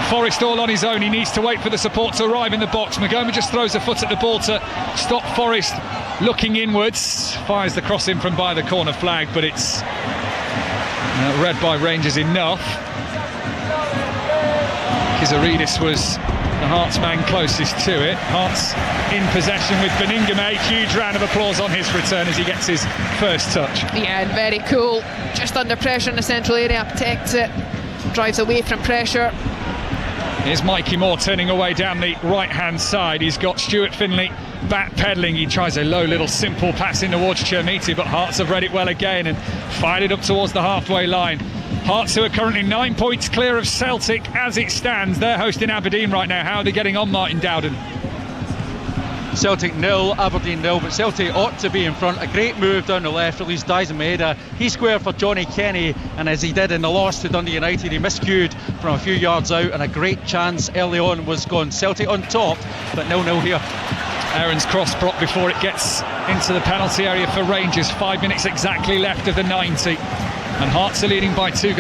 Forrest all on his own, he needs to wait for the support to arrive in the box. Magoma just throws a foot at the ball to stop Forrest looking inwards. Fires the cross in from by the corner flag, but it's read by Rangers enough. Kizaridis was the Hearts man closest to it. Hearts in possession with Beningame. Huge round of applause on his return as he gets his first touch. Yeah, and very cool. Just under pressure in the central area, protects it, drives away from pressure. Here's Mikey Moore turning away down the right-hand side. He's got Stuart Findlay back-pedalling. He tries a low little simple pass in towards Chermiti, but Hearts have read it well again and fired it up towards the halfway line. Hearts, who are currently 9 points clear of Celtic as it stands. They're hosting Aberdeen right now. How are they getting on, Martin Dowden? Celtic 0, Aberdeen 0, but Celtic ought to be in front. A great move down the left, released Dyson Maeda. He squared for Johnny Kenny, and as he did in the loss to Dundee United, he miscued from a few yards out, and a great chance early on was gone. Celtic on top, but 0-0 here. Aaron's cross blocked before it gets into the penalty area for Rangers. 5 minutes exactly left of the 90. And Hearts are leading by 2-0.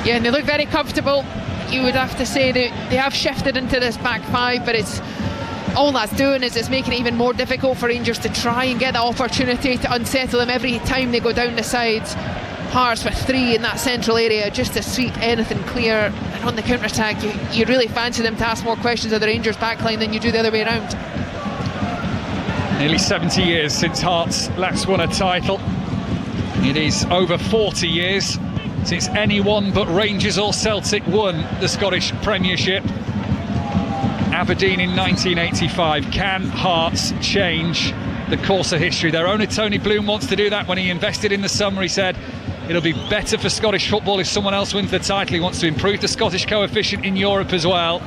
Yeah, and they look very comfortable. you would have to say they have shifted into this back five, but it's all that's doing is it's making it even more difficult for Rangers to try and get the opportunity to unsettle them every time they go down the sides. Hearts with 3 in that central area just to sweep anything clear, and on the counter-attack you really fancy them to ask more questions of the Rangers backline than you do the other way around. Nearly 70 years since Hearts last won a title. It is over 40 years since anyone but Rangers or Celtic won the Scottish Premiership. Aberdeen in 1985. Can Hearts change the course of history? Their owner Tony Bloom wants to do that. When he invested in the summer, he said it'll be better for Scottish football if someone else wins the title. He wants to improve the Scottish coefficient in Europe as well.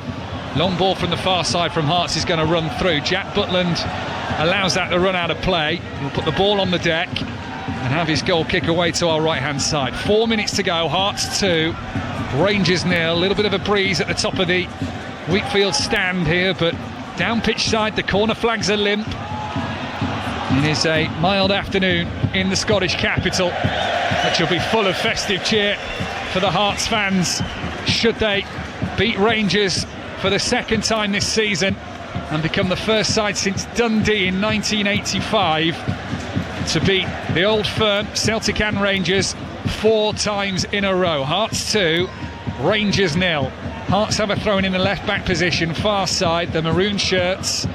Long ball from the far side from Hearts is going to run through. Jack Butland allows that to run out of play. He'll put the ball on the deck and have his goal kick away to our right-hand side. 4 minutes to go. Hearts 2, Rangers 0. A little bit of a breeze at the top of the Wheatfield stand here, but down pitch side the corner flags are limp. It is a mild afternoon in the Scottish capital, which will be full of festive cheer for the Hearts fans should they beat Rangers for the second time this season and become the first side since Dundee in 1985 to beat the old firm Celtic and Rangers 4 times in a row. Hearts 2, Rangers 0. Hearts have a throw-in in the left-back position, far side, the maroon shirts.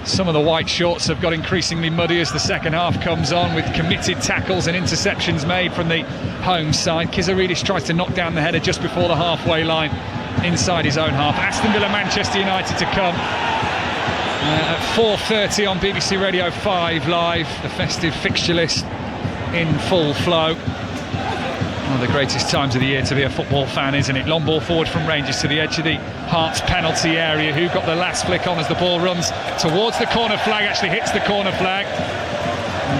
Some of the white shorts have got increasingly muddy as the second half comes on, with committed tackles and interceptions made from the home side. Kizaridis tries to knock down the header just before the halfway line inside his own half. Aston Villa, Manchester United to come at 4:30 on BBC Radio 5 Live. The festive fixture list in full flow. One of the greatest times of the year to be a football fan, isn't it? Long ball forward from Rangers to the edge of the Hearts penalty area. Who got the last flick on as the ball runs towards the corner flag, actually hits the corner flag,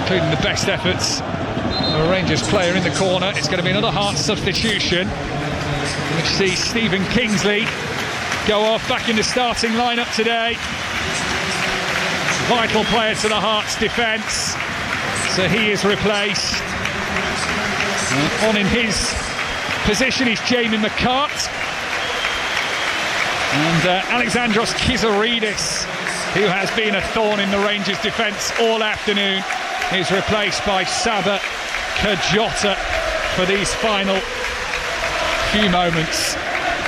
including the best efforts of a Rangers player in the corner. It's going to be another Hearts substitution, which sees Stephen Kingsley go off back in the starting lineup today. Vital player to the Hearts defence, so he is replaced. On in his position is Jamie McCart, and Alexandros Kizaridis, who has been a thorn in the Rangers defence all afternoon, is replaced by Saba Kajota for these final few moments.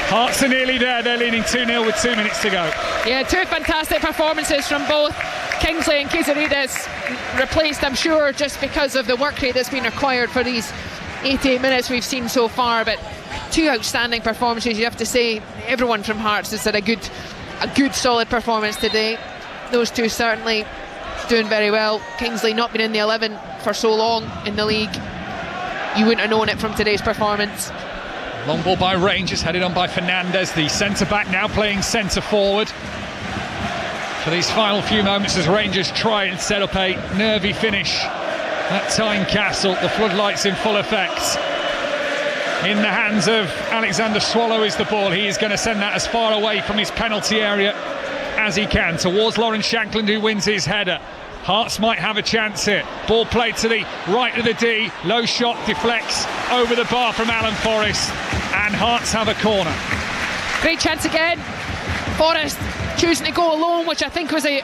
Hearts are nearly there, they're leading 2-0 with 2 minutes to go. Yeah, 2 fantastic performances from both Kingsley and Kizaridis, replaced, I'm sure, just because of the work rate that's been required for these 88 minutes we've seen so far, but 2 outstanding performances. You have to say everyone from Hearts has had a good solid performance today. Those 2 certainly doing very well. Kingsley not been in the 11 for so long in the league, you wouldn't have known it from today's performance. Long ball by Rangers, headed on by Fernandez, the centre back now playing centre forward for these final few moments as Rangers try and set up a nervy finish at Tynecastle. The floodlights in full effect. In the hands of Alexander Swallow is the ball. He is going to send that as far away from his penalty area as he can, towards Lawrence Shankland, who wins his header. Hearts might have a chance here. Ball played to the right of the D. Low shot deflects over the bar from Alan Forrest, and Hearts have a corner. Great chance again. Forrest choosing to go alone, which I think was a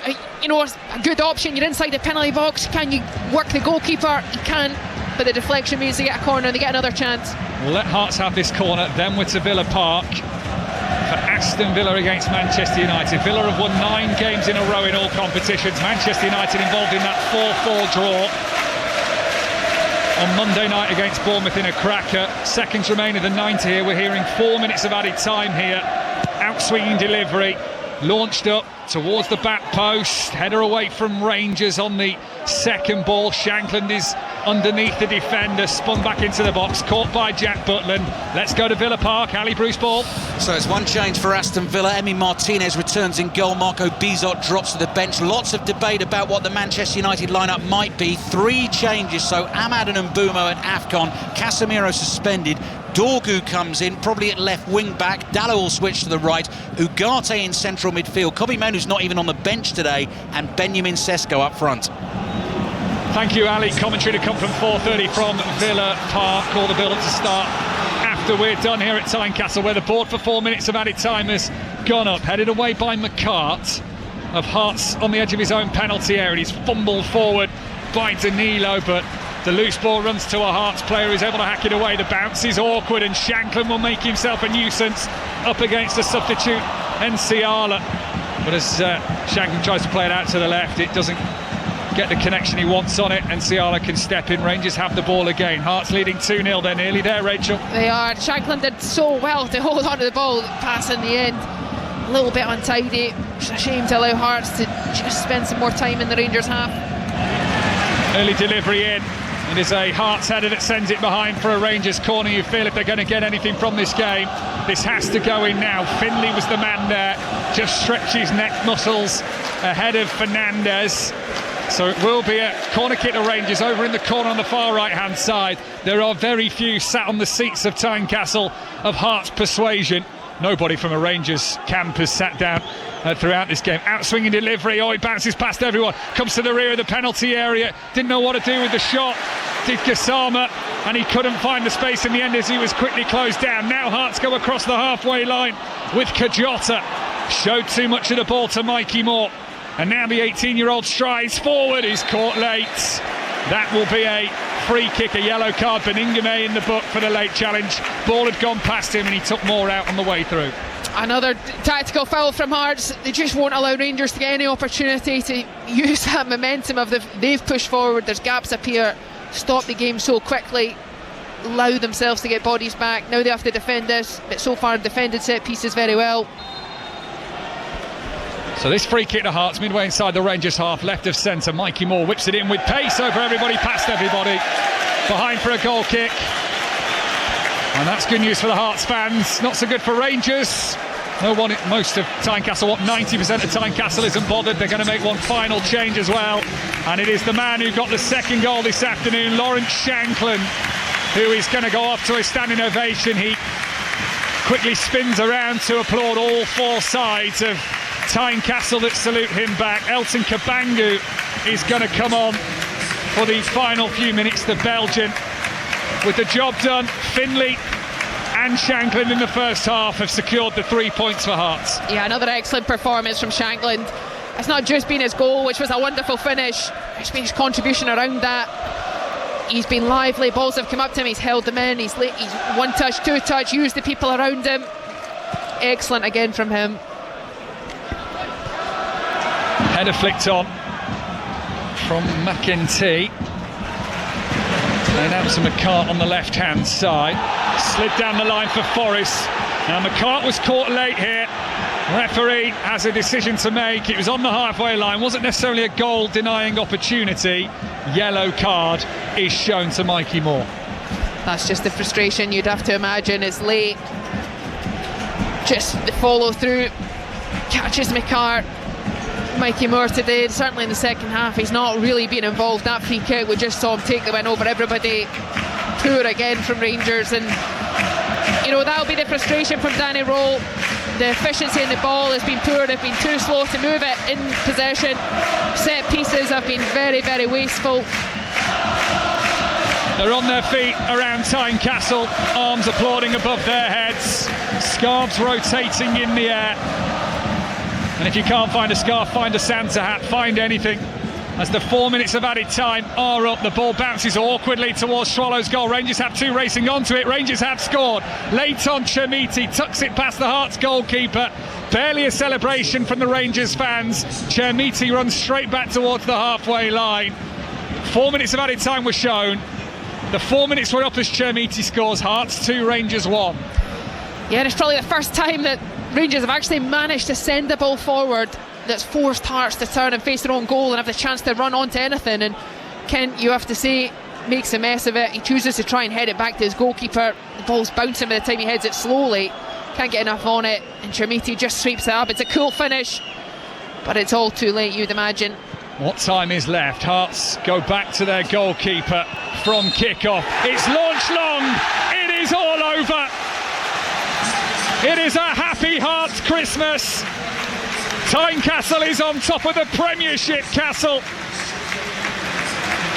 good option. You're inside the penalty box. Can you work the goalkeeper? You can, but the deflection means they get a corner and they get another chance. We'll let Hearts have this corner. Then we're to Villa Park for Aston Villa against Manchester United. Villa have won 9 games in a row in all competitions. Manchester United involved in that 4-4 draw on Monday night against Bournemouth in a cracker. Seconds remain of the 90 here. We're hearing 4 minutes of added time here. Outswinging delivery, launched up towards the back post, header away from Rangers on the second ball. Shankland is underneath the defender, spun back into the box, caught by Jack Butland. Let's go to Villa Park. Ali Bruce Ball. So it's one change for Aston Villa. Emi Martinez returns in goal. Marco Bizot drops to the bench. Lots of debate about what the Manchester United lineup might be. 3 changes, so Amad and Mbeumo at AFCON. Casemiro suspended. Dorgu comes in, probably at left wing back. Dalot will switch to the right. Ugarte in central midfield. Kobbie Mainoo's not even on the bench today, and Benjamin Sesko up front. Thank you, Ali. Commentary to come from 4:30 from Villa Park. All the build-up to start after we're done here at Tynecastle, where the board for 4 minutes of added time has gone up. Headed away by McCart of Hearts on the edge of his own penalty area. He's fumbled forward by Danilo, but the loose ball runs to a Hearts player who's able to hack it away. The bounce is awkward, and Shanklin will make himself a nuisance up against the substitute Nsiala. But as Shanklin tries to play it out to the left, it doesn't get the connection he wants on it, and Nsiala can step in. Rangers have the ball again. Hearts leading 2-0. They're nearly there, Rachel. They are. Shanklin did so well to hold on to the ball. Pass in the end, a little bit untidy. It's a shame to allow Hearts to just spend some more time in the Rangers half. Early delivery in. It is a Hearts header that sends it behind for a Rangers corner. You feel if they're going to get anything from this game, this has to go in now. Finlay was the man there, just stretches neck muscles ahead of Fernandez. So it will be a corner kick to Rangers over in the corner on the far right hand side. There are very few sat on the seats of Tynecastle of Hearts persuasion. Nobody from a Rangers camp has sat down throughout this game. Outswinging delivery, it bounces past everyone, comes to the rear of the penalty area, didn't know what to do with the shot, did Gassama, and he couldn't find the space in the end as he was quickly closed down. Now Hearts go across the halfway line with Kajota. Showed too much of the ball to Mikey Moore, and now the 18-year-old strides forward. He's caught late. That will be a free kick, a yellow card. Beningame in the book for the late challenge. Ball had gone past him and he took Moore out on the way through. Another tactical foul from Hearts. They just won't allow Rangers to get any opportunity to use that momentum of they've pushed forward. There's gaps appear, stop the game so quickly, allow themselves to get bodies back. Now they have to defend this, but so far defended set pieces very well. So this free kick to Hearts midway inside the Rangers half, left of centre. Mikey Moore whips it in with pace over everybody, past everybody, behind for a goal kick. And that's good news for the Hearts fans, not so good for Rangers. Most of Tynecastle, 90% of Tynecastle isn't bothered. They're going to make one final change as well, and it is the man who got the second goal this afternoon, Lawrence Shanklin, who is going to go off to a standing ovation. He quickly spins around to applaud all four sides of Tynecastle that salute him back. Elton Kabangu is going to come on for the final few minutes, the Belgian. With the job done, Finlay and Shanklin in the first half have secured the 3 points for Hearts. Yeah, another excellent performance from Shanklin. It's not just been his goal, which was a wonderful finish, it's been his contribution around that. He's been lively, balls have come up to him, he's held them in, he's one touch, two touch, used the people around him. Excellent again from him. Header flicked on from McEntee. Playing out to McCart on the left-hand side. Slid down the line for Forrest. Now McCart was caught late here. Referee has a decision to make. It was on the halfway line. Wasn't necessarily a goal-denying opportunity. Yellow card is shown to Mikey Moore. That's just the frustration you'd have to imagine. It's late. Just the follow-through. Catches McCart. Mikey Moore today, certainly in the second half, he's not really been involved. That free kick, we just saw him take the win over everybody. Poor again from Rangers, and that'll be the frustration from Danny Rowe. The efficiency in the ball has been poor. They've been too slow to move it in possession. Set pieces have been very, very wasteful. They're on their feet around Tynecastle, arms applauding above their heads, scarves rotating in the air. And if you can't find a scarf, find a Santa hat, find anything. As the 4 minutes of added time are up, the ball bounces awkwardly towards Swallows' goal. Rangers have two racing onto it. Rangers have scored. Leighton Chermiti tucks it past the Hearts goalkeeper. Barely a celebration from the Rangers fans. Chermiti runs straight back towards the halfway line. 4 minutes of added time were shown. The 4 minutes were up as Chermiti scores. Hearts 2, Rangers 1. Yeah, it's probably the first time that Rangers have actually managed to send the ball forward that's forced Hearts to turn and face their own goal and have the chance to run onto anything. And Kent, you have to say, makes a mess of it. He chooses to try and head it back to his goalkeeper. The ball's bouncing by the time he heads it slowly. Can't get enough on it, and Chermiti just sweeps it up. It's a cool finish, but it's all too late, you'd imagine. What time is left? Hearts go back to their goalkeeper from kick-off. It's launched long. It is all over. It is a happy Hearts Christmas. Tynecastle is on top of the Premiership Castle.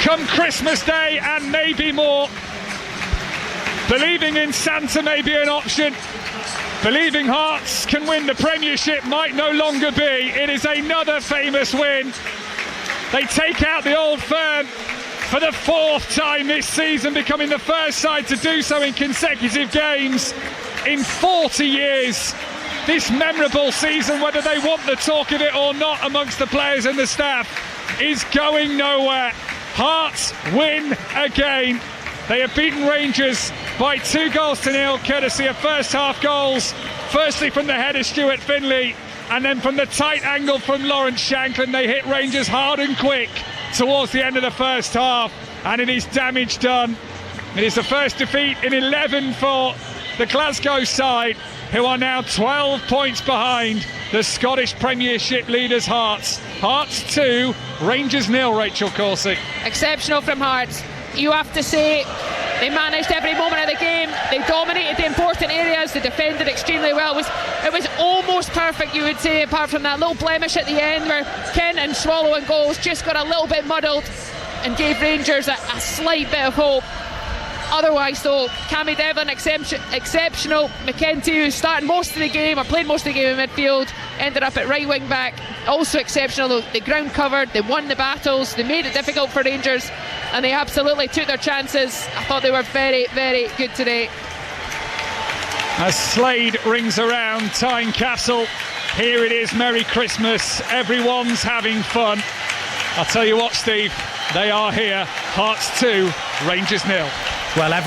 Come Christmas Day and maybe more. Believing in Santa may be an option. Believing Hearts can win the Premiership might no longer be. It is another famous win. They take out the Old Firm for the 4th time this season, becoming the first side to do so in consecutive games in 40 years. This memorable season, whether they want the talk of it or not amongst the players and the staff, is going nowhere. Hearts win again. They have beaten Rangers by 2-0, courtesy of first half goals. Firstly from the header Stuart Finlay, and then from the tight angle from Lawrence Shanklin. They hit Rangers hard and quick towards the end of the first half, and it is damage done. It is the first defeat in 11 for the Glasgow side, who are now 12 points behind the Scottish Premiership leaders Hearts. Hearts 2, Rangers 0, Rachel Corsie. Exceptional from Hearts. You have to say they managed every moment of the game. They dominated the important areas. They defended extremely well. It was almost perfect, you would say, apart from that little blemish at the end where Kent and Swallow goals just got a little bit muddled and gave Rangers a slight bit of hope. Otherwise, though, Cammy Devlin exceptional. McKenty, who started most of the game or played most of the game in midfield, ended up at right wing back, also exceptional. They ground covered, they won the battles, they made it difficult for Rangers, and they absolutely took their chances. I thought they were very, very good today. As Slade rings around Tynecastle, here it is, Merry Christmas, everyone's having fun. I'll tell you what, Steve, they are here. Hearts 2, Rangers 0. Well,